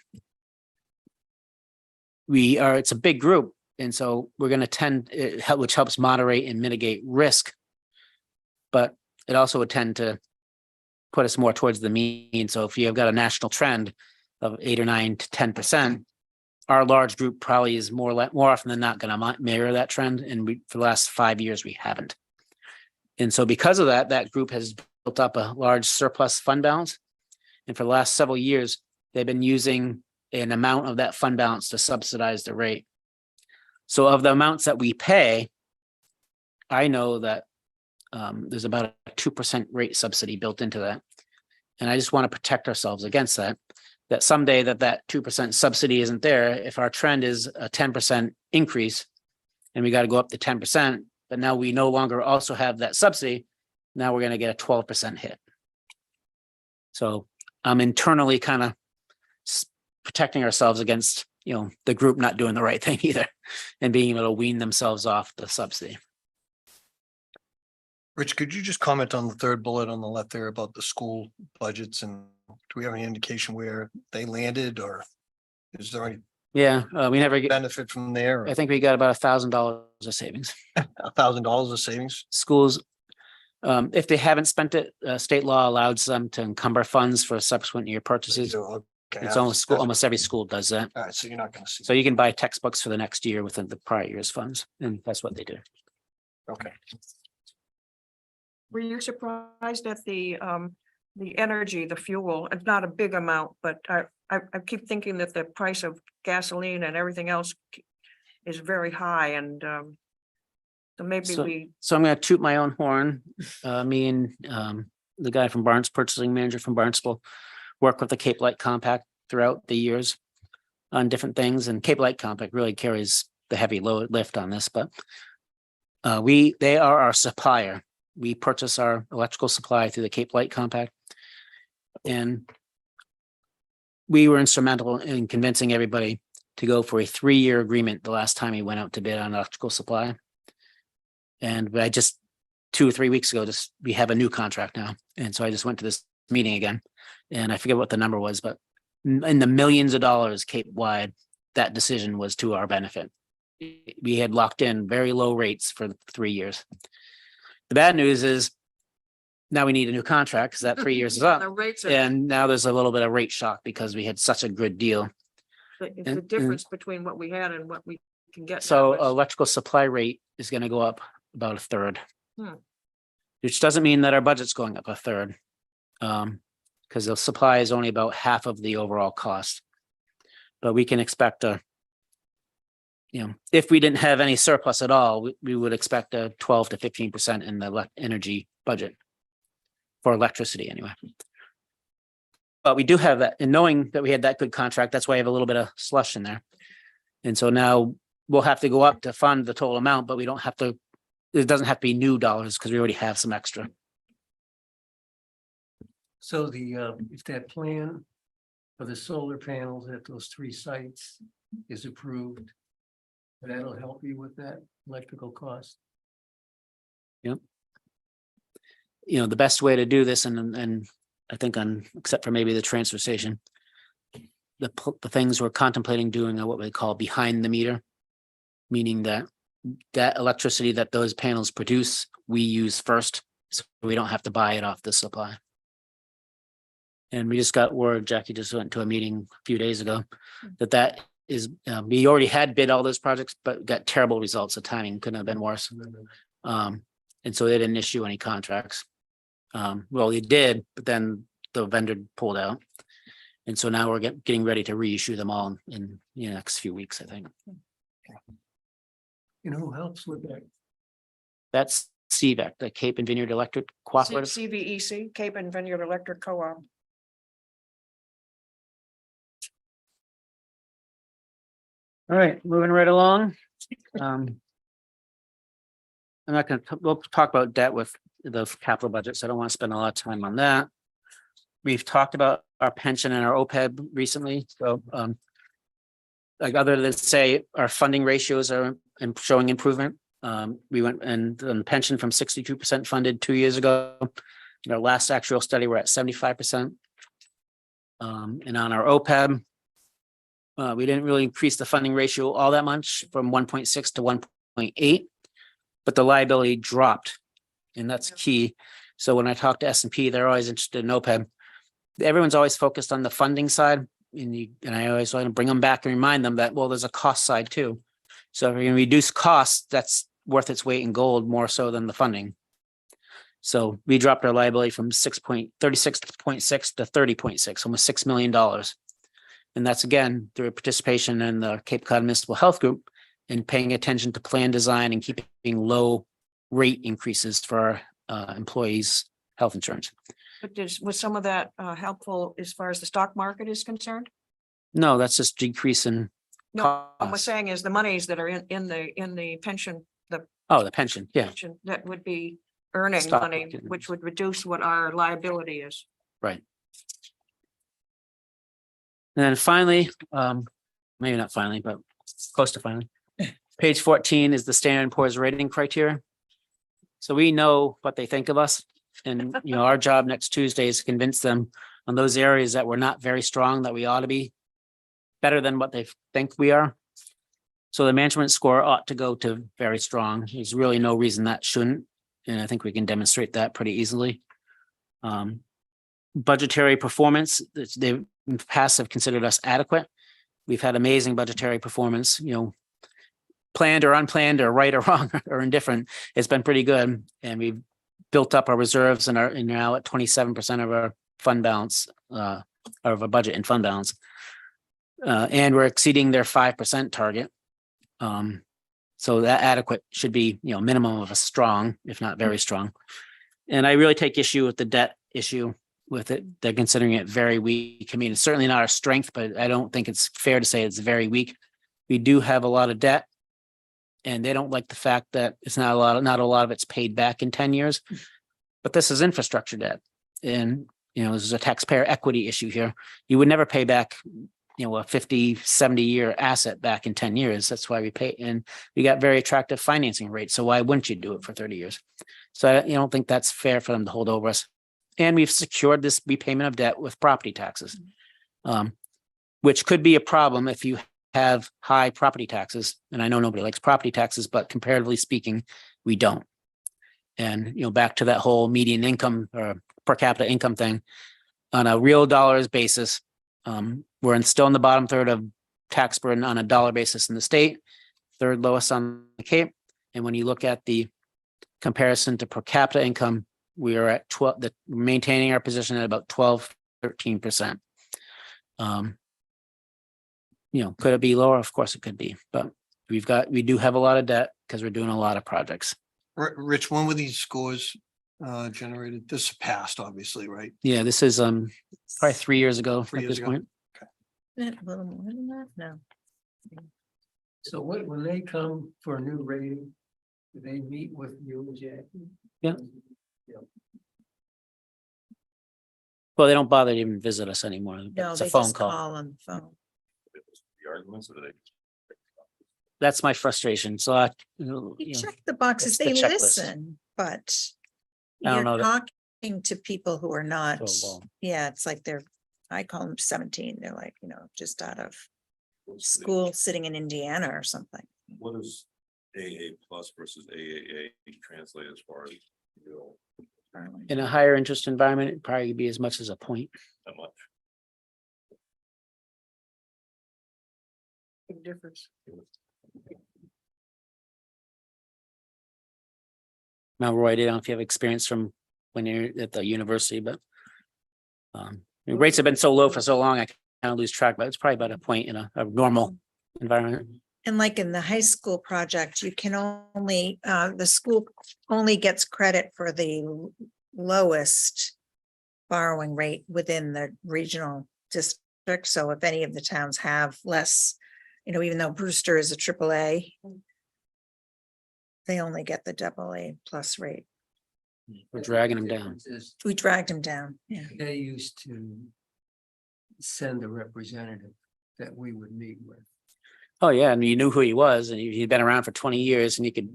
It's a big group. And so we're going to which helps moderate and mitigate risk, but it also would tend to put us more towards the mean. So if you've got a national trend of 8 or 9 to 10%, our large group probably is more often than not going to mirror that trend. And for the last 5 years, we haven't. And so because of that, that group has built up a large surplus fund balance. And for the last several years, they've been using an amount of that fund balance to subsidize the rate. So of the amounts that we pay, I know that there's about a 2% rate subsidy built into that. And I just want to protect ourselves against that someday that 2% subsidy isn't there. If our trend is a 10% increase and we got to go up to 10%, but now we no longer also have that subsidy, now we're going to get a 12% hit. So I'm internally kind of protecting ourselves against the group not doing the right thing either and being able to wean themselves off the subsidy. Rich, could you just comment on the third bullet on the left there about the school budgets, and do we have any indication where they landed, or is there any Yeah, we never get, benefit from there? I think we got about $1,000 of savings. $1,000 of savings? Schools, if they haven't spent it, state law allows them to encumber funds for subsequent year purchases. So, Okay, It's almost school, that's- almost every school does that. All right, so you're not gonna see. So you can buy textbooks for the next year within the prior year's funds, and that's what they do. Okay. Were you surprised at the energy, the fuel? It's not a big amount, but I keep thinking that the price of gasoline and everything else is very high and so maybe So- we, So I'm gonna toot my own horn. Me and the guy from Barnes, purchasing manager from Barnstable, work with the Cape Light Compact throughout the years on different things, and Cape Light Compact really carries the heavy load lift on this, but they are our supplier. We purchase our electrical supply through the Cape Light Compact. And we were instrumental in convincing everybody to go for a 3-year agreement the last time we went out to bid on electrical supply. And I just 2 or 3 weeks ago, we have a new contract now. And so I just went to this meeting again, and I forget what the number was, but in the millions of dollars Cape wide, that decision was to our benefit. We had locked in very low rates for 3 years. The bad news is now we need a new contract because that 3 years is up. the rates are, And now there's a little bit of rate shock because we had such a good deal. it's and- the difference between what we had and what we can get. So now is- electrical supply rate is going to go up about a third. Hmm. Which doesn't mean that our budget's going up a third. Because the supply is only about half of the overall cost. But we can expect if we didn't have any surplus at all, we would expect a 12 to 15% in the energy budget. For electricity anyway. But we do have that, and knowing that we had that good contract, that's why I have a little bit of slush in there. And so now we'll have to go up to fund the total amount, but we don't have to, it doesn't have to be new dollars because we already have some extra. So if that plan for the solar panels at those 3 sites is approved, that'll help you with that electrical cost. The best way to do this, and I think except for maybe the transfer station, the things we're contemplating doing are what we call behind the meter, meaning that electricity that those panels produce, we use first, so we don't have to buy it off the supply. And we just got word, Jackie just went to a meeting a few days ago, that is, we already had bid all those projects, but got terrible results. The timing couldn't have been worse. And so they didn't issue any contracts. Well, they did, but then the vendor pulled out. And so now we're getting ready to reissue them all in the next few weeks, I think. You know who helps with that? That's CVEC, the Cape and Vineyard Electric Cooperative. CVEC, Cape and Vineyard Electric Co-op. All right, moving right along. I'm not gonna, we'll talk about debt with the capital budget, so I don't want to spend a lot of time on that. We've talked about our pension and our OPEB recently, so like other than say our funding ratios are showing improvement. We went and pension from 62% funded 2 years ago. In our last actual study, we're at 75%. And on our OPEB, we didn't really increase the funding ratio all that much from 1.6 to 1.8, but the liability dropped, and that's key. So when I talk to S&P, they're always interested in OPEB. Everyone's always focused on the funding side, and I always want to bring them back and remind them that, well, there's a cost side too. So if you're going to reduce costs, that's worth its weight in gold more so than the funding. So we dropped our liability from 36.6 to 30.6, almost $6 million. And that's again, through participation in the Cape Cod Municipal Health Group and paying attention to plan design and keeping low rate increases for our employees' health insurance. But was some of that helpful as far as the stock market is concerned? No, that's just decrease in No, what I'm cost. saying is the monies that are in the pension, Oh, the pension, yeah, pension that would be earning Stock money, market. which would reduce what our liability is. right. And then finally, maybe not finally, but close to finally. Page 14 is the Standard & Poor's rating criteria. So we know what they think of us. And, our job next Tuesday is to convince them on those areas that we're not very strong, that we ought to be better than what they think we are. So the management score ought to go to very strong. There's really no reason that shouldn't. And I think we can demonstrate that pretty easily. Budgetary performance, in the past have considered us adequate. We've had amazing budgetary performance, planned or unplanned or right or wrong or indifferent. It's been pretty good. And we've built up our reserves and are now at 27% of our fund balance, of our budget and fund balance. And we're exceeding their 5% target. So that adequate should be, minimum of a strong, if not very strong. And I really take issue with the debt issue with it. They're considering it very weak. I mean, it's certainly not our strength, but I don't think it's fair to say it's very weak. We do have a lot of debt. And they don't like the fact that it's not a lot of it's paid back in 10 years. But this is infrastructure debt. And, this is a taxpayer equity issue here. You would never pay back, a 50, 70-year asset back in 10 years. That's why we pay. And we got very attractive financing rates. So why wouldn't you do it for 30 years? So I don't think that's fair for them to hold over us. And we've secured this repayment of debt with property taxes, which could be a problem if you have high property taxes. And I know nobody likes property taxes, but comparatively speaking, we don't. And, back to that whole median income or per capita income thing, on a real dollars basis, we're still in the bottom third of tax burden on a dollar basis in the state, third lowest on the Cape. And when you look at the comparison to per capita income, we are at maintaining our position at about 12-13%. Could it be lower? Of course it could be, but we do have a lot of debt because we're doing a lot of projects. Rich, when were these scores generated? This passed, obviously, right? Yeah, this is probably 3 years ago 3 at years this ago. point. A little more than that, no. So when they come for a new rating, do they meet with you and Jackie? Yeah. Well, they don't bother to even visit us anymore. No, It's a they phone just call. call on the phone. The arguments that they. That's my frustration. So I, You check the boxes, it's the they checklist. listen, but I don't you're know that- talking to people who are not, Oh, well. yeah, it's like I call them 17, they're like, just out of school, sitting in Indiana or something. What does AA plus versus AAA translate as far as, in a higher interest environment, it'd probably be as much as a point. how much? Big difference. Now, Roy, I don't know if you have experience from when you're at the university, but the rates have been so low for so long, I kind of lose track, but it's probably about a point in a normal environment. And like in the high school project, you can only, the school only gets credit for the lowest borrowing rate within the regional district. So if any of the towns have less, even though Brewster is a AAA, they only get the AA plus rate. We're dragging them down. We dragged them down. Yeah. They used to send a representative that we would meet with. Oh, yeah, and you knew who he was, and he'd been around for 20 years, and you could,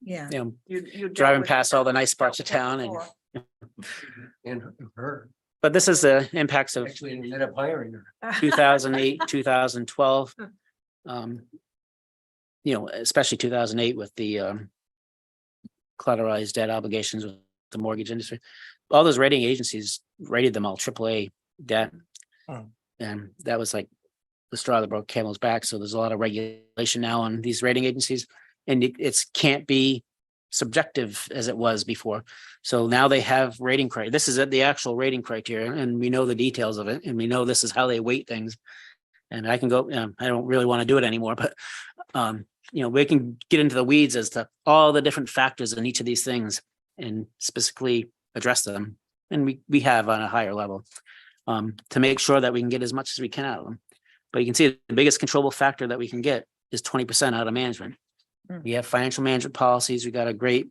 Yeah. You driving past all the nice parts of town and, And her, but this is the impacts of actually ended up hiring her. 2008, 2012. Especially 2008 with the collateralized debt obligations with the mortgage industry. All those rating agencies rated them all AAA debt. Oh. And that was like the straw that broke camel's back. So there's a lot of regulation now on these rating agencies, and it's can't be subjective as it was before. So now they have rating criteria. This is the actual rating criteria, and we know the details of it, and we know this is how they weight things. And I can go, I don't really want to do it anymore, but we can get into the weeds as to all the different factors in each of these things and specifically address them. And we have on a higher level to make sure that we can get as much as we can out of them. But you can see the biggest controllable factor that we can get is 20% out of management. Mm. We have financial management policies. We got a great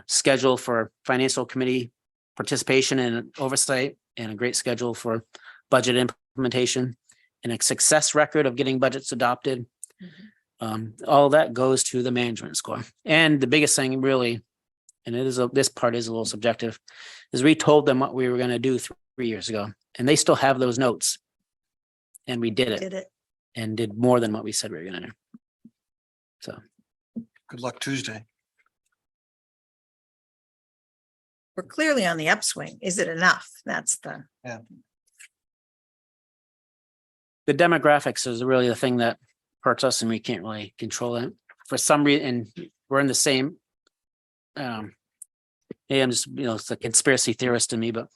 schedule for financial committee participation and oversight, and a great schedule for budget implementation, and a success record of getting budgets adopted. All that goes to the management score. And the biggest thing really, and this part is a little subjective, is we told them what we were going to do 3 years ago, and they still have those notes. And we did it and did more than what we said we were going to do. So Good luck Tuesday. We're clearly on the upswing. Is it enough? That's the. Yeah. the demographics is really the thing that hurts us and we can't really control it. For some reason, and we're in the same. Hey, I'm just, it's a conspiracy theorist in me, but,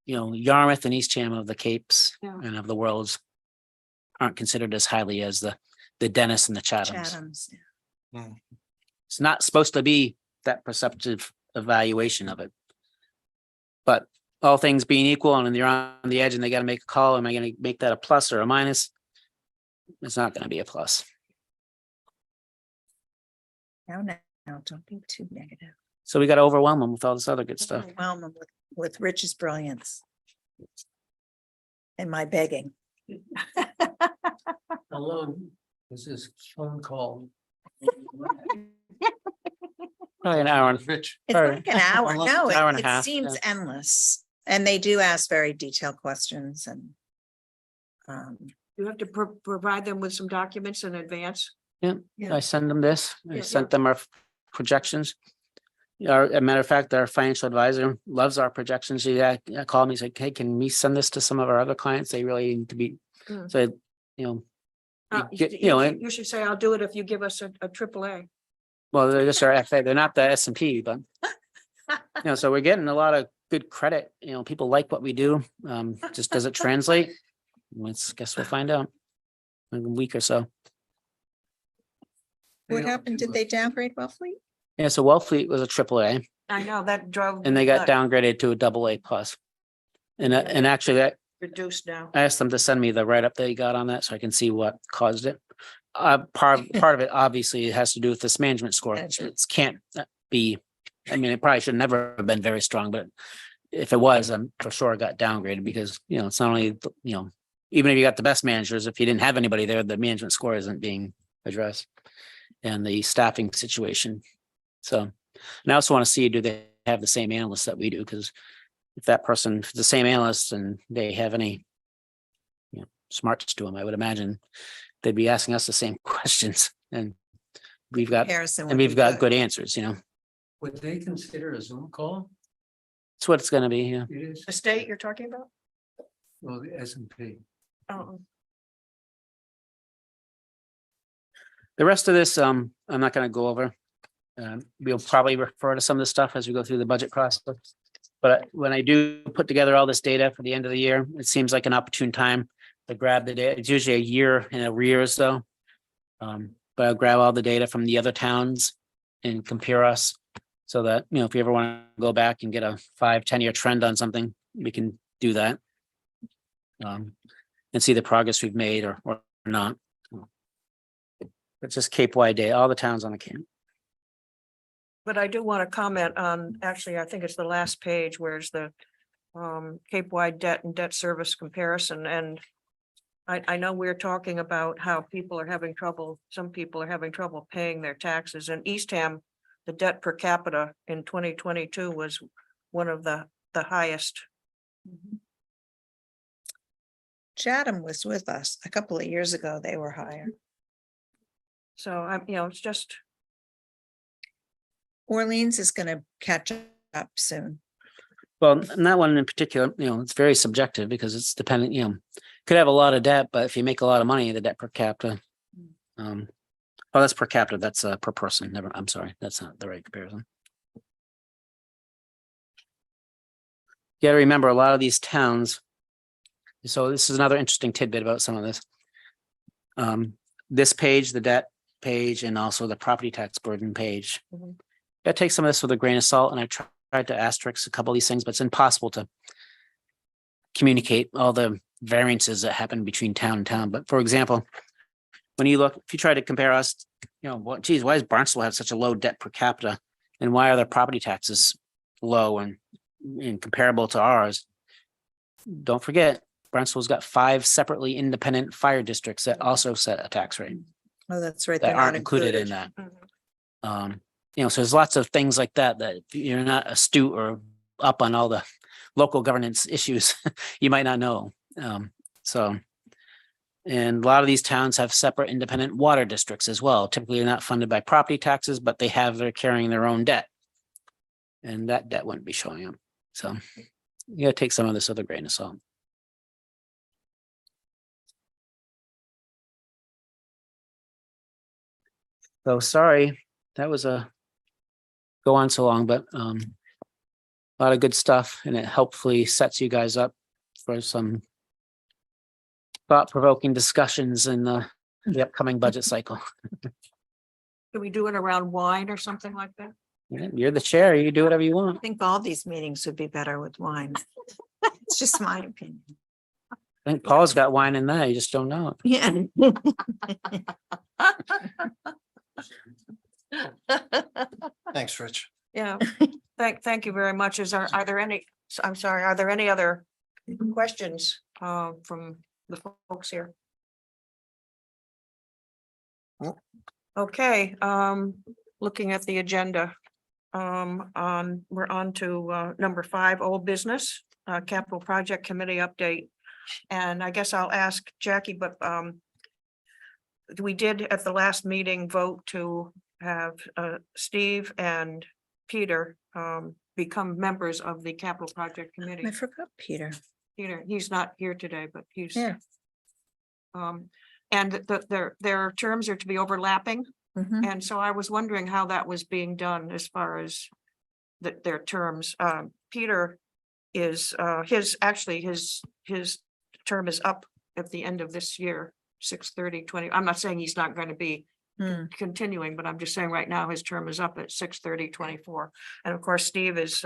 Yarmouth and Eastham of the Capes Yeah. and of the worlds aren't considered as highly as the Dennis and the Chathams. Chathams. It's not supposed to be that perceptive evaluation of it. But all things being equal and they're on the edge and they got to make a call, am I going to make that a plus or a minus? It's not going to be a plus. No, don't be too negative. So we got to overwhelm them with all this other good stuff. Overwhelm them with Rich's brilliance. And my begging. How long was this phone call? Probably an hour and Rich. It's Or- like an hour. No, Hour and a it half, seems endless. And they do ask very detailed questions and. You have to provide them with some documents in advance. I send them this. I Yeah, sent them our projections. As a matter of fact, our financial advisor loves our projections. She called me, said, hey, can we send this to some of our other clients? They really need to be, Mm. so, You should say, I'll do it if you give us a AAA. well, they're just our FA, they're not the S&P, but so we're getting a lot of good credit. People like what we do. Just does it translate? Guess we'll find out in a week or so. What happened? Did they downgrade Wellfleet? Yeah, so Wellfleet was a AAA I know that drove. and they got nuts. downgraded to a AA plus. And actually that Reduced now. I asked them to send me the write-up they got on that so I can see what caused it. Part of it obviously has to do with this management score. It can't be, it probably should never have been very strong, but if it was, I'm for sure it got downgraded because, it's not only, even if you got the best managers, if you didn't have anybody there, the management score isn't being addressed. And the staffing situation. So, and I also want to see, do they have the same analysts that we do? Because if that person, if it's the same analyst and they have any smarts to them, I would imagine they'd be asking us the same questions and we've got Comparison would and be we've got good answers, Would they consider a Zoom call? It's what it's gonna be, yeah. It is, The state you're talking about? well, the S and P. Oh, The rest of this, I'm not gonna go over. We'll probably refer to some of this stuff as we go through the budget process. But when I do put together all this data for the end of the year, it seems like an opportune time to grab the data. It's usually a year in arrears though. But I'll grab all the data from the other towns and compare us. So that, if you ever want to go back and get a 5-10 year trend on something, we can do that. And see the progress we've made or not. It's just Cape-wide data, all the towns on the Cape. but I do want to comment on, actually, I think it's the last page, where's the Cape-wide debt and debt service comparison, and I know we're talking about how people are having trouble, some people are having trouble paying their taxes. In Eastham, the debt per capita in 2022 was one of the highest. Chatham was with us a couple of years ago. They were higher. So I'm, it's just, Orleans is gonna catch up soon. Well, and that one in particular, it's very subjective because it's dependent, could have a lot of debt, but if you make a lot of money, the debt per capita. Oh, that's per capita, that's per person. Never, I'm sorry, that's not the right comparison. You gotta remember, a lot of these towns. So this is another interesting tidbit about some of this. This page, the debt page, and also the property tax burden page. Mhm. Gotta take some of this with a grain of salt, and I tried to asterisk a couple of these things, but it's impossible to communicate all the variances that happen between town and town. But for example, when you look, if you try to compare us, why does Barnstable have such a low debt per capita? And why are their property taxes low and comparable to ours? Don't forget, Barnstable's got 5 separately independent fire districts that also set a tax rate Oh, that's right. that They're not aren't included in that. Mhm. So there's lots of things like that, that if you're not astute or up on all the local governance issues, you might not know. And a lot of these towns have separate independent water districts as well. Typically, they're not funded by property taxes, but they're carrying their own debt. And that debt wouldn't be showing up. So you gotta take some of this with a grain of salt. So sorry, that was a go on so long, but a lot of good stuff, and it hopefully sets you guys up for some thought-provoking discussions in the upcoming budget cycle. Can we do it around wine or something like that? Yeah, you're the chair, you can do whatever you I want. think all these meetings would be better with wine. It's just my opinion. I think Paul's got wine in there, you just don't know it. Yeah. Thanks, Rich. Yeah, thank you very much. Are there any, I'm sorry, are there any other questions from the folks here? Nope. Okay, looking at the agenda. We're on to number 5, old business, capital project committee update. And I guess I'll ask Jackie, but we did at the last meeting vote to have Steve and Peter become members of the capital project committee. I forgot Peter. Peter, he's not here today, but he's. Yeah. And their terms are to be overlapping, Mhm. and so I was wondering how that was being done as far as their terms. Peter is his term is up at the end of this year, 6/30/20. I'm not saying he's not going to be Hmm. continuing, but I'm just saying right now his term is up at 6/30/24. And of course, Steve is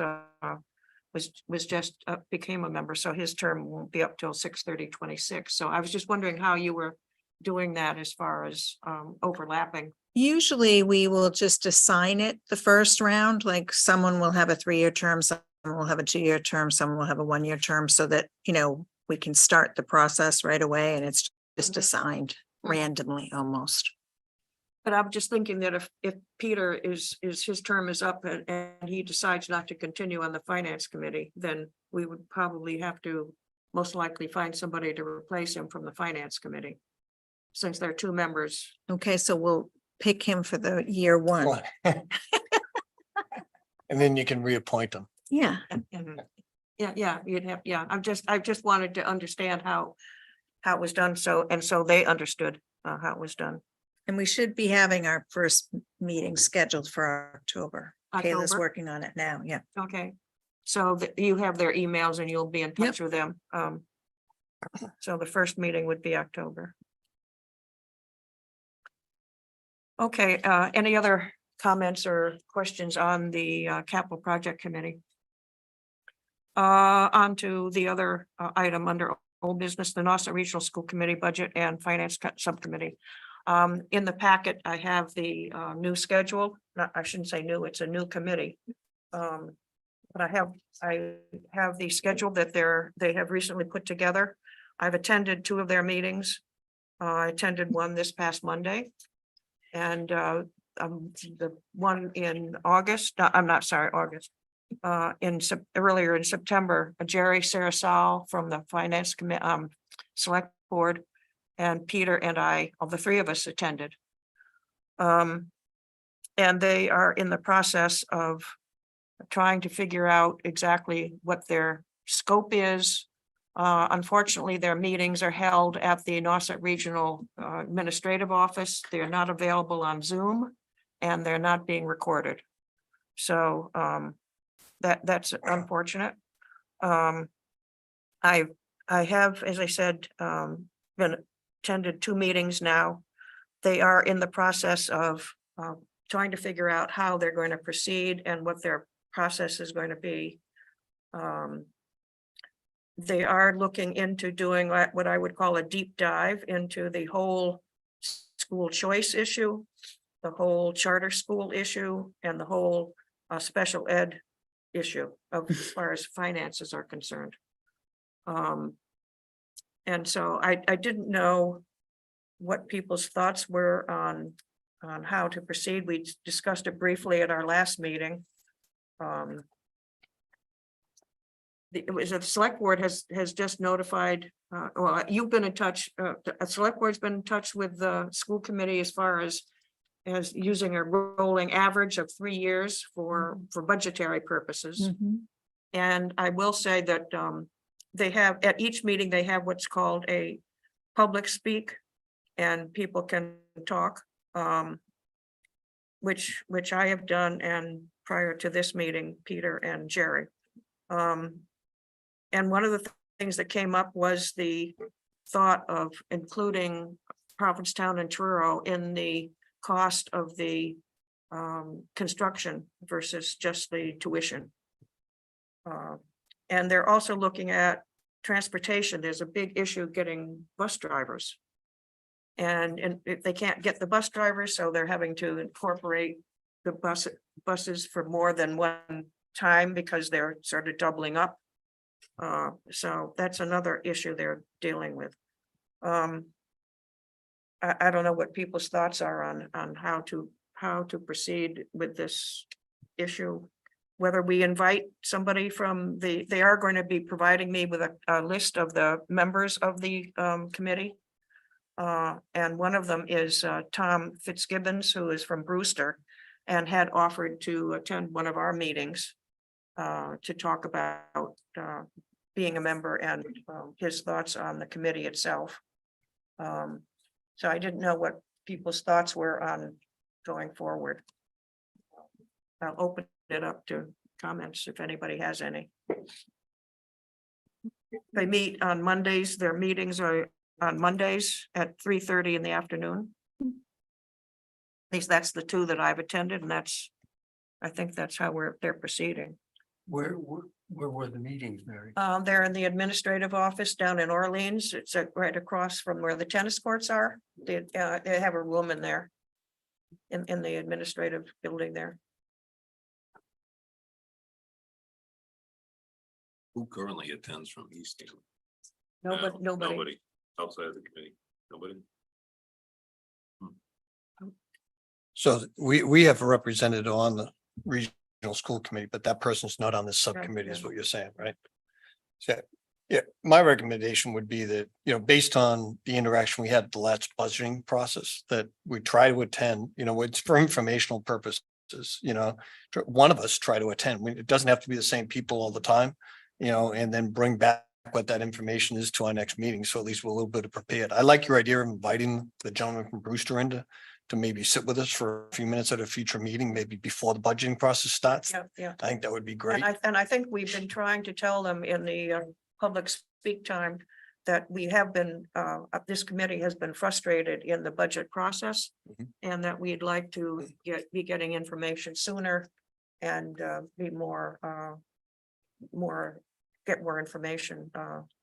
was just became a member, so his term won't be up till 6/30/26. So I was just wondering how you were doing that as far as overlapping. Usually we will just assign it the first round, like someone will have a 3-year term, someone will have a 2-year term, someone will have a 1-year term, so that, we can start the process right away and it's just Mhm. assigned randomly almost. But I'm just thinking that if Peter is his term is up and he decides not to continue on the finance committee, then we would probably have to most likely find somebody to replace him from the finance committee. Since there are 2 members. Okay, so we'll pick him for the year 1. And then you can reappoint them. Yeah, Yeah, you'd have, I just wanted to understand how it was done. So they understood how it was done. and we should be having our first meeting scheduled for October. Kayla's October? working on it now, yeah. Okay. So you have their emails and you'll be in touch with them. So the first meeting would be October. Okay, any other comments or questions on the capital project committee? On to the other item under old business, the Nauset Regional School Committee Budget and Finance Subcommittee. In the packet, I have the new schedule. I shouldn't say new, it's a new committee. But I have the schedule that they have recently put together. I've attended 2 of their meetings. I attended one this past Monday. And the one in August, I'm not sorry, August. Earlier in September, Jerry Sarasal from the Finance Select Board and Peter and I, all the 3 of us attended. And they are in the process of trying to figure out exactly what their scope is. Unfortunately, their meetings are held at the Nauset Regional Administrative Office. They're not available on Zoom and they're not being recorded. So that's unfortunate. I have, as I said, been attended 2 meetings now. They are in the process of trying to figure out how they're going to proceed and what their process is going to be. They are looking into doing what I would call a deep dive into the whole school choice issue, the whole charter school issue, and the whole special ed issue as far as finances are concerned. And so I didn't know what people's thoughts were on how to proceed. We discussed it briefly at our last meeting. The select board has just notified, well, you've been in touch, a select board's been in touch with the school committee as far as using a rolling average of 3 years for budgetary purposes. Mhm. And I will say that they have, at each meeting, they have what's called a public speak and people can talk. which I have done, and prior to this meeting, Peter and Jerry. And one of the things that came up was the thought of including Provincetown and Truro in the cost of the construction versus just the tuition. And they're also looking at transportation. There's a big issue getting bus drivers. And if they can't get the bus drivers, so they're having to incorporate the buses for more than one time because they're sort of doubling up. So that's another issue they're dealing with. I don't know what people's thoughts are on how to proceed with this issue. Whether we invite somebody from they are going to be providing me with a list of the members of the committee. And one of them is Tom Fitzgibbons, who is from Brewster and had offered to attend one of our meetings to talk about being a member and his thoughts on the committee itself. So I didn't know what people's thoughts were on going forward. I'll open it up to comments if anybody has any. They meet on Mondays. Their meetings are on Mondays at 3:30 in the afternoon. At least that's the two that I've attended, and I think that's how they're proceeding. Where were the meetings, Mary? They're in the administrative office down in Orleans. It's right across from where the tennis courts are. They have a room in there. In the administrative building there. Who currently attends from Eastham? Nobody. Nobody outside of the committee, nobody? So we have a representative on the regional school committee, but that person's not on this subcommittee is yeah. what you're saying, right? So, yeah, my recommendation would be that, based on the interaction we had at the last budgeting process, that we try to attend, it's for informational purposes, one of us try to attend. It doesn't have to be the same people all the time, and then bring back what that information is to our next meeting. So at least we're a little bit prepared. I like your idea of inviting the gentleman from Brewster in to maybe sit with us for a few minutes at a future meeting, maybe before the budgeting process starts. Yeah. I think that would be great. And I think we've been trying to tell them in the public speak time that we have been, this committee has been frustrated in the budget process. Mhm. And that we'd like to be getting information sooner and be get more information.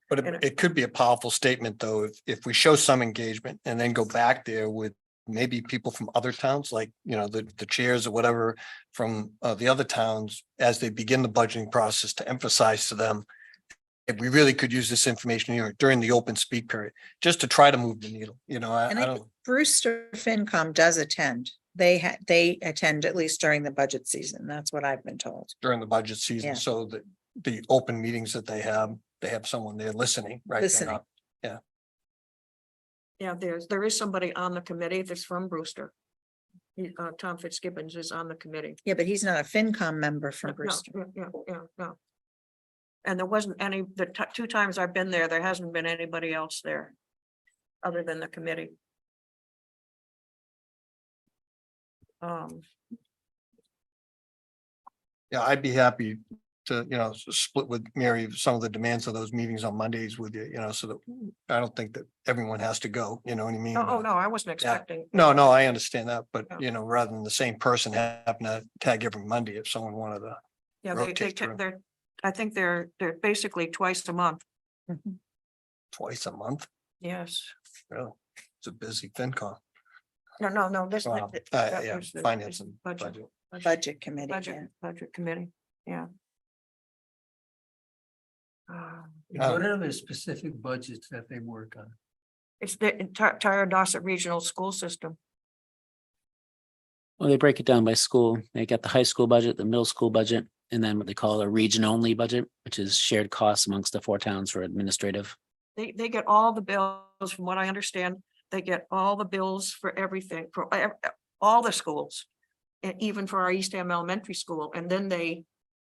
But and- it could be a powerful statement, though, if we show some engagement and then go back there with maybe people from other towns, like, the chairs or whatever from the other towns, as they begin the budgeting process, to emphasize to them, if we really could use this information here during the open speak period, just to try to move the needle, And I I think don't, Brewster FinCom does attend. They attend at least during the budget season. That's what I've been told. during the budget Yeah. season, so that the open meetings that they have someone there listening, right? They're Listening. not- Yeah, there is somebody on the committee that's from Brewster. Tom Fitzgibbons is on the committee. Yeah, but he's not a FinCom member No, from Brewster. No. And there wasn't any, the two times I've been there, there hasn't been anybody else there. Other than the committee. Yeah, I'd be happy to, split with Mary some of the demands of those meetings on Mondays with you, so that I don't think that everyone has to go, you know what I mean? Oh, no, I wasn't expecting. No, I understand that, but Yeah. rather than the same person having to tag every Monday, if someone wanted to, Yeah, rotate through. I think they're basically twice a month. Mhm. twice a month, Yes. really, it's a busy FinCom. No, this. Wow. that Yeah, was the- finance and budget. budget. Budget committee. yeah. Budget committee, yeah. What are the specific budgets that they work on? It's the entire Dorset Regional School System. Well, they break it down by school. They got the high school budget, the middle school budget, and then what they call a region only budget, which is shared costs amongst the 4 towns for administrative. They get all the bills, from what I understand, they get all the bills for everything, for all the schools. And even for our Eastham Elementary School, and then they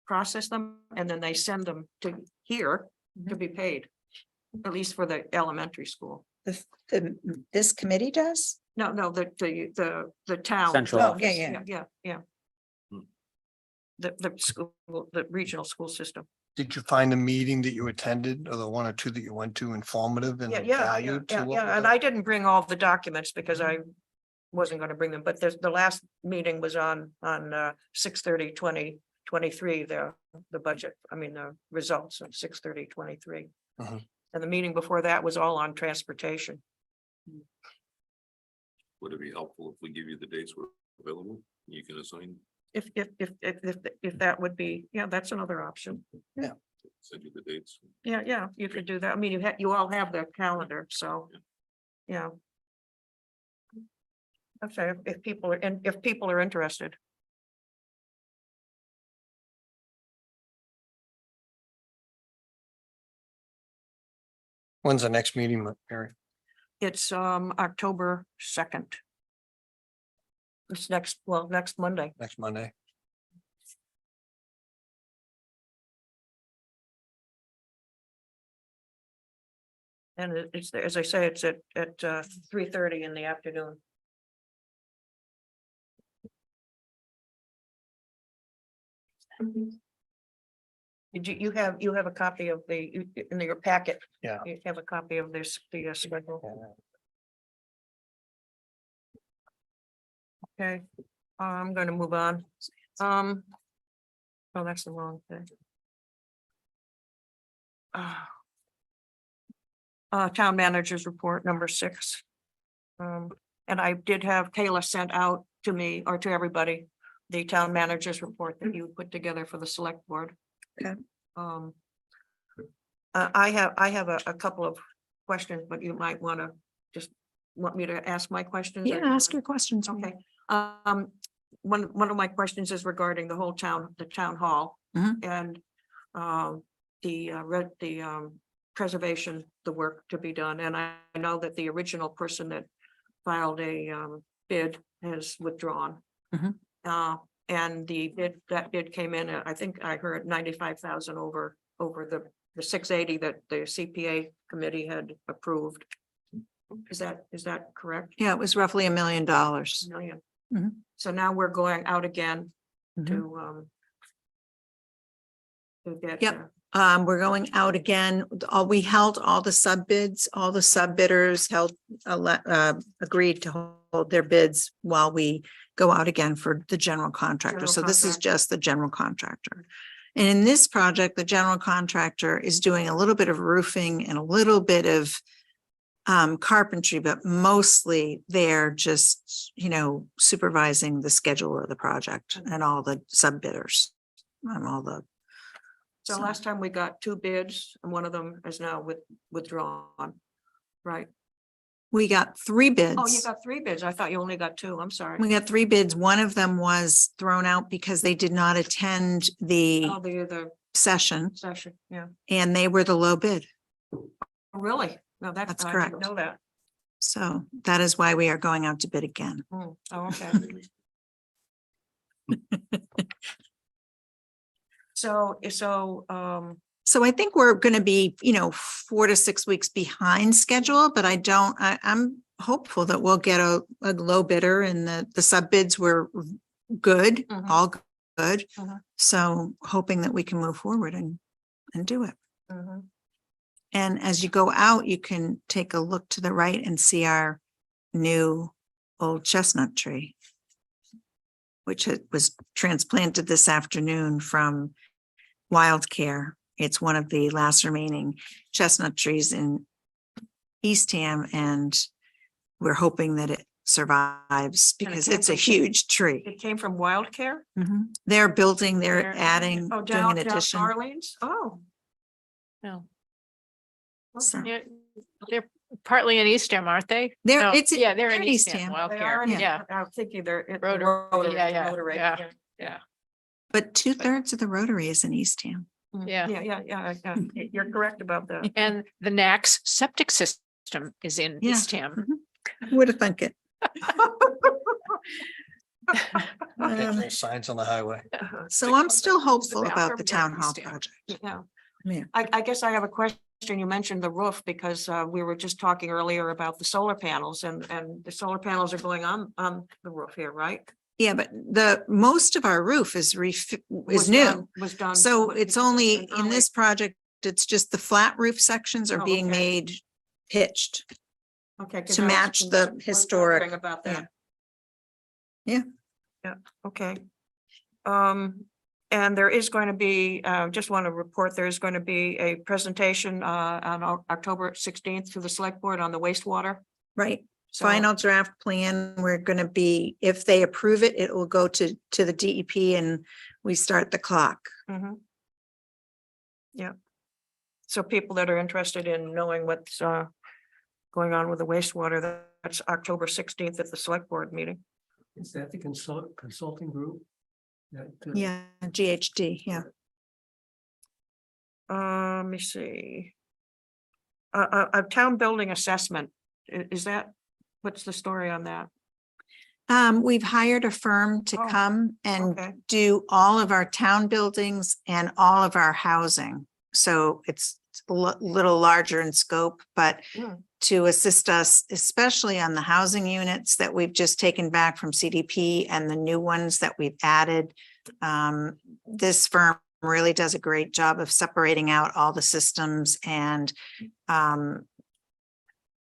process them and then they send them to here to be paid. At least for the elementary school. This committee does? No, the town. Central the- office. Yeah. Hmm. The school, the regional school system. Did you find the meeting that you attended or the one or two that you went to informative and valued? to what was And up? I didn't bring all the documents because I wasn't gonna bring them, but the last meeting was on 6/30/2023. The budget, I mean, the results of 6/30/23. Mhm. And the meeting before that was all on transportation. Would it be helpful if we give you the dates were available? You can assign, If that would be, yeah, that's another option. send you the dates. Yeah, you could do that. I mean, you all have the calendar, so, yeah. Okay, if people are, and if people are interested. When's the next meeting, Mary? It's October 2nd. It's next Monday. Next Monday? And it's, as I say, it's at 3:30 in the afternoon. Did you have a copy of in your packet? Yeah. You have a copy of this, the schedule. Okay, I'm gonna move on. Oh, that's the wrong thing. Town managers report number 6. And I did have Kayla sent out to me or to everybody, the town managers report that you put together for the select board. Okay. I have a couple of questions, but you might want me to ask my questions? Yeah, ask your questions. Okay, one of my questions is regarding the whole town, the town hall. Mhm. And the preservation, the work to be done, and I know that the original person that filed a bid has withdrawn. Mhm. And that bid came in, I think I heard 95,000 over the 680 that the CPA committee had approved. Is that correct? Yeah, it was roughly $1 million. Million. Mhm. So now we're going out again Mhm. to get. Yep. We're going out again. We held all the sub bids, all the sub bidders agreed to hold their bids while we go out again for the general contractor. General So this is contractor. just the general contractor. And in this project, the general contractor is doing a little bit of roofing and a little bit of carpentry, but mostly they're just, supervising the schedule of the project and all the sub bidders. All the So last time we got 2 bids and one of them is now withdrawn. Right. We got 3 bids. Oh, you got 3 bids. I thought you only got 2. I'm sorry. We got 3 bids. One of them was thrown out because they did not attend the Oh, the session session, yeah. and they were the low bid. Really? No, That's I correct. didn't know that. So that is why we are going out to bid again. Oh, okay. So, So I think we're going to be, 4 to 6 weeks behind schedule, but I'm hopeful that we'll get a low bidder and the sub bids were good, Mhm. all good. Mhm. So hoping that we can move forward and do it. mhm. And as you go out, you can take a look to the right and see our new old chestnut tree, which was transplanted this afternoon from Wild Care. It's one of the last remaining chestnut trees in Eastham, and we're hoping that it survives And it because came it's a from- huge tree. It came from Wild Care? They're building, they're They're- adding, Oh, doing an down addition. Arlene's? Oh. No, So they're partly in Eastham, aren't they? They're, No, it's. yeah, they're in in Eastham, Eastham. Wild They Care, are in- yeah. I'm thinking they're. at the Rotary, yeah, Rotary, yeah. But 2/3 of the Rotary is in Eastham. Yeah. Yeah. You're correct about that. And the NAX septic system is in Yeah. Eastham. Who would have thunk it? Little signs on the highway. So I'm still Is the hopeful about bathroom the in town hall Eastham? project. Yeah. Yeah. I guess I have a question you mentioned the roof because we were just talking earlier about the solar panels and the solar panels are going on the roof here, right? Yeah, but most of our roof is Was new. done- Was done. So but it's because only been in early- this project, it's just the flat roof sections are Oh, being okay. made pitched. Okay. 'cause to I was- match the was historic- wondering About yeah. that. Yeah. Yeah, okay. And there is going to be, just want to report, there is going to be a presentation on October 16th to the select board on the wastewater. Right. So- Final draft plan, we're gonna be, if they approve it, it will go to the DEP and we start the clock. Mhm. Yeah. So people that are interested in knowing what's going on with the wastewater, that's October 16th at the select board meeting. Is that the consulting group? That, Yeah, GHD, yeah. Let me see. A town building assessment, is that, what's the story on that? We've hired a firm to Oh, come and okay. do all of our town buildings and all of our housing. So it's a little larger in scope, but Hmm. to assist us, especially on the housing units that we've just taken back from CDP and the new ones that we've added. This firm really does a great job of separating out all the systems and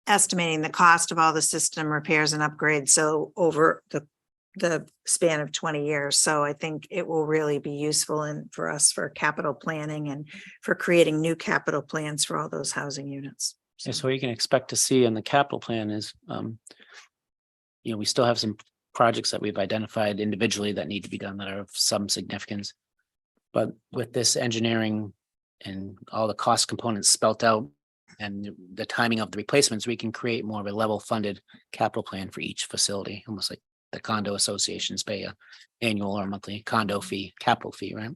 estimating the cost of all the system repairs and upgrades. So over the span of 20 years. So I think it will really be useful and for us for capital planning and for creating new capital plans for all those housing units. And so what you can expect to see in the capital plan is, we still have some projects that we've identified individually that need to be done that are of some significance. But with this engineering and all the cost components spelt out and the timing of the replacements, we can create more of a level funded capital plan for each facility, almost like the condo associations pay a annual or monthly condo fee, capital fee, right?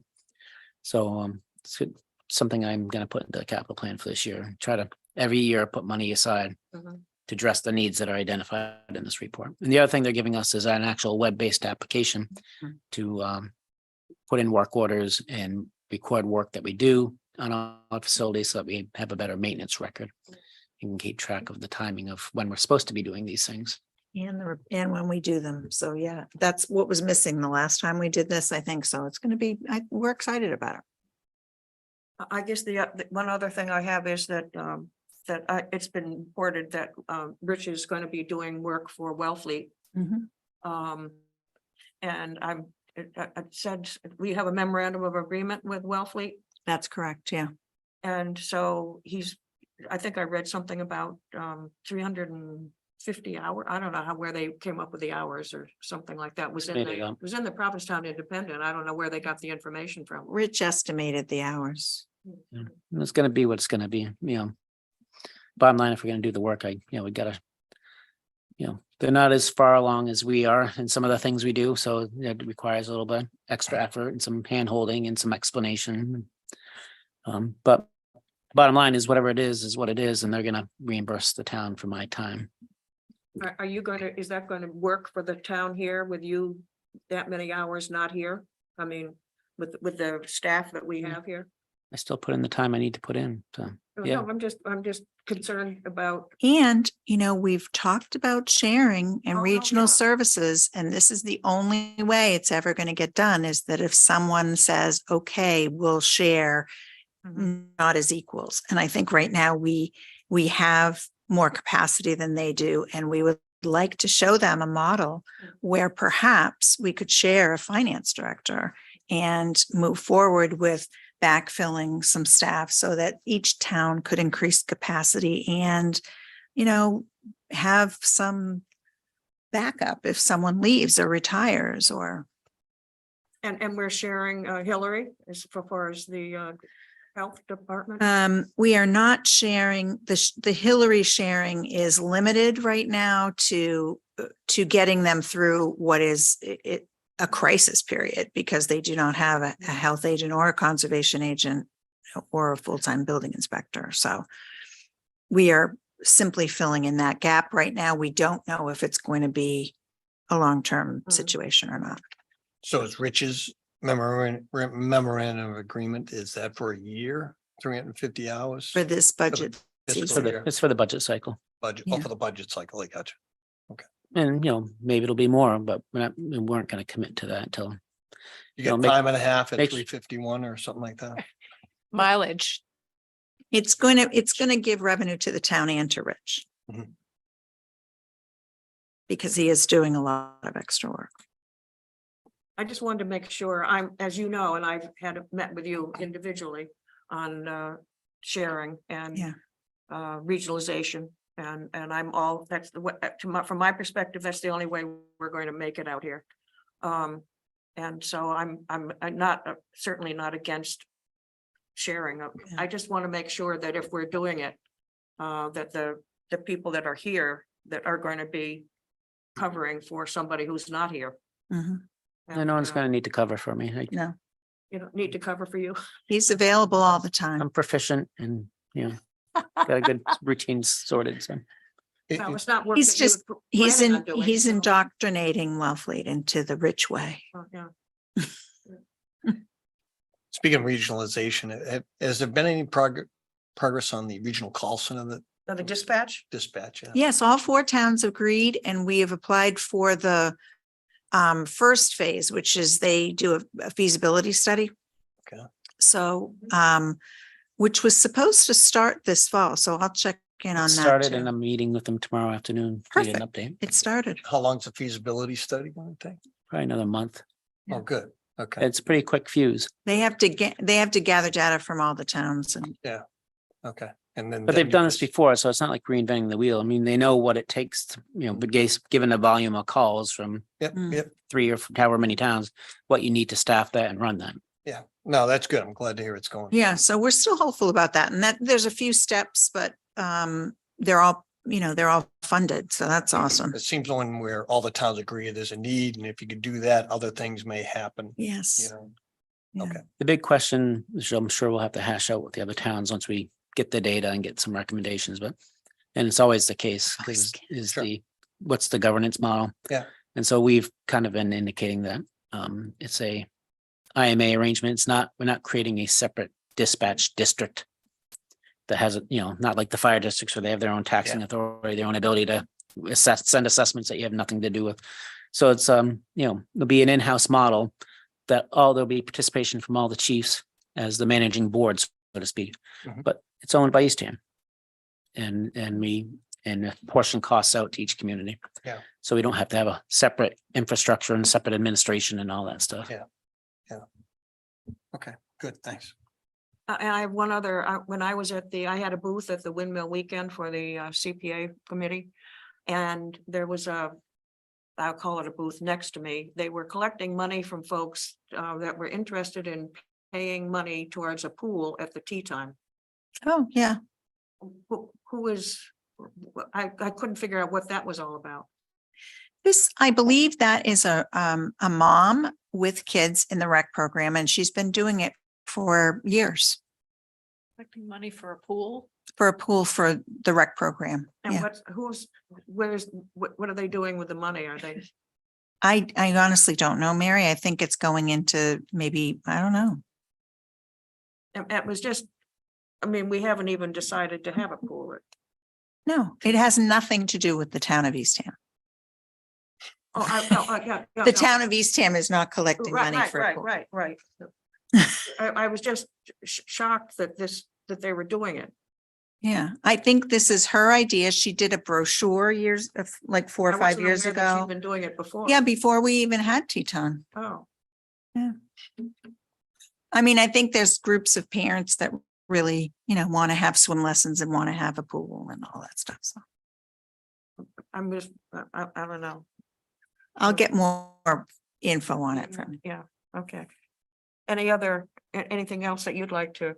So it's something I'm gonna put into the capital plan for this year, try to every year put money aside Mhm. to address the needs that are identified in this report. And the other thing they're giving us is an actual web-based application to put in work orders and record work that we do on our facilities so that we have a better maintenance record. You can keep track of the timing of when we're supposed to be doing these things. And when we do them. So yeah, that's what was missing the last time we did this, I think. So it's going to be, we're excited about it. I guess the one other thing I have is that it's been reported that Rich is going to be doing work for Wellfleet. And it said we have a memorandum of agreement with Wellfleet. That's correct. Yeah. And so I think I read something about 350 hours. I don't know where they came up with the hours or something like that. Was in There you go. was in the Provincetown Independent. I don't know where they got the information from. Rich estimated the hours. And it's gonna be what it's gonna be, Bottom line, if we're gonna do the work, we gotta, they're not as far along as we are in some of the things we do, so it requires a little bit extra effort and some hand holding and some explanation. But bottom line is whatever it is what it is, and they're gonna reimburse the town for my time. Are you going to, is that going to work for the town here with you that many hours not here? I mean, with the staff that we have here? I still put in the time I need to put in, so, yeah. No, I'm just concerned about, And, we've talked about sharing and Oh, regional yeah. services, and this is the only way it's ever going to get done is that if someone says, okay, we'll share, not as equals. And I think right now we have more capacity than they do, and we would like to show them a model where perhaps we could share a finance director and move forward with backfilling some staff so that each town could increase capacity and, have some backup if someone leaves or retires or. and we're sharing Hillary as far as the health department. We are not sharing, the Hillary sharing is limited right now to getting them through what is a crisis period because they do not have a health agent or a conservation agent or a full-time building inspector. So we are simply filling in that gap right now. We don't know if it's going to be a long-term situation or not. So it's Rich's memorandum of agreement, is that for a year 350 hours. for this budget. fiscal It's for the, year. it's for the budget cycle. Budget, Yeah. for the budget cycle, I got you. And, maybe it'll be more, but we weren't gonna commit to that until, You It'll get make- time and a half at make- 351 or something like that. Mileage. It's going to give revenue to the town and to Rich. Mhm. Because he is doing a lot of extra work. I just wanted to make sure as you know, and I've met with you individually on sharing and Yeah. regionalization. And I'm all, that's the way, from my perspective, that's the only way we're going to make it out here. And so I'm not, certainly not against sharing. I just want to make sure that if we're doing it, that the people that are here that are going to be covering for somebody who's not here. Mhm. no one's And, gonna need to cover for me. No, You don't need to cover for you. he's available all the time. I'm proficient and, got a good routine sorted, so. No, it's not work. He's that you just- were He's planning on doing, he's so- indoctrinating Wellfleet into the Rich way. Yeah. Speaking of regionalization, has there been any progress on the regional call center that So the dispatch? dispatch? Yeah. Yes, all 4 towns agreed and we have applied for the first phase, which is they do a feasibility study. Okay. So, which was supposed to start this fall. So I'll check in on that. Started in too. a meeting with them tomorrow afternoon. to get an update, It started. How long's the feasibility study going to take? probably another month. Oh, good. Okay. It's a pretty quick fuse, They have to gather data from all the towns and Okay. And then. but they've done this before, so it's not like reinventing the wheel. I mean, they know what it takes to, but given the volume of calls from Yep, Mm. yep. 3 or however many towns, what you need to staff that and run that. Yeah. No, that's good. I'm glad to hear it's going. yeah, so we're still hopeful about that. And that there's a few steps, but they're all, they're all funded. So that's awesome. It seems one where all the towns agree there's a need, and if you could do that, other things may happen, you Yes. know. Yeah. Okay. The big question, which I'm sure we'll have to hash out with the other towns once we get the data and get some recommendations, and it's always the case, Always is Sure. what's the governance model? Yeah. And so we've kind of been indicating that, it's a IMA arrangement. It's not, we're not creating a separate dispatch district that has, not like the fire districts where they have their own taxing authority, their own ability to send assessments that you have nothing to do with. So it's, there'll be an in-house model that there'll be participation from all the chiefs as the managing boards, so to speak. Mhm. But it's owned by Eastham. And portion costs out to each community. Yeah. So we don't have to have a separate infrastructure and separate administration and all that stuff. Yeah. Okay, good. Thanks. And I have one other, when I was I had a booth at the Windmill Weekend for the CPA committee. And there was I'll call it a booth next to me. They were collecting money from folks that were interested in paying money towards a pool at the tea time. Oh, yeah. Who is, I couldn't figure out what that was all about. This, I believe that is a mom with kids in the rec program, and she's been doing it for years Collecting money for a pool. for a pool for the rec program. And Yeah. what are they doing with the money? Are they? I honestly don't know, Mary. I think it's going into maybe, I don't know. It was just, I mean, we haven't even decided to have a pool. No, it has nothing to do with the town of Eastham. Yeah. The town of Eastham is not collecting money for a pool. Right. I was just shocked that they were doing it. Yeah, I think this is her idea. She did a brochure like 4 I or 5 wasn't years aware that she'd ago. Been doing it before. Yeah, before we even had Teton. Oh, I mean, I think there's groups of parents that really, want to have swim lessons and want to have a pool and all that stuff. So I'm just, I don't know. I'll get more info on it from you. Yeah, okay. Anything else that you'd like to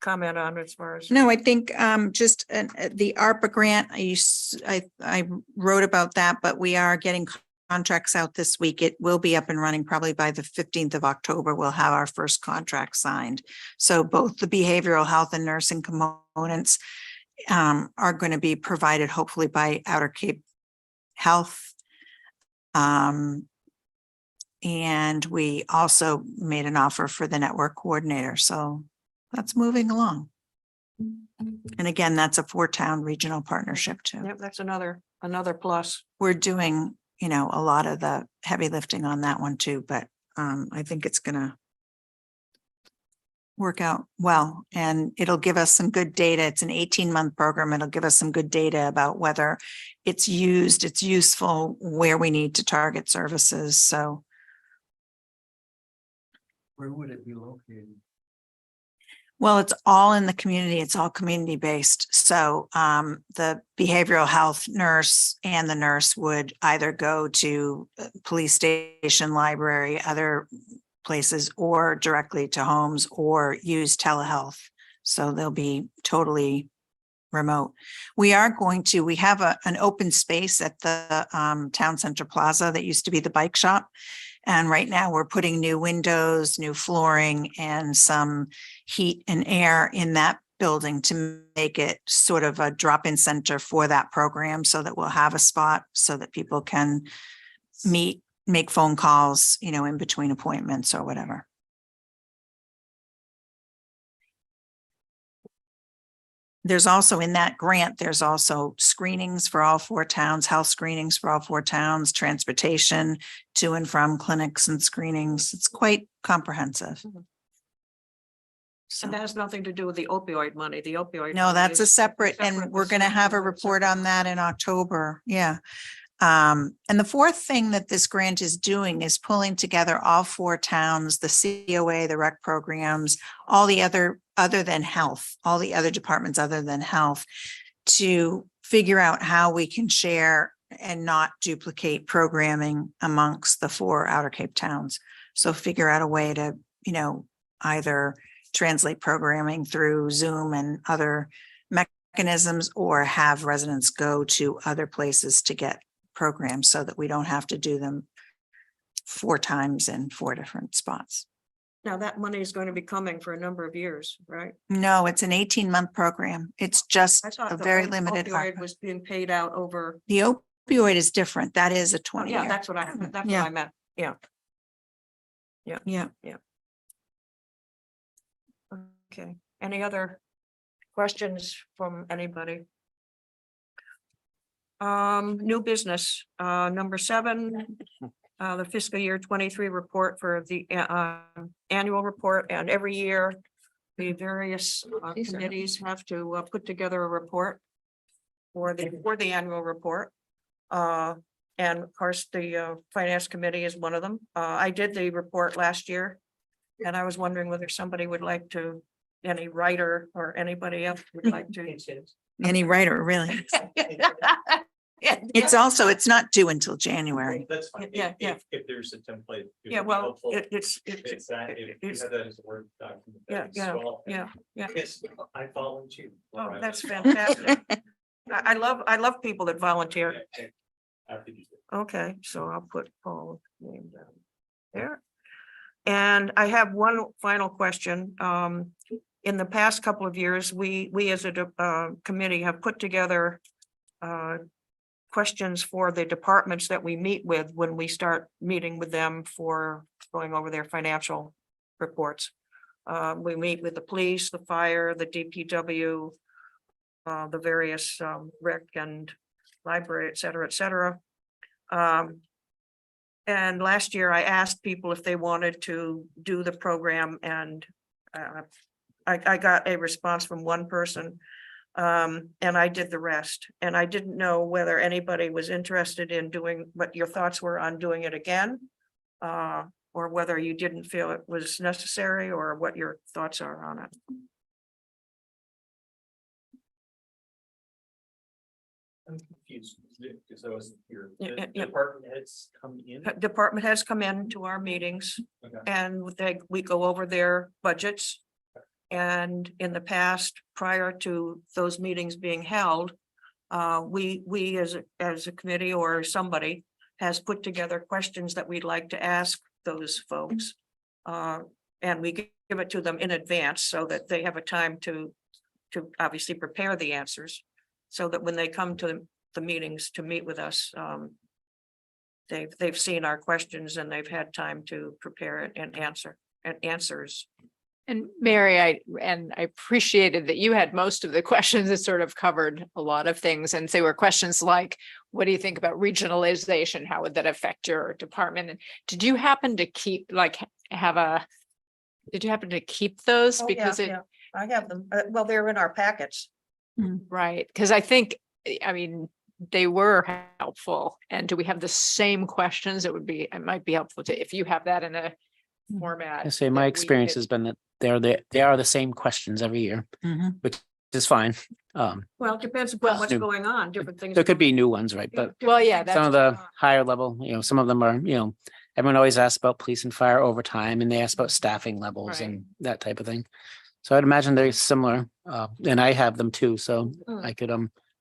comment on as far as? No, I think just the ARPA grant, I wrote about that, but we are getting contracts out this week. It will be up and running probably by the 15th of October. We'll have our first contract signed. So both the behavioral health and nursing components are going to be provided hopefully by Outer Cape Health. And we also made an offer for the network coordinator. So that's moving along. And again, that's a 4-town regional partnership too. Yep, that's another plus. We're doing, you know, a lot of the heavy lifting on that one too, but I think it's gonna work out well, and it'll give us some good data. It's an 18-month program. It'll give us some good data about whether it's used, it's useful, where we need to target services. So Where would it be located? well, it's all in the community. It's all community based. So the behavioral health nurse and the nurse would either go to police station, library, other places, or directly to homes, or use telehealth. So they'll be totally remote. We have an open space at the Town Center Plaza that used to be the bike shop. And right now we're putting new windows, new flooring, and some heat and air in that building to make it sort of a drop-in center for that program, so that we'll have a spot so that people can meet, make phone calls, you know, in between appointments or whatever. There's also in that grant, there's also screenings for all 4 towns, health screenings for all 4 towns, transportation to and from clinics and screenings. It's quite comprehensive. So, And that has nothing to do with the opioid money, the opioid. no, money that's a is separate, and we're going to have a report on that in October. Yeah. And the fourth thing that this grant is doing is pulling together all 4 towns, the COA, the rec programs, all the other than health, all the other departments other than health, to figure out how we can share and not duplicate programming amongst the 4 Outer Cape towns. So figure out a way to, you know, either translate programming through Zoom and other mechanisms, or have residents go to other places to get programs, so that we don't have to do them 4 times in 4 different spots. Now that money is going to be coming for a number of years, right? No, it's an 18-month program. It's just I thought a the very limited. opioid was being paid out over. The opioid is different. That is a Oh, 20 yeah, year. that's what I Yeah. meant. Yeah. Yeah. Okay. Any other questions from anybody? New business, number 7, the fiscal year 23 report for the annual report, and every year the various committees have to put together a report for the annual report. And of course, the finance committee is one of them. I did the report last year, and I was wondering whether somebody would like to, any writer or anybody else would like to. Any writer, really. It's also, it's not due until January. That's fine. Yeah, yeah. If there's a template. it Yeah, would be well, helpful. it's, It's that, if you it's, have that as a Word document. yeah, that'd be yeah, swell. yeah, yeah. Yes, I volunteer. Oh, Right. that's fantastic. I love people that volunteer. After you do. Okay, so I'll put Paul's name down there. And I have one final question. In the past couple of years, we as a committee have put together questions for the departments that we meet with when we start meeting with them for going over their financial reports. We meet with the police, the fire, the DPW, the various rec and library, et cetera, et cetera. And last year I asked people if they wanted to do the program, and I got a response from one person. And I did the rest, and I didn't know whether anybody was interested in doing, what your thoughts were on doing it again. Or whether you didn't feel it was necessary, or what your thoughts are on it. I'm confused because I wasn't here. Yeah, The yeah, yeah. Department heads come in. Department has come in our meetings, Okay. and we go over their budgets. And in the past, prior to those meetings being held, we as a committee or somebody has put together questions that we'd like to ask those folks. And we give it to them in advance so that they have a time to obviously prepare the answers. So that when they come to the meetings to meet with us, they've seen our questions and they've had time to prepare it and answers. And Mary, I appreciated that you had most of the questions that sort of covered a lot of things. And they were questions like, what do you think about regionalization? How would that affect your department? And did you happen to keep, like, did you happen to keep those? Oh, yeah, Because it, yeah, I have them. Well, they're in our packets. right, because I think, I mean, they were helpful. And do we have the same questions? It might be helpful to, if you have that in a format. I say that my we experience could- has been that they are the same questions every year, which is fine. Well, it depends Well, upon what's New- going on, different things. There could be new ones, right? But Well, yeah, different things some of going the on. higher level, some of them are, everyone always asks about police and fire overtime and they ask about staffing levels Right. and that type of thing. So I'd imagine they're similar, and I have them too, so Hmm. I could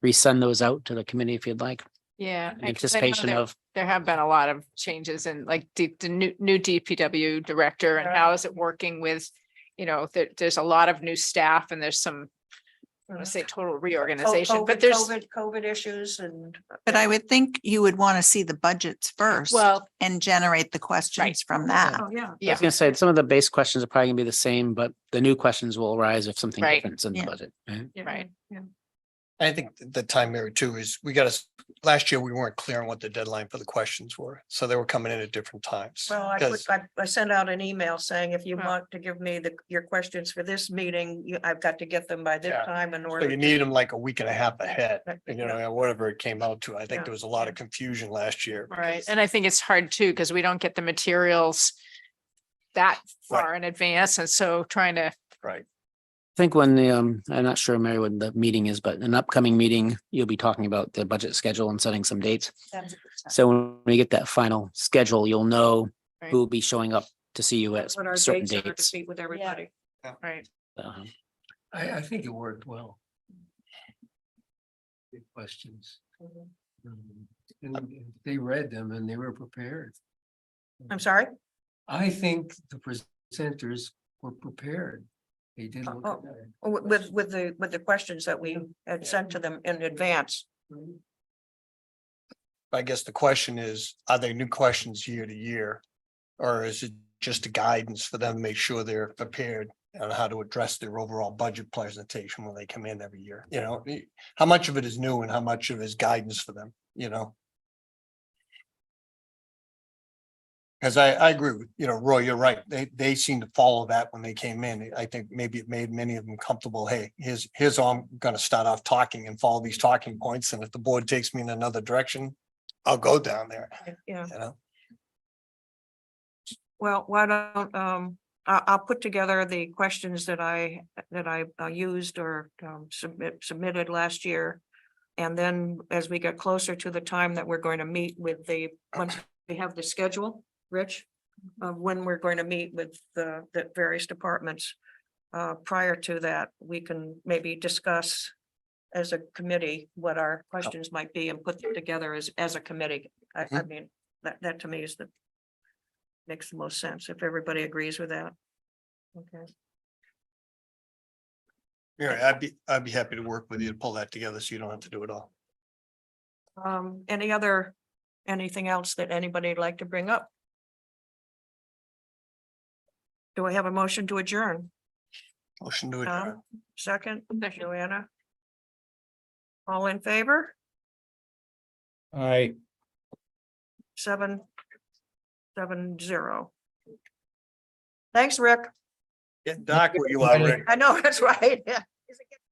resend those out to the committee if you'd like. Yeah. In 'cause I know anticipation of, there have been a lot of changes in like the new DPW director and Right. how is it working with, there's a lot of new staff and there's some, I want to say total reorganization, but there's, COVID issues and. But I would think you would want to see the budgets first well, and generate the questions from that. Oh, yeah. I yeah, was gonna say, some of the base questions are probably gonna be the same, but the new questions will arise if something Right. different's in the Yeah. budget. Right? right. I think the time, Mary, too, is last year we weren't clear on what the deadline for the questions were, so they were coming in at different times. Well, Because I sent out an email saying if you Well- want to give me your questions for this meeting, I've got to get them by this Yeah. time in So order. you need them like a week and a half ahead, Yeah. whatever it came out to. I Yeah. think there was a lot of confusion last year. Right. And I think it's hard too, because we don't get the materials that far in advance. And so trying to, Right. I think when I'm not sure, Mary, when the meeting is, but an upcoming meeting, you'll be talking about the budget schedule and setting some dates. So when we get that final schedule, you'll know Right. who will be showing up to see you at What our certain dates are to dates. meet with everybody. right. I think it worked well. Good questions. And they read them and they were prepared. I'm sorry? I think the presenters were prepared. They did look Oh. at it. With the questions that we had sent to them in advance. I guess the question is, are there new questions year to year? Or is it just a guidance for them to make sure they're prepared on how to address their overall budget presentation when they come in every year? How much of it is new and how much of it is guidance for them? Because I agree with, Roy, you're right. They seem to follow that when they came in. I think maybe it made many of them comfortable. Hey, here's how I'm gonna start off talking and follow these talking points. And if the board takes me in another direction, I'll go down there, Yeah. Well, why don't, I'll put together the questions that I used or submitted last year. And then as we get closer to the time that we're going to meet with once we have the schedule, Rich, of when we're going to meet with the various departments. Prior to that, we can maybe discuss as a committee what our questions might be and put them together as a committee. I mean, that to me is makes the most sense if everybody agrees with that. Okay. Yeah, I'd be happy to work with you to pull that together so you don't have to do it all. Anything else that anybody'd like to bring up? Do I have a motion to adjourn? Motion to Tom, adjourn. second, Joanna? All in favor? I. 7-0. Thanks, Rick. Get dark where you are, Rick. I know, that's right. Yeah. Is it getting